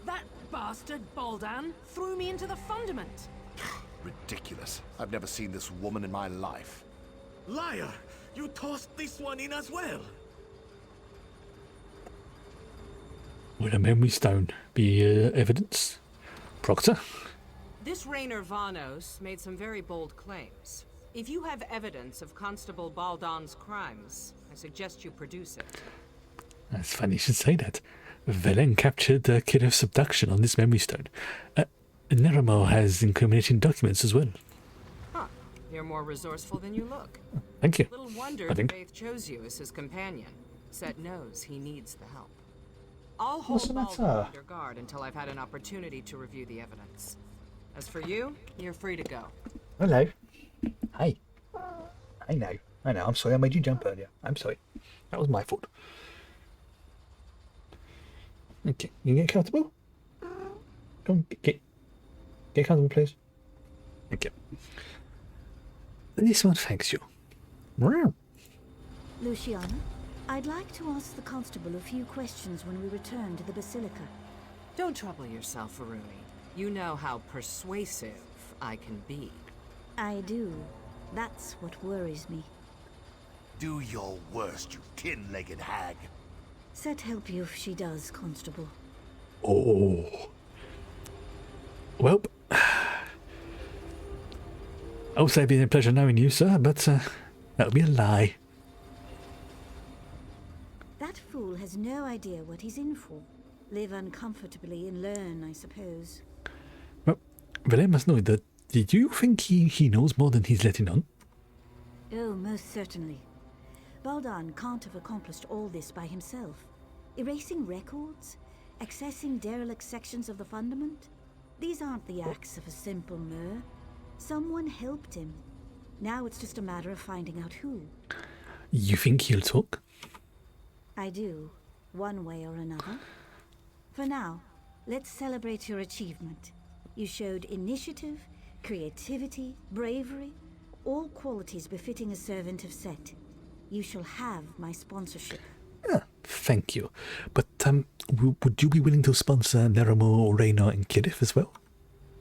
That bastard Baldan threw me into the fundament. Ridiculous. I've never seen this woman in my life. Liar! You tossed this one in as well! Would a memory stone be evidence? Proctor? This Raynor Vanos made some very bold claims. If you have evidence of Constable Baldan's crimes, I suggest you produce it. That's funny you should say that. Velen captured Kirith's abduction on this memory stone. Neramo has incriminating documents as well. Huh. You're more resourceful than you look. Thank you. Little wonder Faith chose you as his companion. Set knows he needs the help. I'll hold Baldan under guard until I've had an opportunity to review the evidence. As for you, you're free to go. Hello. Hey. I know. I'm sorry I made you jump earlier. I'm sorry. That was my fault. Okay, you get comfortable? Come on, get comfortable, please. Okay. This one thanks you. Wow. Luciana, I'd like to ask the constable a few questions when we return to the Basilica. Don't trouble yourself, Aruni. You know how persuasive I can be. I do. That's what worries me. Do your worst, you tin-legged hag. Set help you if she does, Constable. Oh. Well, I'll say it's been a pleasure knowing you, sir, but that'll be a lie. That fool has no idea what he's in for. Live uncomfortably and learn, I suppose. Well, Velen must know that. Did you think he knows more than he's letting on? Oh, most certainly. Baldan can't have accomplished all this by himself. Erasing records, accessing derelict sections of the fundament. These aren't the acts of a simple mer. Someone helped him. Now it's just a matter of finding out who. You think he'll talk? I do, one way or another. For now, let's celebrate your achievement. You showed initiative, creativity, bravery, all qualities befitting a servant of Set. You shall have my sponsorship. Thank you. But would you be willing to sponsor Neramo, Raynor and Kirith as well?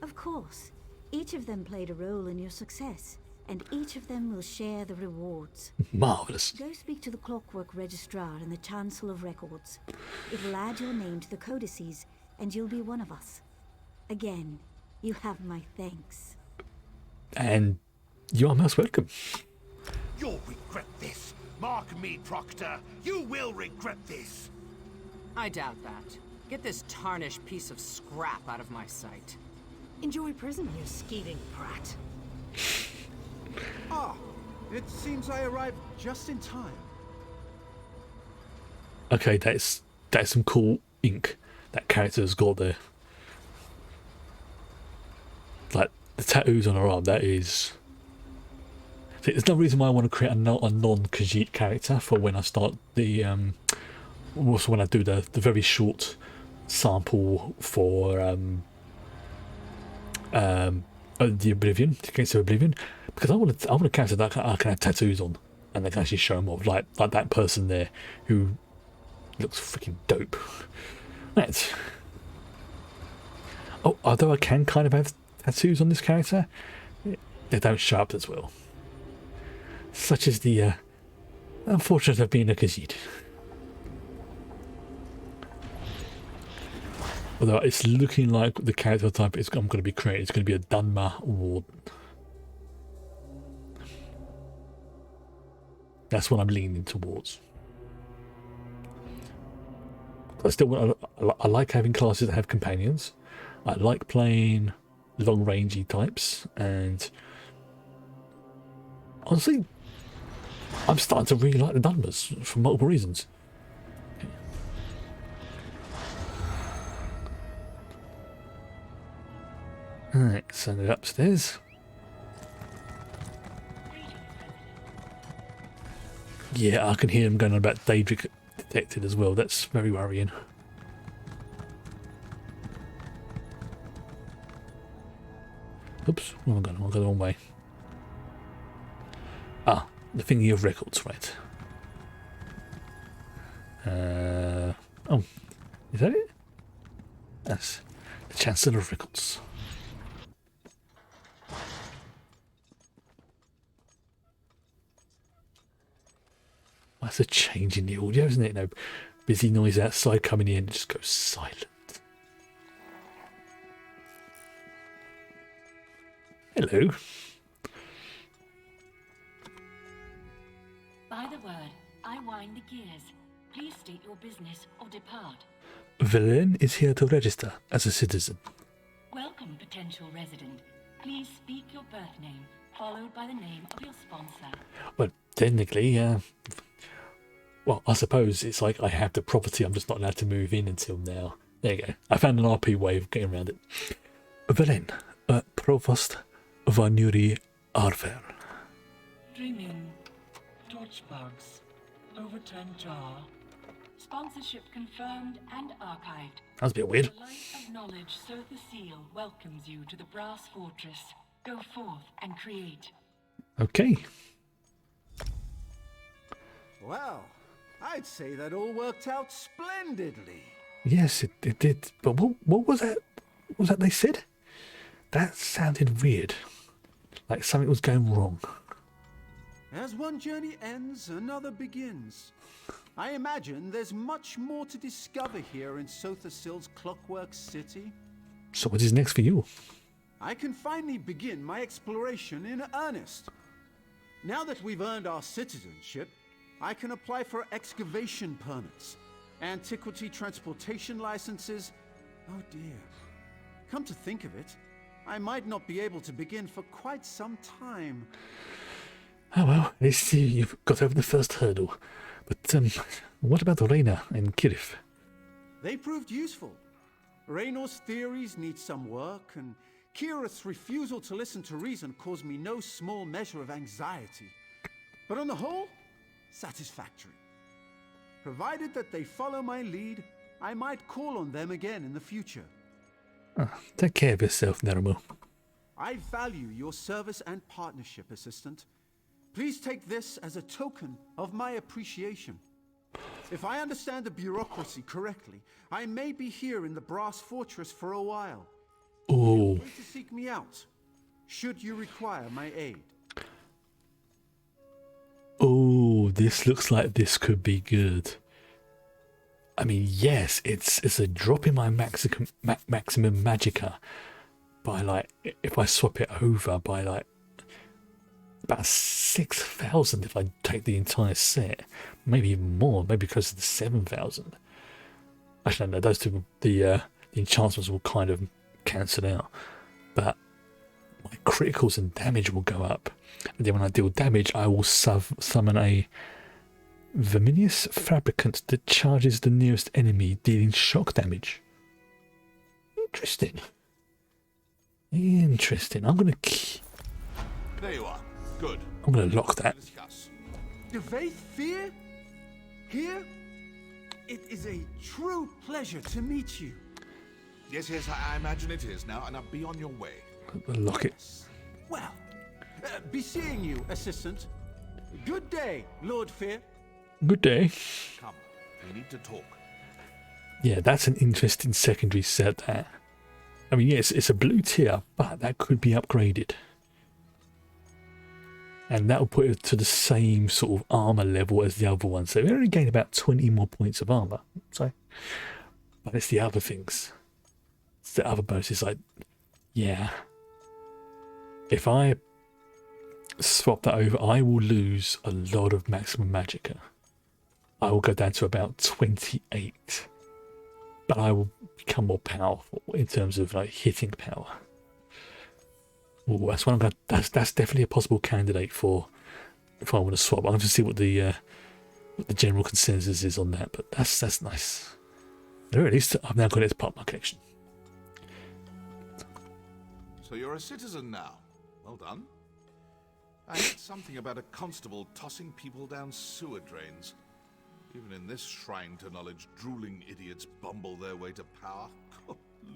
Of course. Each of them played a role in your success, and each of them will share the rewards. Marvelous. Go speak to the Clockwork Registrar and the Chancellor of Records. It will add your name to the codices, and you'll be one of us. Again, you have my thanks. And you are most welcome. You'll regret this. Mark me, Proctor. You will regret this. I doubt that. Get this tarnished piece of scrap out of my sight. Enjoy prison, you skeeving brat. Ah, it seems I arrived just in time. Okay, that is some cool ink that character's got there. Like the tattoos on her arm, that is. See, there's no reason why I want to create a non-Khajiit character for when I start the also when I do the very short sample for the Oblivion, the case of Oblivion, because I want a character that I can have tattoos on and they can actually show them off, like that person there who looks freaking dope. Right. Oh, although I can kind of have tattoos on this character, they don't show up as well. Such is the unfortunate of being a Khajiit. Although it's looking like the character type I'm going to be creating is going to be a Dunmer Warden. That's what I'm leaning towards. I like having classes that have companions. I like playing long-rangey types, and honestly, I'm starting to really like the numbers for multiple reasons. Alright, so they're upstairs. Yeah, I can hear them going on about Daedric detected as well. That's very worrying. Oops, where am I going? I'll go the wrong way. Ah, the thingy of records, right. Oh, is that it? That's the Chancellor of Records. That's a change in the audio, isn't it? No busy noise outside coming in, just goes silent. Hello. By the word, I wind the gears. Please state your business or depart. Velen is here to register as a citizen. Welcome, potential resident. Please speak your birth name, followed by the name of your sponsor. Well, technically, well, I suppose it's like I have the property, I'm just not allowed to move in until now. There you go. I found an RP way of getting around it. Velen, Provost Vanuri Arver. Dreaming. Torchbugs. Overturned jar. Sponsorship confirmed and archived. That was a bit weird. The light of knowledge, Sotha Seal welcomes you to the Brass Fortress. Go forth and create. Okay. Well, I'd say that all worked out splendidly. Yes, it did. But what was that? What was that they said? That sounded weird. Like something was going wrong. As one journey ends, another begins. I imagine there's much more to discover here in Sotha Sil's Clockwork City. So what is next for you? I can finally begin my exploration in earnest. Now that we've earned our citizenship, I can apply for excavation permits, antiquity transportation licenses. Oh dear. Come to think of it, I might not be able to begin for quite some time. Oh well, at least you've got over the first hurdle. But what about Reina and Kirif? They proved useful. Reynor's theories need some work, and Kirith's refusal to listen to reason caused me no small measure of anxiety. But on the whole, satisfactory. Provided that they follow my lead, I might call on them again in the future. Take care of yourself, Nermo. I value your service and partnership, Assistant. Please take this as a token of my appreciation. If I understand the bureaucracy correctly, I may be here in the Brass Fortress for a while. Oh. Feel free to seek me out, should you require my aid. Oh, this looks like this could be good. I mean, yes, it's a drop in my maximum magicka by like, if I swap it over by like about 6,000 if I take the entire set, maybe even more, maybe close to 7,000. Actually, no, those two, the enchantments will kind of cancel out, but my criticals and damage will go up. And then when I deal damage, I will summon a Verminius Fabricant that charges the nearest enemy, dealing shock damage. Interesting. Interesting. I'm gonna. There you are. Good. I'm gonna lock that. Do they fear? Here? It is a true pleasure to meet you. Yes, I imagine it is. Now be on your way. Lock it. Well, be seeing you, Assistant. Good day, Lord Fear. Good day. Come, we need to talk. Yeah, that's an interesting secondary set there. I mean, yes, it's a blue tier, but that could be upgraded. And that will put it to the same sort of armor level as the other one. So we only gain about 20 more points of armor. So, but it's the other things. It's the other bonuses. Like, yeah. If I swap that over, I will lose a lot of maximum magicka. I will go down to about 28. But I will become more powerful in terms of like hitting power. Ooh, that's what I'm going. That's definitely a possible candidate for if I want to swap. I'll have to see what the general consensus is on that. But that's nice. Or at least I've now got it as part of my collection. So you're a citizen now. Well done. I heard something about a constable tossing people down sewer drains. Even in this shrine to knowledge, drooling idiots bumble their way to power.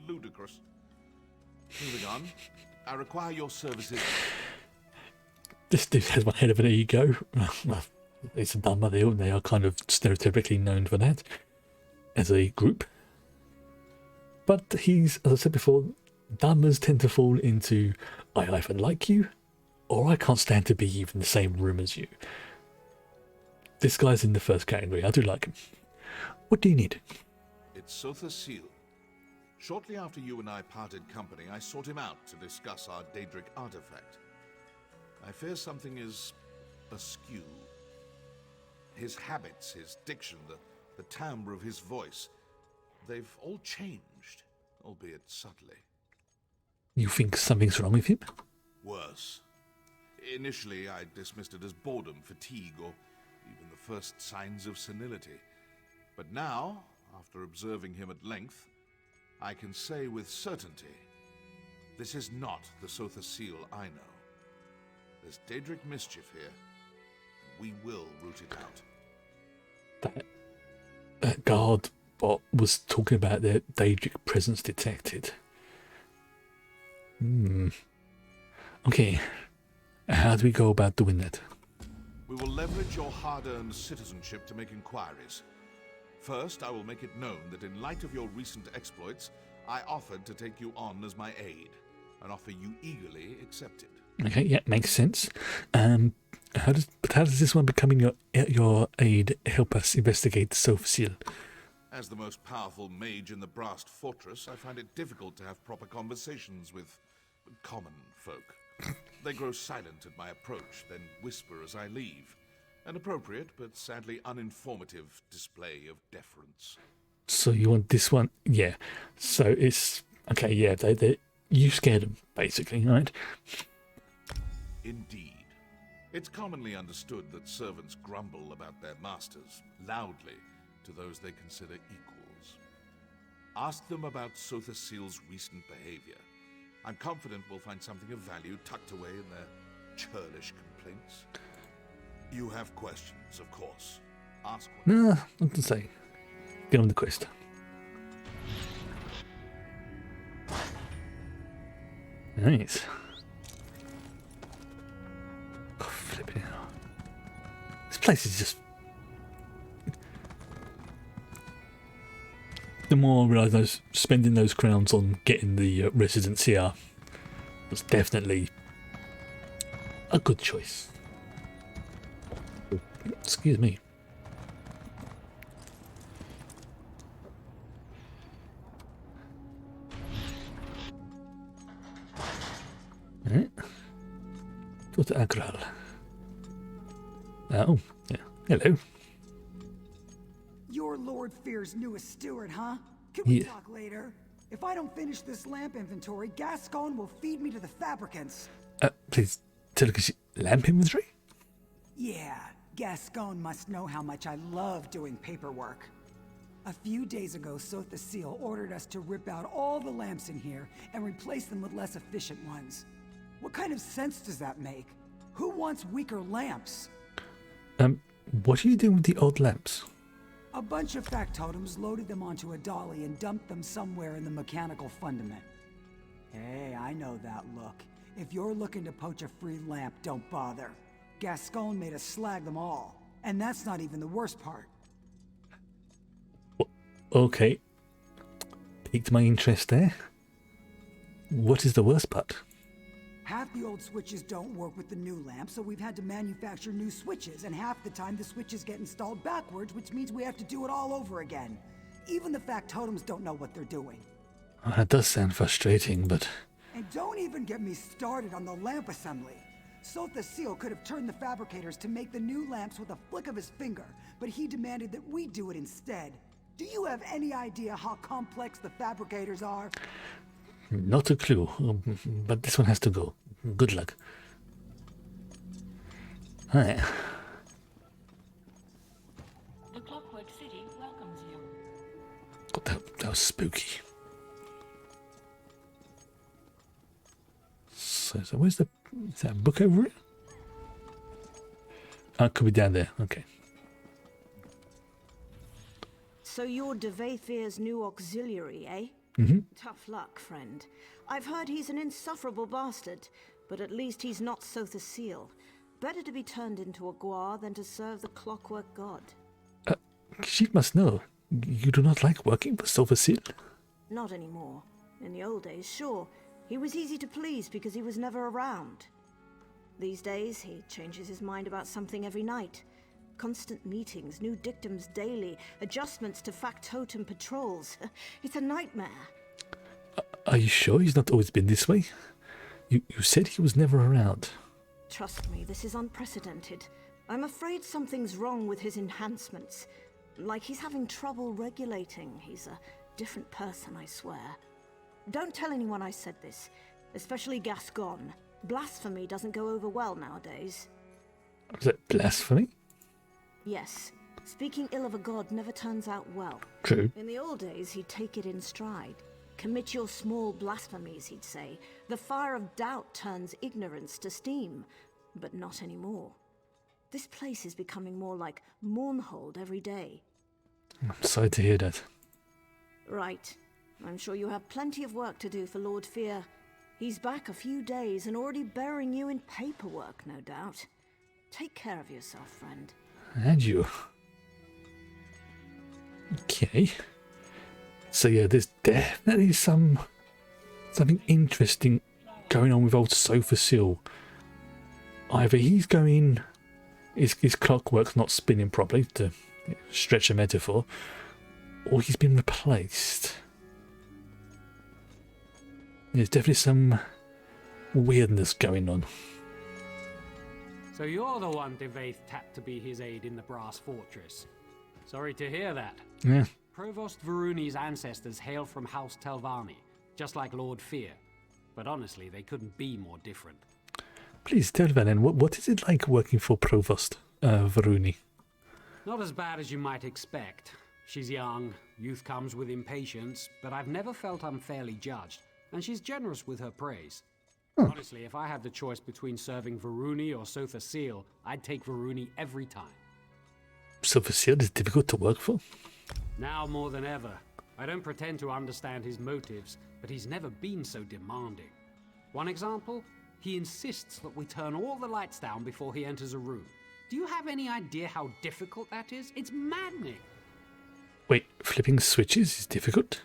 Ludicrous. Moving on. I require your services. This dude has one head of an ego. Well, it's a Dhamma, they are kind of stereotypically known for that as a group. But he's, as I said before, Dhammas tend to fall into I either like you or I can't stand to be even the same room as you. This guy's in the first category. I do like him. What do you need? It's Sotha Seal. Shortly after you and I parted company, I sought him out to discuss our Daedric artifact. I fear something is askew. His habits, his diction, the timbre of his voice, they've all changed, albeit subtly. You think something's wrong with him? Worse. Initially, I dismissed it as boredom, fatigue, or even the first signs of senility. But now, after observing him at length, I can say with certainty, this is not the Sotha Seal I know. There's Daedric mischief here, and we will root it out. That guard bot was talking about their Daedric presence detected. Okay, how do we go about doing that? We will leverage your hard-earned citizenship to make inquiries. First, I will make it known that in light of your recent exploits, I offered to take you on as my aide, an offer you eagerly accepted. Okay, yeah, makes sense. How does this one becoming your aide help us investigate the Sotha Seal? As the most powerful mage in the Brast Fortress, I find it difficult to have proper conversations with common folk. They grow silent at my approach, then whisper as I leave. An appropriate, but sadly uninformative display of deference. So you want this one? Yeah. So it's... Okay, yeah, you scared them, basically, right? Indeed. It's commonly understood that servants grumble about their masters, loudly, to those they consider equals. Ask them about Sotha Seal's recent behavior. I'm confident we'll find something of value tucked away in their churlish complaints. You have questions, of course. Ask one. No, not to say. Get on the quest. Nice. Oh, flipping hell. This place is just... The more I realise spending those crowns on getting the residents here was definitely a good choice. Excuse me. Right. Go to Agral. Oh, yeah. Hello. You're Lord Fear's newest steward, huh? Can we talk later? If I don't finish this lamp inventory, Gascon will feed me to the fabricants. Please, Telekinesis lamp inventory? Yeah, Gascon must know how much I love doing paperwork. A few days ago, Sotha Seal ordered us to rip out all the lamps in here and replace them with less efficient ones. What kind of sense does that make? Who wants weaker lamps? What are you doing with the old lamps? A bunch of factotums loaded them onto a dolly and dumped them somewhere in the mechanical fundament. Hey, I know that look. If you're looking to poach a free lamp, don't bother. Gascon made us slag them all. And that's not even the worst part. Okay. Piqued my interest there. What is the worst part? Half the old switches don't work with the new lamp, so we've had to manufacture new switches, and half the time the switches get installed backwards, which means we have to do it all over again. Even the factotums don't know what they're doing. That does sound frustrating, but... And don't even get me started on the lamp assembly. Sotha Seal could have turned the fabricators to make the new lamps with a flick of his finger, but he demanded that we do it instead. Do you have any idea how complex the fabricators are? Not a clue, but this one has to go. Good luck. Alright. The Clockwork City welcomes you. God, that was spooky. So where's the... Is that a book over it? Oh, it could be down there. Okay. So you're de Vaethir's new auxiliary, eh? Tough luck, friend. I've heard he's an insufferable bastard, but at least he's not Sotha Seal. Better to be turned into a guar than to serve the Clockwork God. She must know. You do not like working for Sotha Seal? Not anymore. In the old days, sure. He was easy to please because he was never around. These days, he changes his mind about something every night. Constant meetings, new dictums daily, adjustments to factotum patrols. It's a nightmare. Are you sure he's not always been this way? You said he was never around. Trust me, this is unprecedented. I'm afraid something's wrong with his enhancements. Like he's having trouble regulating. He's a different person, I swear. Don't tell anyone I said this, especially Gascon. Blasphemy doesn't go over well nowadays. Was it blasphemy? Yes. Speaking ill of a god never turns out well. True. In the old days, he'd take it in stride. Commit your small blasphemies, he'd say. The fire of doubt turns ignorance to steam. But not anymore. This place is becoming more like Mournhold every day. I'm sorry to hear that. Right. I'm sure you have plenty of work to do for Lord Fear. He's back a few days and already burying you in paperwork, no doubt. Take care of yourself, friend. And you. Okay. So yeah, there's definitely something interesting going on with old Sotha Seal. Either he's going, his clockwork's not spinning properly, to stretch a metaphor, or he's been replaced. There's definitely some weirdness going on. So you're the one de Vaeth tapped to be his aide in the Brass Fortress. Sorry to hear that. Yeah. Provost Varuni's ancestors hail from House Telvanni, just like Lord Fear. But honestly, they couldn't be more different. Please tell me then, what is it like working for Provost Varuni? Not as bad as you might expect. She's young, youth comes with impatience, but I've never felt unfairly judged, and she's generous with her praise. Honestly, if I had the choice between serving Varuni or Sotha Seal, I'd take Varuni every time. Sotha Seal is difficult to work for? Now more than ever. I don't pretend to understand his motives, but he's never been so demanding. One example? He insists that we turn all the lights down before he enters a room. Do you have any idea how difficult that is? It's maddening. Wait, flipping switches is difficult?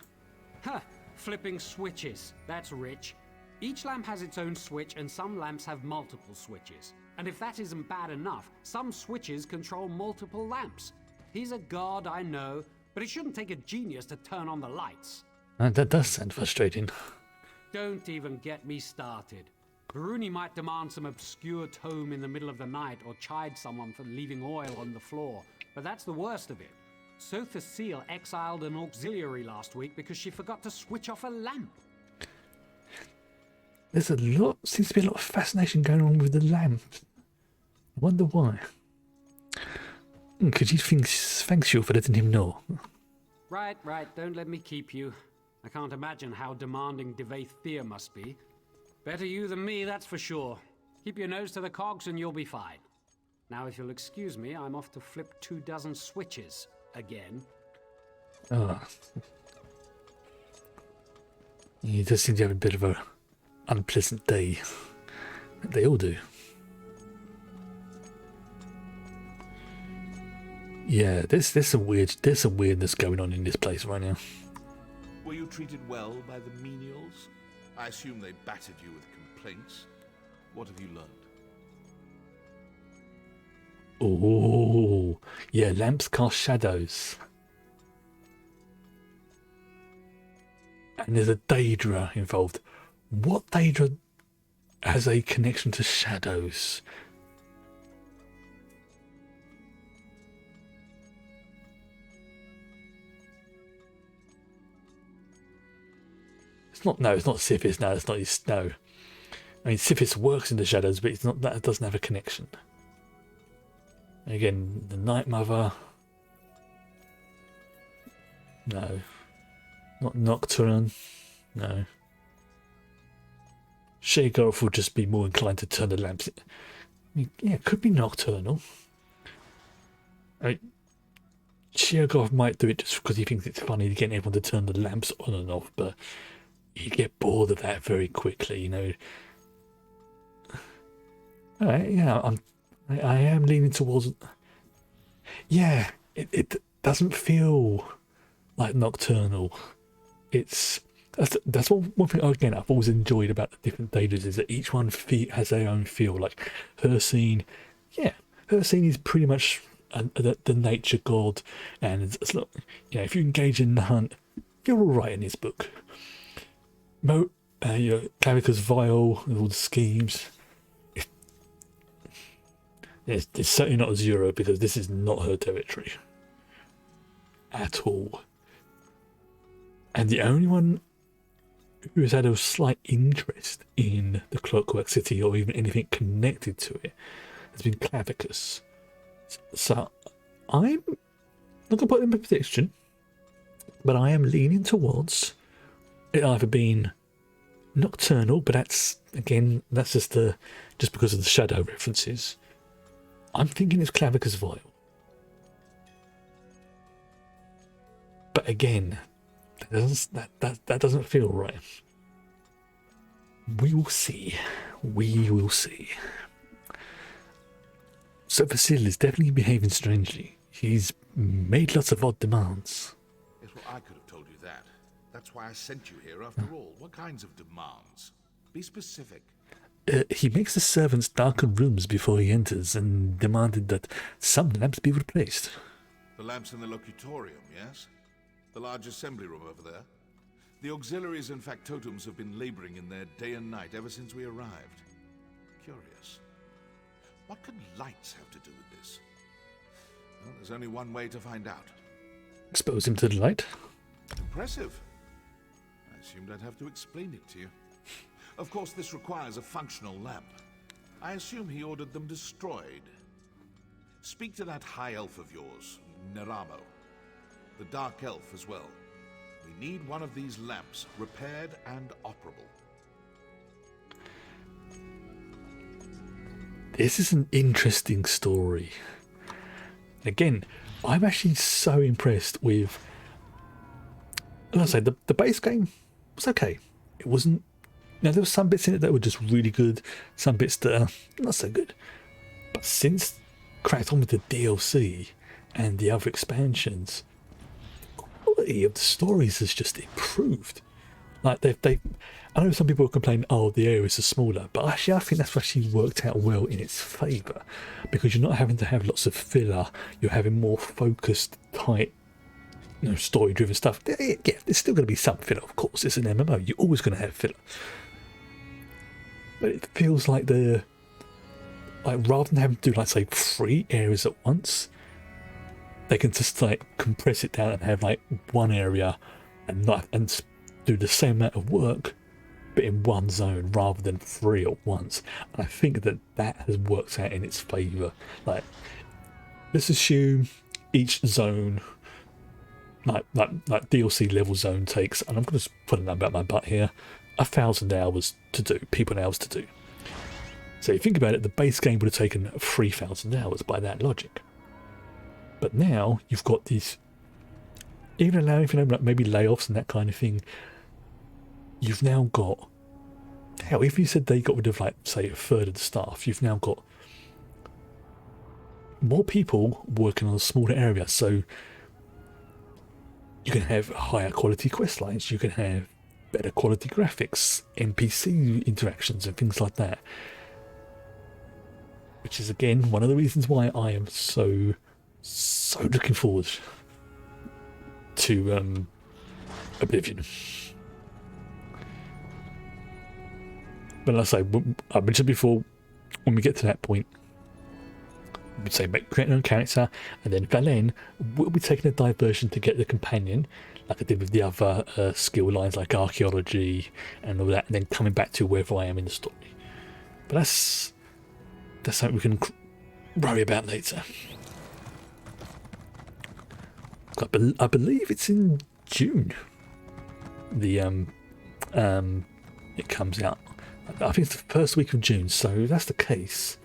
Huh, flipping switches. That's rich. Each lamp has its own switch, and some lamps have multiple switches. And if that isn't bad enough, some switches control multiple lamps. He's a god, I know, but it shouldn't take a genius to turn on the lights. That does sound frustrating. Don't even get me started. Varuni might demand some obscure tome in the middle of the night or chide someone for leaving oil on the floor, but that's the worst of it. Sotha Seal exiled an auxiliary last week because she forgot to switch off a lamp. There's seems to be a lot of fascination going on with the lamp. I wonder why. Because he thanks you for letting him know. Right, don't let me keep you. I can't imagine how demanding de Vaeth must be. Better you than me, that's for sure. Keep your nose to the cogs and you'll be fine. Now, if you'll excuse me, I'm off to flip 24 switches again. Oh. He does seem to have a bit of a unpleasant day. They all do. Yeah, there's some weirdness going on in this place right now. Were you treated well by the menials? I assume they battered you with complaints. What have you learned? Oh, yeah, lamps cast shadows. And there's a Daedra involved. What Daedra has a connection to shadows. It's not Sithis. No, it's not his. No, I mean Sithis works in the shadows, but it's not that. It doesn't have a connection. Again, the Night Mother. No, not Nocturne. No. Sheogoth would just be more inclined to turn the lamps. I mean, yeah, it could be nocturnal. I mean, Sheogoth might do it just because he thinks it's funny to get everyone to turn the lamps on and off, but you get bored of that very quickly, you know. Yeah, I am leaning towards. Yeah, it doesn't feel like nocturnal. That's one thing again I've always enjoyed about the different Daedras is that each one has their own feel. Like her scene is pretty much the nature god, and it's not, you know, if you engage in the hunt, you're all right in this book. Clavicus Vial and all the schemes. It's certainly not Azura, because this is not her territory at all. And the only one who has had a slight interest in the Clockwork City or even anything connected to it has been Clavicus. So I'm not going to put in a prediction, but I am leaning towards it either being nocturnal, but that's just because of the shadow references. I'm thinking it's Clavicus Vial. But again, that doesn't feel right. We will see. We will see. So Vasil is definitely behaving strangely. He's made lots of odd demands. Yes, well, I could have told you that. That's why I sent you here after all. What kinds of demands? Be specific. He makes the servants darken rooms before he enters and demanded that some lamps be replaced. The lamps in the locutorium, yes? The large assembly room over there? The auxiliaries and factotums have been laboring in there day and night ever since we arrived. Curious. What could lights have to do with this? Well, there's only one way to find out. Expose him to the light? Impressive. I assumed I'd have to explain it to you. Of course, this requires a functional lamp. I assume he ordered them destroyed. Speak to that high elf of yours, Neramo. The dark elf as well. We need one of these lamps repaired and operable. This is an interesting story. Again, I'm actually so impressed with... Like I say, the base game was okay. It wasn't... Now, there were some bits in it that were just really good, some bits that are not so good. But since cracked on with the DLC and the other expansions, the quality of the stories has just improved. Like I know some people complain, oh, the areas are smaller, but actually I think that's actually worked out well in its favour, because you're not having to have lots of filler. You're having more focused, tight, story-driven stuff. Yeah, there's still going to be some filler, of course. It's an MMO. You're always going to have filler. But it feels like rather than having to do, say, 3 areas at once, they can just compress it down and have one area and do the same amount of work, but in one zone rather than 3 at once. And I think that has worked out in its favour. Let's assume each zone, like DLC level zone, takes, and I'm going to put a number out my butt here, 1,000 hours to do, people hours to do. So you think about it, the base game would have taken 3,000 hours by that logic. But now you've got these, even allowing for maybe layoffs and that kind of thing, you've now got, hell, if you said they got rid of say a third of the staff, you've now got more people working on a smaller area. So you can have higher quality quest lines, you can have better quality graphics, NPC interactions and things like that. Which is again one of the reasons why I am so looking forward to Oblivion. But like I say, I mentioned before, when we get to that point, we'd say create our own character, and then Valen will be taking a diversion to get the companion, like I did with the other skill lines like archaeology and all that, and then coming back to wherever I am in the story. But that's something we can worry about later. I believe it's in June. It comes out. I think it's the first week of June. So if that's the case,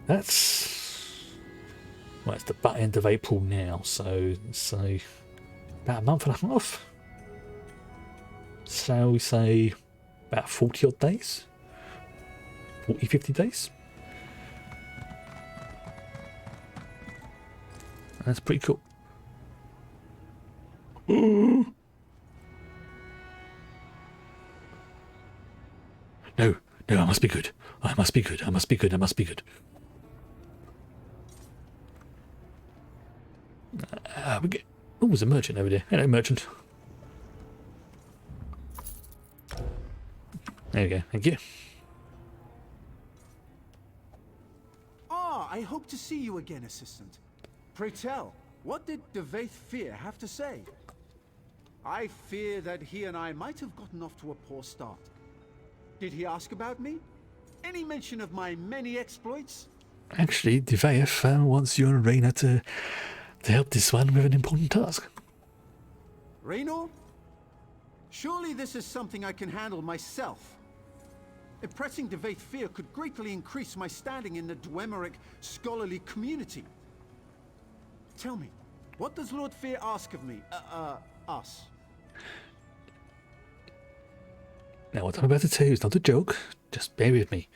it's the butt end of April now. So about a month and a half. So we say about 40 odd days. 40, 50 days. That's pretty cool. No, I must be good. I must be good. Oh, there's a merchant over there. Hello, merchant. There we go. Thank you. I hope to see you again, Assistant. Pray tell, what did De Fear have to say? I fear that he and I might have gotten off to a poor start. Did he ask about me? Any mention of my many exploits? Actually, Devaev wants you and Raynor to help this one with an important task. Raynor? Surely this is something I can handle myself. Impressing De Fear could greatly increase my standing in the Dwemerich scholarly community. Tell me, what does Lord Fear ask of me? Us? Now, what I'm about to tell you is not a joke. Just bear with me.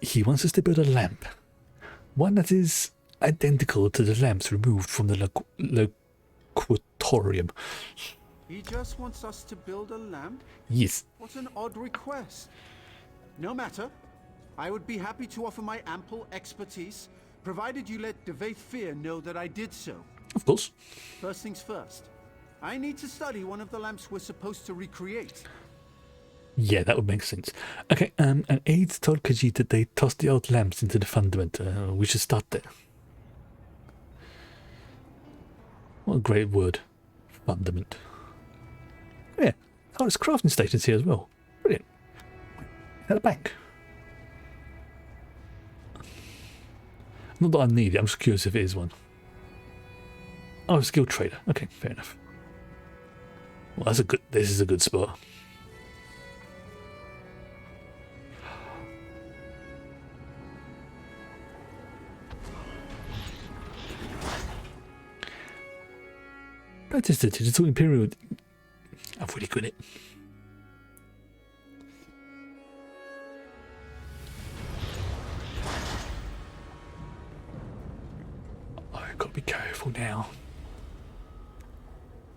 He wants us to build a lamp. One that is identical to the lamps removed from the locutorium. He just wants us to build a lamp? Yes. What an odd request. No matter. I would be happy to offer my ample expertise, provided you let De Fear know that I did so. Of course. First things first. I need to study one of the lamps we're supposed to recreate. Yeah, that would make sense. Okay, and aides told Khajiit that they tossed the old lamps into the fundament. We should start there. What a great word. Fundament. Yeah. Oh, there's crafting stations here as well. Brilliant. Is that a bank? Not that I need it, I'm just curious if it is one. Oh, a skilled trader. Okay, fair enough. Well, this is a good spot. Notice the digital imperial. I've really got it. I've got to be careful now.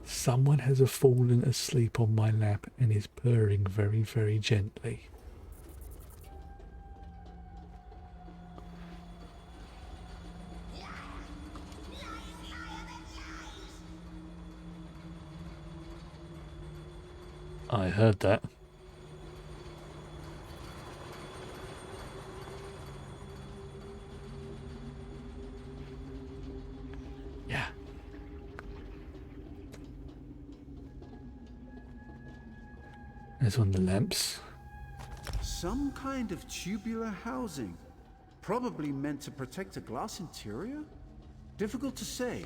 Someone has fallen asleep on my lap and is purring very, very gently. I heard that. Yeah. There's one of the lamps. Some kind of tubular housing. Probably meant to protect a glass interior? Difficult to say.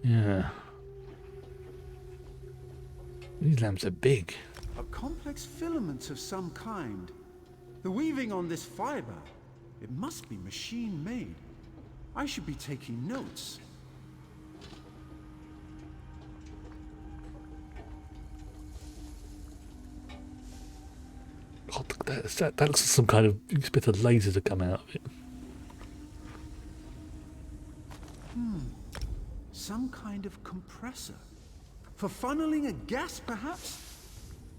Yeah. These lamps are big. A complex filament of some kind. The weaving on this fiber, it must be machine-made. I should be taking notes. God, that looks like some kind of bit of laser to come out of it. Some kind of compressor. For funneling a gas, perhaps?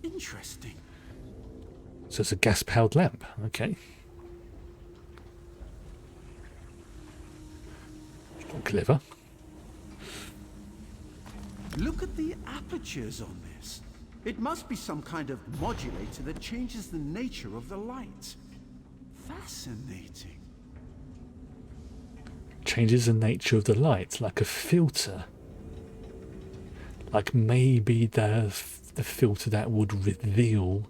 Interesting. So it's a gas-powered lamp. Okay. Clever. Look at the apertures on this. It must be some kind of modulator that changes the nature of the light. Fascinating. Changes the nature of the light, like a filter. Like maybe the filter that would reveal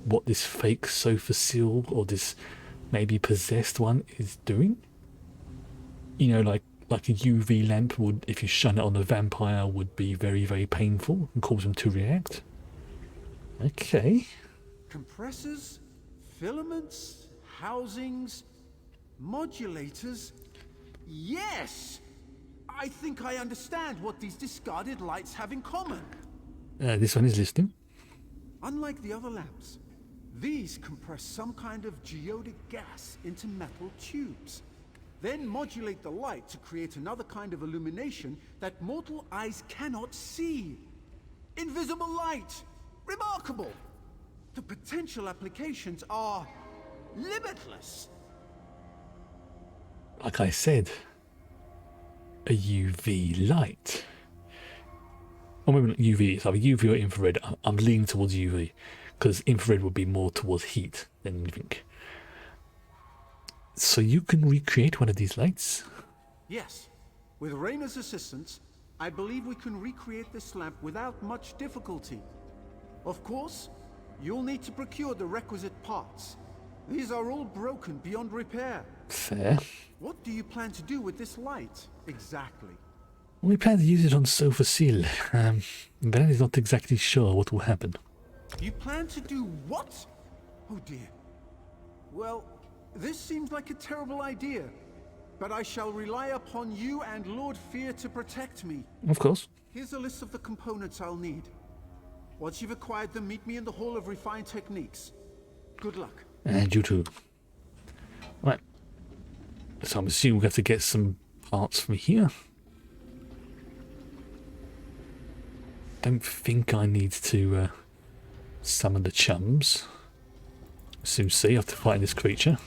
what this fake sofa seal or this maybe possessed one is doing. You know, like a UV lamp would, if you shine it on a vampire, would be very, very painful and cause them to react. Okay. Compressors, filaments, housings, modulators. Yes! I think I understand what these discarded lights have in common. This one is listening. Unlike the other lamps, these compress some kind of geodic gas into metal tubes, then modulate the light to create another kind of illumination that mortal eyes cannot see. Invisible light! Remarkable! The potential applications are limitless. Like I said, a UV light. Or maybe not UV, it's either UV or infrared. I'm leaning towards UV, because infrared would be more towards heat than anything. So you can recreate one of these lights? Yes. With Rayna's assistance, I believe we can recreate this lamp without much difficulty. Of course, you'll need to procure the requisite parts. These are all broken beyond repair. Fair. What do you plan to do with this light, exactly? We plan to use it on Sofa Seal. Ben is not exactly sure what will happen. You plan to do what? Oh dear. Well, this seems like a terrible idea. But I shall rely upon you and Lord Fear to protect me. Of course. Here's a list of the components I'll need. Once you've acquired them, meet me in the Hall of Refined Techniques. Good luck. And you too. Right. So I'm assuming we have to get some parts from here. Don't think I need to summon the chums. Soon see after fighting this creature.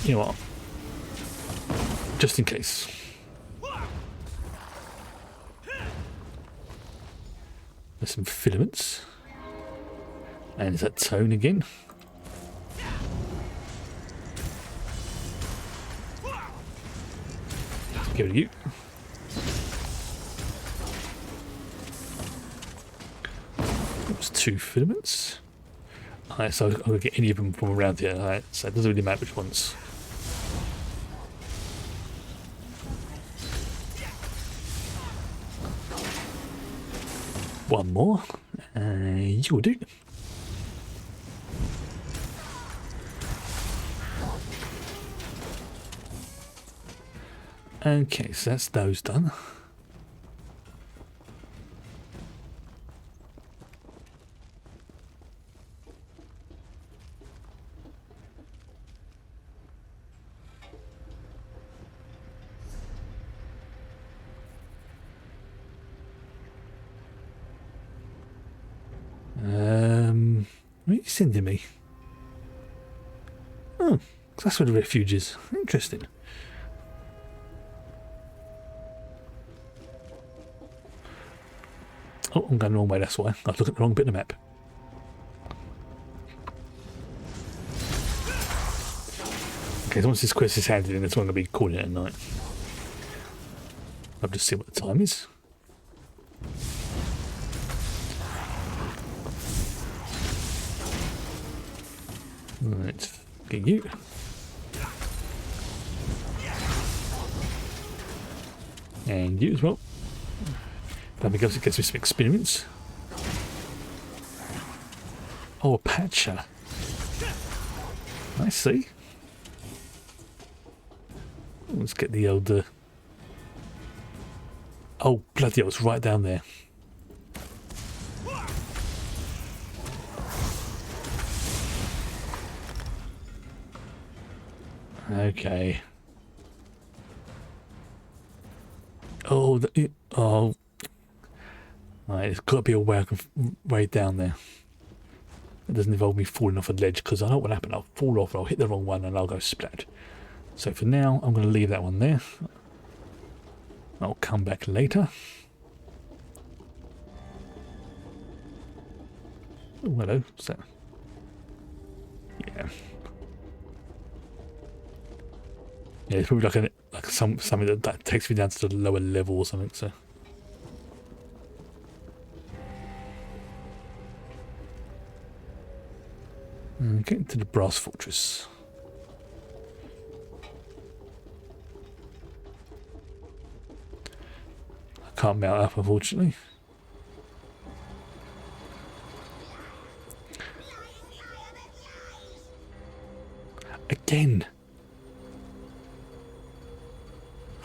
You know what? Just in case. There's some filaments. And is that tone again? Let's give it to you. That's 2 filaments. Alright, so I'll get any of them from around here. Alright, so it doesn't really matter which ones. One more. You will do. Okay, so that's those done. What are you sending me? Oh, that's where the refuge is. Interesting. Oh, I'm going the wrong way, that's why. I've looked at the wrong bit of the map. Okay, so once this quest is handed in, that's when I'm going to be calling it at night. I'll just see what the time is. Right, get you. And you as well. That gets me some experience. Oh, a patcher. I see. Let's get the old... Oh, bloody hell, it's right down there. Okay. Oh, oh. Right, there's got to be a way I can way down there. It doesn't involve me falling off a ledge, because I know what will happen. I'll fall off, I'll hit the wrong one, and I'll go splat. So for now, I'm going to leave that one there. I'll come back later. Oh, hello. What's that? Yeah. Yeah, it's probably like something that takes me down to the lower level or something. So. Getting to the brass fortress. I can't mount up, unfortunately. Again.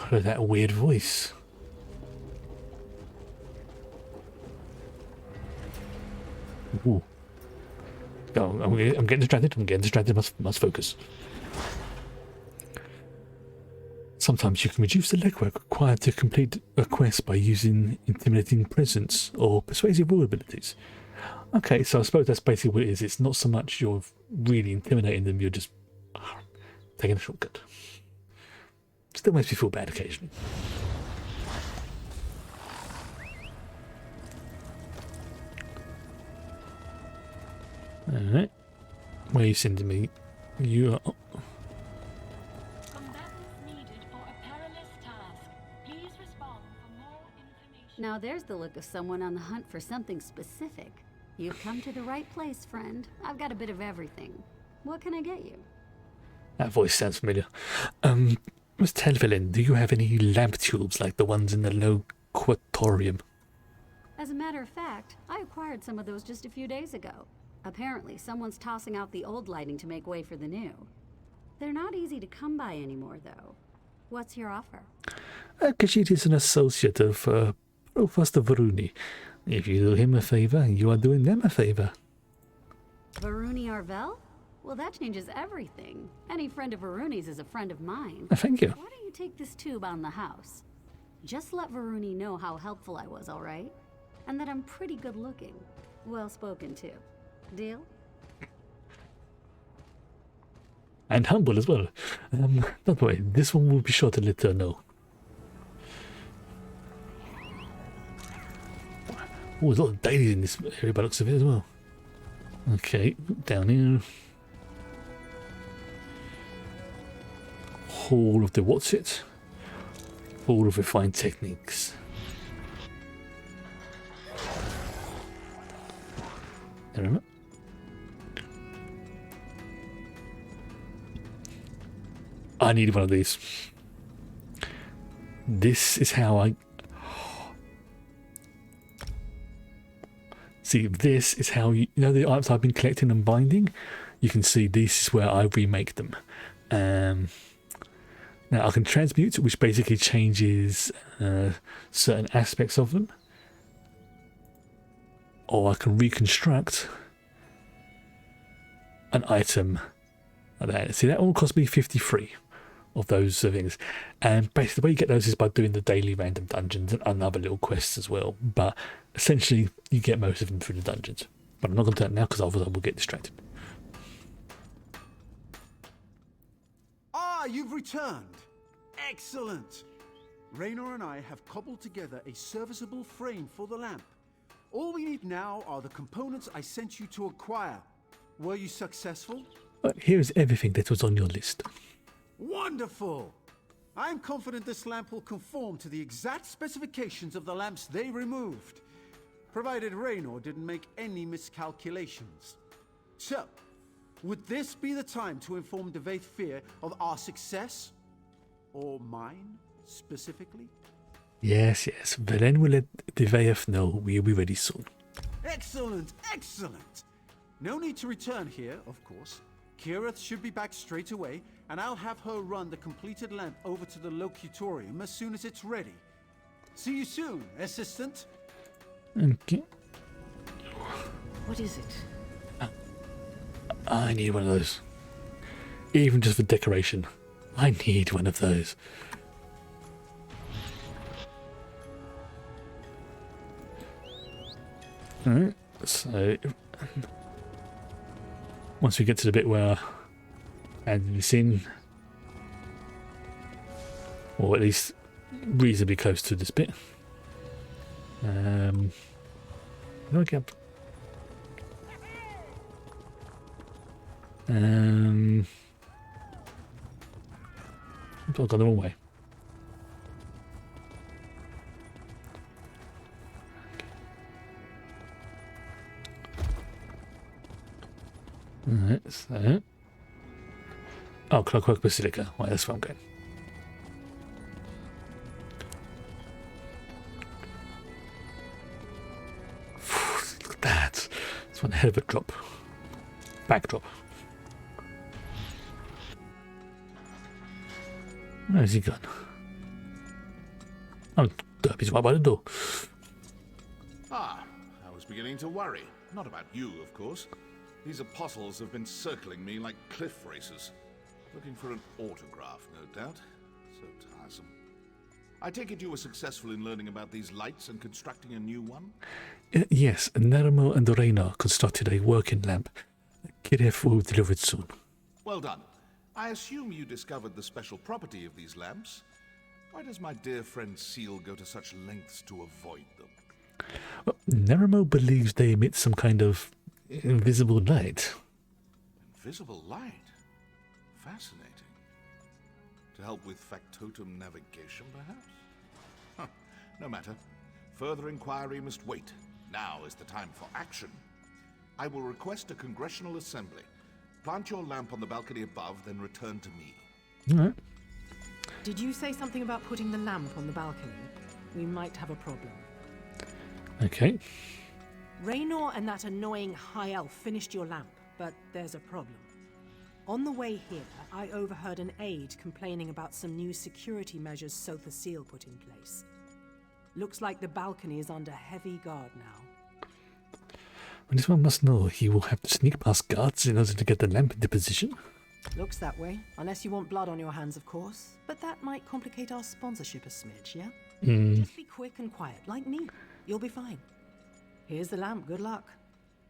I heard that weird voice. Ooh. Oh, I'm getting distracted. Must focus. Sometimes you can reduce the legwork required to complete a quest by using intimidating presence or persuasive rule abilities. Okay, so I suppose that's basically what it is. It's not so much you're really intimidating them, you're just taking a shortcut. Still makes me feel bad occasionally. Alright. Where are you sending me? You are... Now there's the look of someone on the hunt for something specific. You've come to the right place, friend. I've got a bit of everything. What can I get you? That voice sounds familiar. Miss Telvilin, do you have any lamp tubes like the ones in the Loquatorium? As a matter of fact, I acquired some of those just a few days ago. Apparently, someone's tossing out the old lighting to make way for the new. They're not easy to come by anymore, though. What's your offer? Kashid is an associate of Provost Varuni. If you do him a favor, you are doing them a favor. Varuni Arvel? Well, that changes everything. Any friend of Varuni's is a friend of mine. Thank you. Why don't you take this tube on the house? Just let Varuni know how helpful I was, all right? And that I'm pretty good looking. Well spoken, too. Deal? And humble as well. Don't worry, this one will be sure to let her know. Oh, there's a lot of dailies in this area by the looks of it as well. Okay, down here. Hall of the what's it? Hall of refined techniques. There we go. I need one of these. This is how I... See, this is how you know the items I've been collecting and binding? You can see this is where I remake them. Now I can transmute, which basically changes certain aspects of them. Or I can reconstruct an item like that. See, that all cost me 53 of those things. And basically the way you get those is by doing the daily random dungeons and other little quests as well. But essentially you get most of them through the dungeons. But I'm not going to do that now because otherwise I will get distracted. Ah, you've returned. Excellent. Raynor and I have cobbled together a serviceable frame for the lamp. All we need now are the components I sent you to acquire. Were you successful? Here is everything that was on your list. Wonderful! I'm confident this lamp will conform to the exact specifications of the lamps they removed, provided Raynor didn't make any miscalculations. So, would this be the time to inform Devaith Fear of our success? Or mine, specifically? Yes. Velen will let Devaith know we'll be ready soon. Excellent, excellent! No need to return here, of course. Kirith should be back straight away, and I'll have her run the completed lamp over to the locutorium as soon as it's ready. See you soon, assistant. Okay. What is it? I need one of those. Even just for decoration. I need one of those. Alright, so once we get to the bit where I add this in, or at least reasonably close to this bit, I've gone the wrong way. Alright, so... Oh, Clockwork Basilica. Right, that's where I'm going. Look at that. It's one hell of a drop. Backdrop. Where's he gone? Oh, Derby's right by the door. Ah, I was beginning to worry. Not about you, of course. These apostles have been circling me like cliff racers. Looking for an autograph, no doubt. So tiresome. I take it you were successful in learning about these lights and constructing a new one? Yes, Nermo and Reina constructed a working lamp. Kiref will be delivered soon. Well done. I assume you discovered the special property of these lamps. Why does my dear friend Seal go to such lengths to avoid them? Well, Nermo believes they emit some kind of invisible light. Invisible light? Fascinating. To help with factotum navigation, perhaps? Huh. No matter. Further inquiry must wait. Now is the time for action. I will request a congressional assembly. Plant your lamp on the balcony above, then return to me. All right. Did you say something about putting the lamp on the balcony? We might have a problem. Okay. Raynor and that annoying high elf finished your lamp, but there's a problem. On the way here, I overheard an aide complaining about some new security measures Sotha Seal put in place. Looks like the balcony is under heavy guard now. Well, this one must know he will have to sneak past guards in order to get the lamp into position. Looks that way, unless you want blood on your hands, of course. But that might complicate our sponsorship a smidge, yeah? Just be quick and quiet, like me. You'll be fine. Here's the lamp, good luck.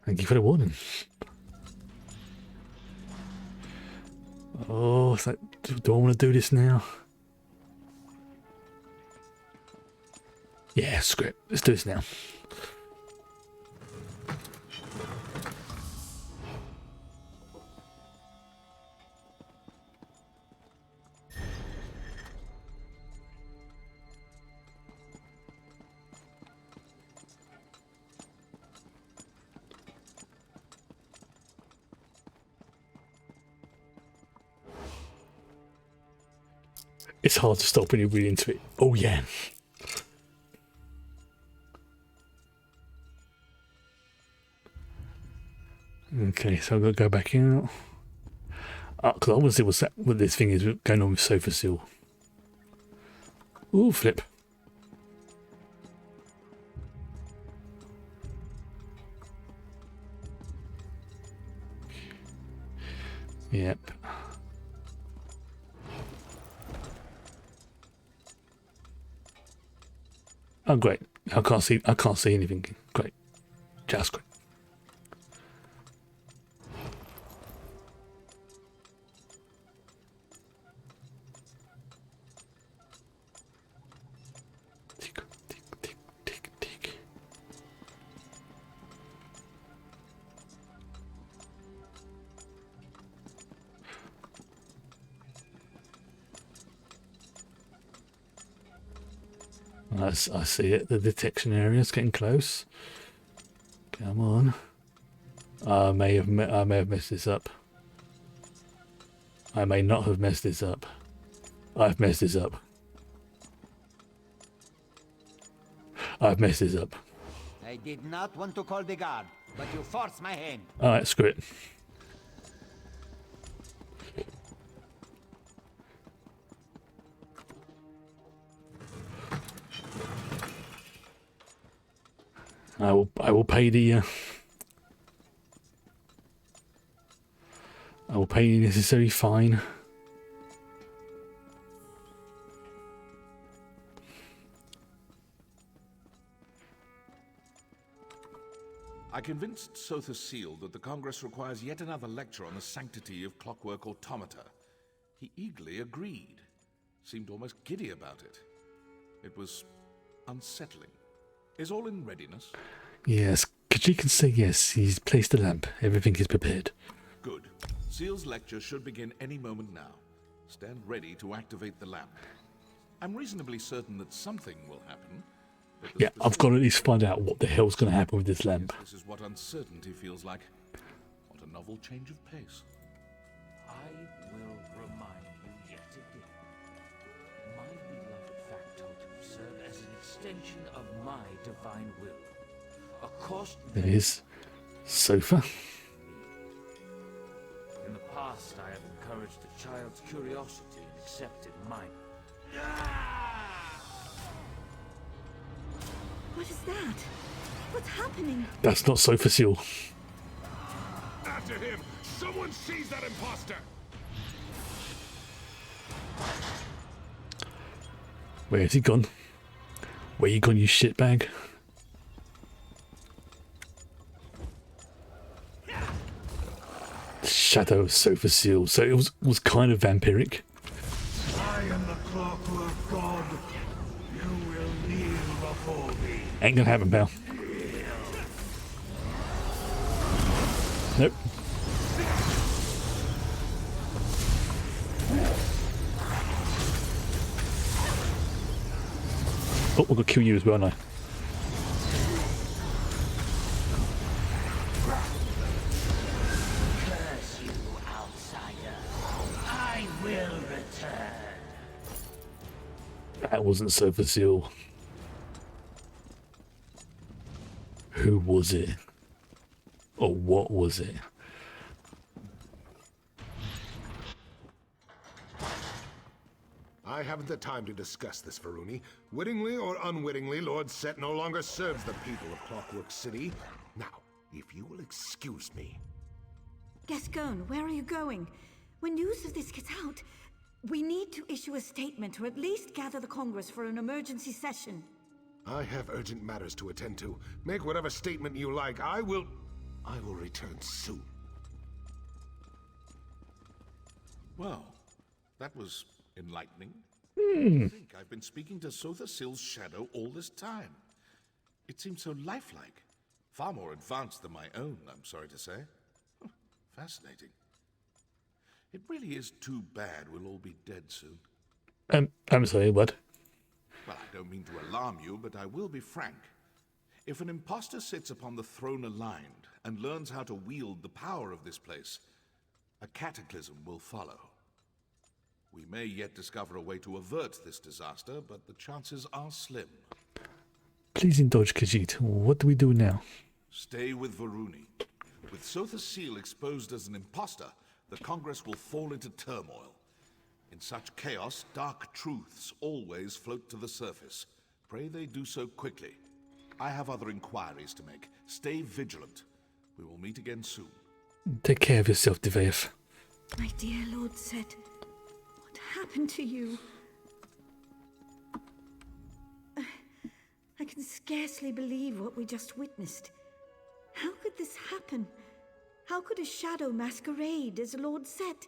Thank you for the warning. Oh, it's like, do I want to do this now? Yeah, screw it. Let's do this now. It's hard to stop when you're really into it. Oh yeah. Okay, so I've got to go back out. Because I want to see what this thing is going on with Sotha Seal. Ooh, flip. Yep. Oh great! I can't see anything. Great, just great. Tick, tick, tick, tick, tick. I see it. The detection area is getting close. Come on. I may have messed this up. I may not have messed this up. I've messed this up. I've messed this up. I did not want to call the guard, but you forced my hand. Alright, screw it. I will pay the I will pay the necessary fine. I convinced Sotha Seal that the Congress requires yet another lecture on the sanctity of clockwork automata. He eagerly agreed. Seemed almost giddy about it. It was unsettling. Is all in readiness? Yes, Kaji can say yes. He's placed the lamp. Everything is prepared. Good. Seal's lecture should begin any moment now. Stand ready to activate the lamp. I'm reasonably certain that something will happen. Yeah, I've got to at least find out what the hell's going to happen with this lamp. This is what uncertainty feels like. What a novel change of pace. I will remind you yet again. My beloved factotum serve as an extension of my divine will. A cost It is. Sofa. In the past, I have encouraged a child's curiosity and accepted mine. What is that? What's happening? That's not Sofa Seal. After him! Someone seize that imposter! Where has he gone? Where you gone, you shitbag? Shadow of Sofa Seal. So it was kind of vampiric. I am the Clockwork God. You will kneel before me. Ain't gonna happen, pal. Nope. Oh, we're gonna kill you as well now. Curse you, outsider. I will return. That wasn't Sofa Seal. Who was it? Or what was it? I haven't the time to discuss this, Varuni. Wittingly or unwittingly, Lord Set no longer serves the people of Clockwork City. Now, if you will excuse me. Gascon, where are you going? When news of this gets out, we need to issue a statement or at least gather the Congress for an emergency session. I have urgent matters to attend to. Make whatever statement you like. I will return soon. Well, that was enlightening. Hmm. I think I've been speaking to Sotha Sil's shadow all this time. It seems so lifelike. Far more advanced than my own, I'm sorry to say. Fascinating. It really is too bad we'll all be dead soon. I'm sorry, what? Well, I don't mean to alarm you, but I will be frank. If an imposter sits upon the throne aligned and learns how to wield the power of this place, a cataclysm will follow. We may yet discover a way to avert this disaster, but the chances are slim. Please indulge, Khajiit. What do we do now? Stay with Varuni. With Sotha Sil exposed as an imposter, the Congress will fall into turmoil. In such chaos, dark truths always float to the surface. Pray they do so quickly. I have other inquiries to make. Stay vigilant. We will meet again soon. Take care of yourself, Deveyev. My dear Lord Set, what happened to you? I can scarcely believe what we just witnessed. How could this happen? How could a shadow masquerade as Lord Set?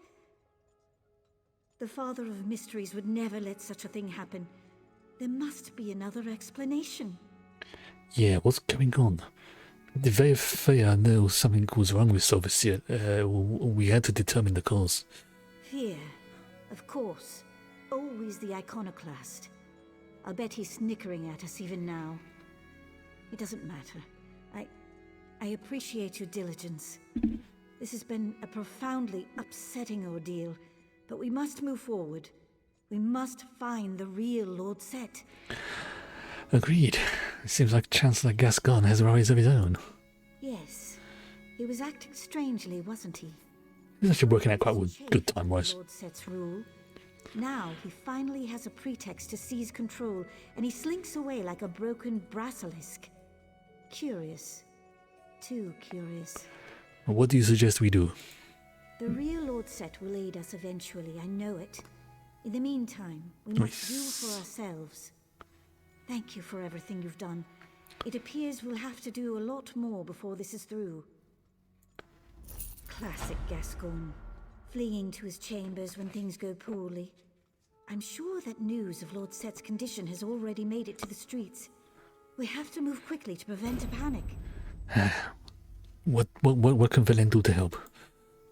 The Father of Mysteries would never let such a thing happen. There must be another explanation. Yeah, what's going on? Deveyev knew something was wrong with Sotha Sil. We had to determine the cause. Fear, of course. Always the iconoclast. I'll bet he's snickering at us even now. It doesn't matter. I appreciate your diligence. This has been a profoundly upsetting ordeal, but we must move forward. We must find the real Lord Set. Agreed. It seems like Chancellor Gascon has worries of his own. Yes. He was acting strangely, wasn't he? He's actually working out quite good time-wise. Lord Set's rule. Now he finally has a pretext to seize control, and he slinks away like a broken basilisk. Curious. Too curious. What do you suggest we do? The real Lord Set will aid us eventually, I know it. In the meantime, we must do for ourselves. Thank you for everything you've done. It appears we'll have to do a lot more before this is through. Classic Gascon. Fleeing to his chambers when things go poorly. I'm sure that news of Lord Set's condition has already made it to the streets. We have to move quickly to prevent a panic. What can Velen do to help?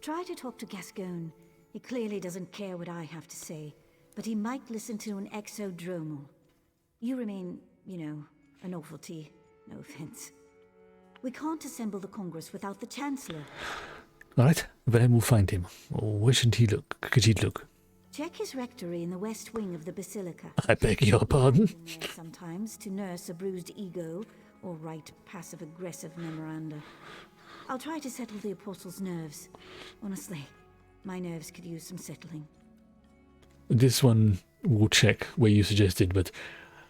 Try to talk to Gascoigne. He clearly doesn't care what I have to say, but he might listen to an exodromal. You remain, you know, a novelty. No offense. We can't assemble the Congress without the Chancellor. Right, then we'll find him. Or where should he look? Could he look? Check his rectory in the west wing of the Basilica. I beg your pardon? Sometimes to nurse a bruised ego or write passive-aggressive memoranda. I'll try to settle the Apostle's nerves. Honestly, my nerves could use some settling. This one will check where you suggested, but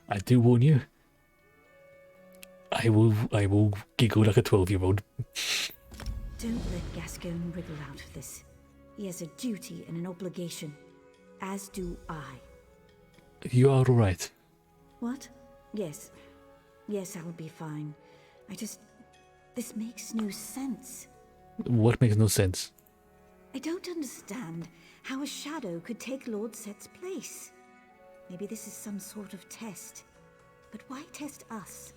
I do warn you, I will giggle like a 12-year-old. Don't let Gascoigne wriggle out of this. He has a duty and an obligation, as do I. You are all right. What? Yes. Yes, I'll be fine. This makes no sense. What makes no sense? I don't understand how a shadow could take Lord Set's place. Maybe this is some sort of test. But why test us?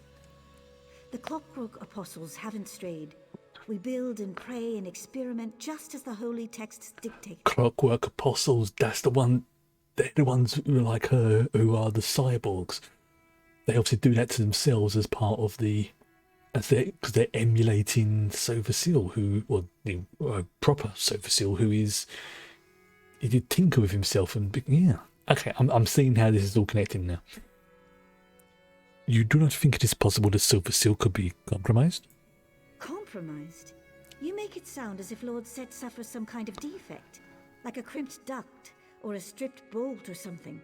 The Clockwork Apostles haven't strayed. We build and pray and experiment just as the holy texts dictate. Clockwork Apostles, that's the one. They're the ones who are like her, who are the cyborgs. They obviously do that to themselves as part of the... because they're emulating Sofa Seal, or the proper Sofa Seal, who is... He did tinker with himself and... Yeah. Okay, I'm seeing how this is all connecting now. You do not think it is possible that Sofa Seal could be compromised? Compromised? You make it sound as if Lord Set suffers some kind of defect, like a crimped duct or a stripped bolt or something.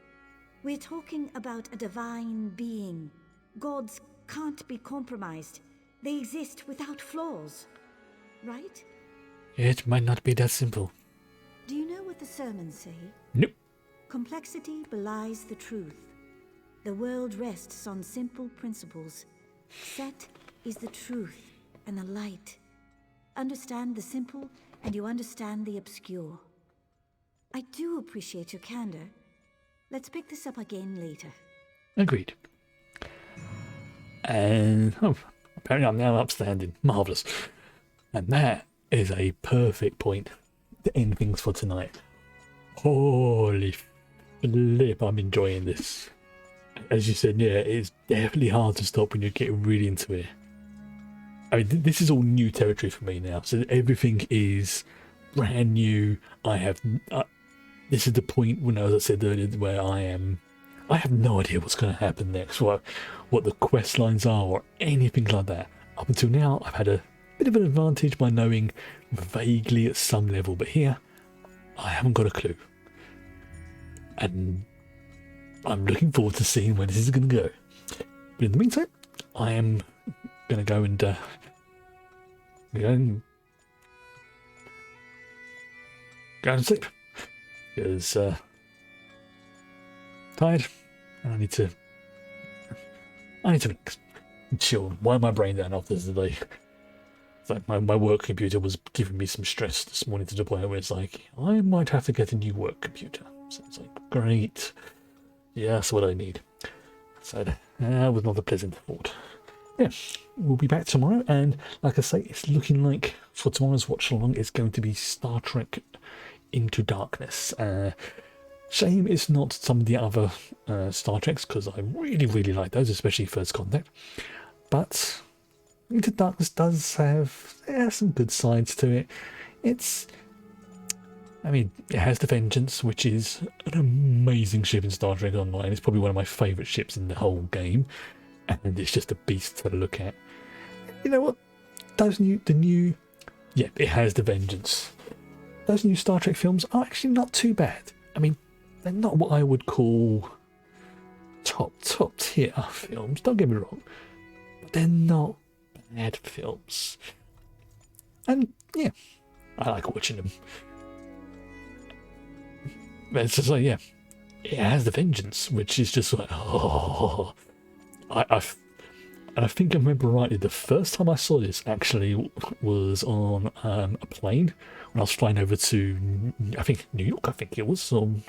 We're talking about a divine being. Gods can't be compromised. They exist without flaws, right? It might not be that simple. Do you know what the sermons say? Nope. Complexity belies the truth. The world rests on simple principles. Set is the truth and the light. Understand the simple and you understand the obscure. I do appreciate your candor. Let's pick this up again later. Agreed. And apparently I'm now upstanding. Marvellous. And that is a perfect point to end things for tonight. Holy flip, I'm enjoying this. As you said, yeah, it's definitely hard to stop when you get really into it. I mean, this is all new territory for me now, so everything is brand new. This is the point when, as I said earlier, where I have no idea what's going to happen next, what the quest lines are, or anything like that. Up until now, I've had a bit of an advantage by knowing vaguely at some level, but here, I haven't got a clue. And I'm looking forward to seeing where this is going to go. But in the meantime, I am going to go and go to sleep. Because tired. I need to chill, wind my brain down after today. It's like my work computer was giving me some stress this morning to the point where it's like, I might have to get a new work computer. So it's like, great. Yeah, that's what I need. So that was not a pleasant thought. Yeah, we'll be back tomorrow, and like I say, it's looking like for tomorrow's watch along it's going to be Star Trek Into Darkness. Shame it's not some of the other Star Treks, because I really, really like those, especially First Contact. But Into Darkness does have some good sides to it. It has the Vengeance, which is an amazing ship in Star Trek Online. It's probably one of my favourite ships in the whole game, and it's just a beast to look at. You know what? It has the Vengeance. Those new Star Trek films are actually not too bad. I mean, they're not what I would call top tier films, don't get me wrong, but they're not bad films. And yeah, I like watching them. But it's just like, yeah, it has the Vengeance, which is just like, oh. I think I remember rightly, the first time I saw this actually was on a plane when I was flying over to, I think New York, or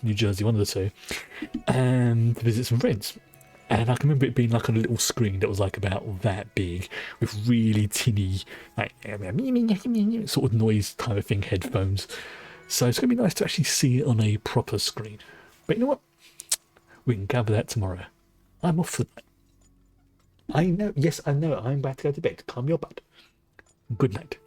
New Jersey, one of the two, to visit some friends. And I can remember it being like on a little screen that was like about that big, with really tinny, like sort of noise type of thing headphones. So it's going to be nice to actually see it on a proper screen. But you know what? We can cover that tomorrow. I'm off for that. I know, yes, I know, I'm about to go to bed. Calm your butt. Good night.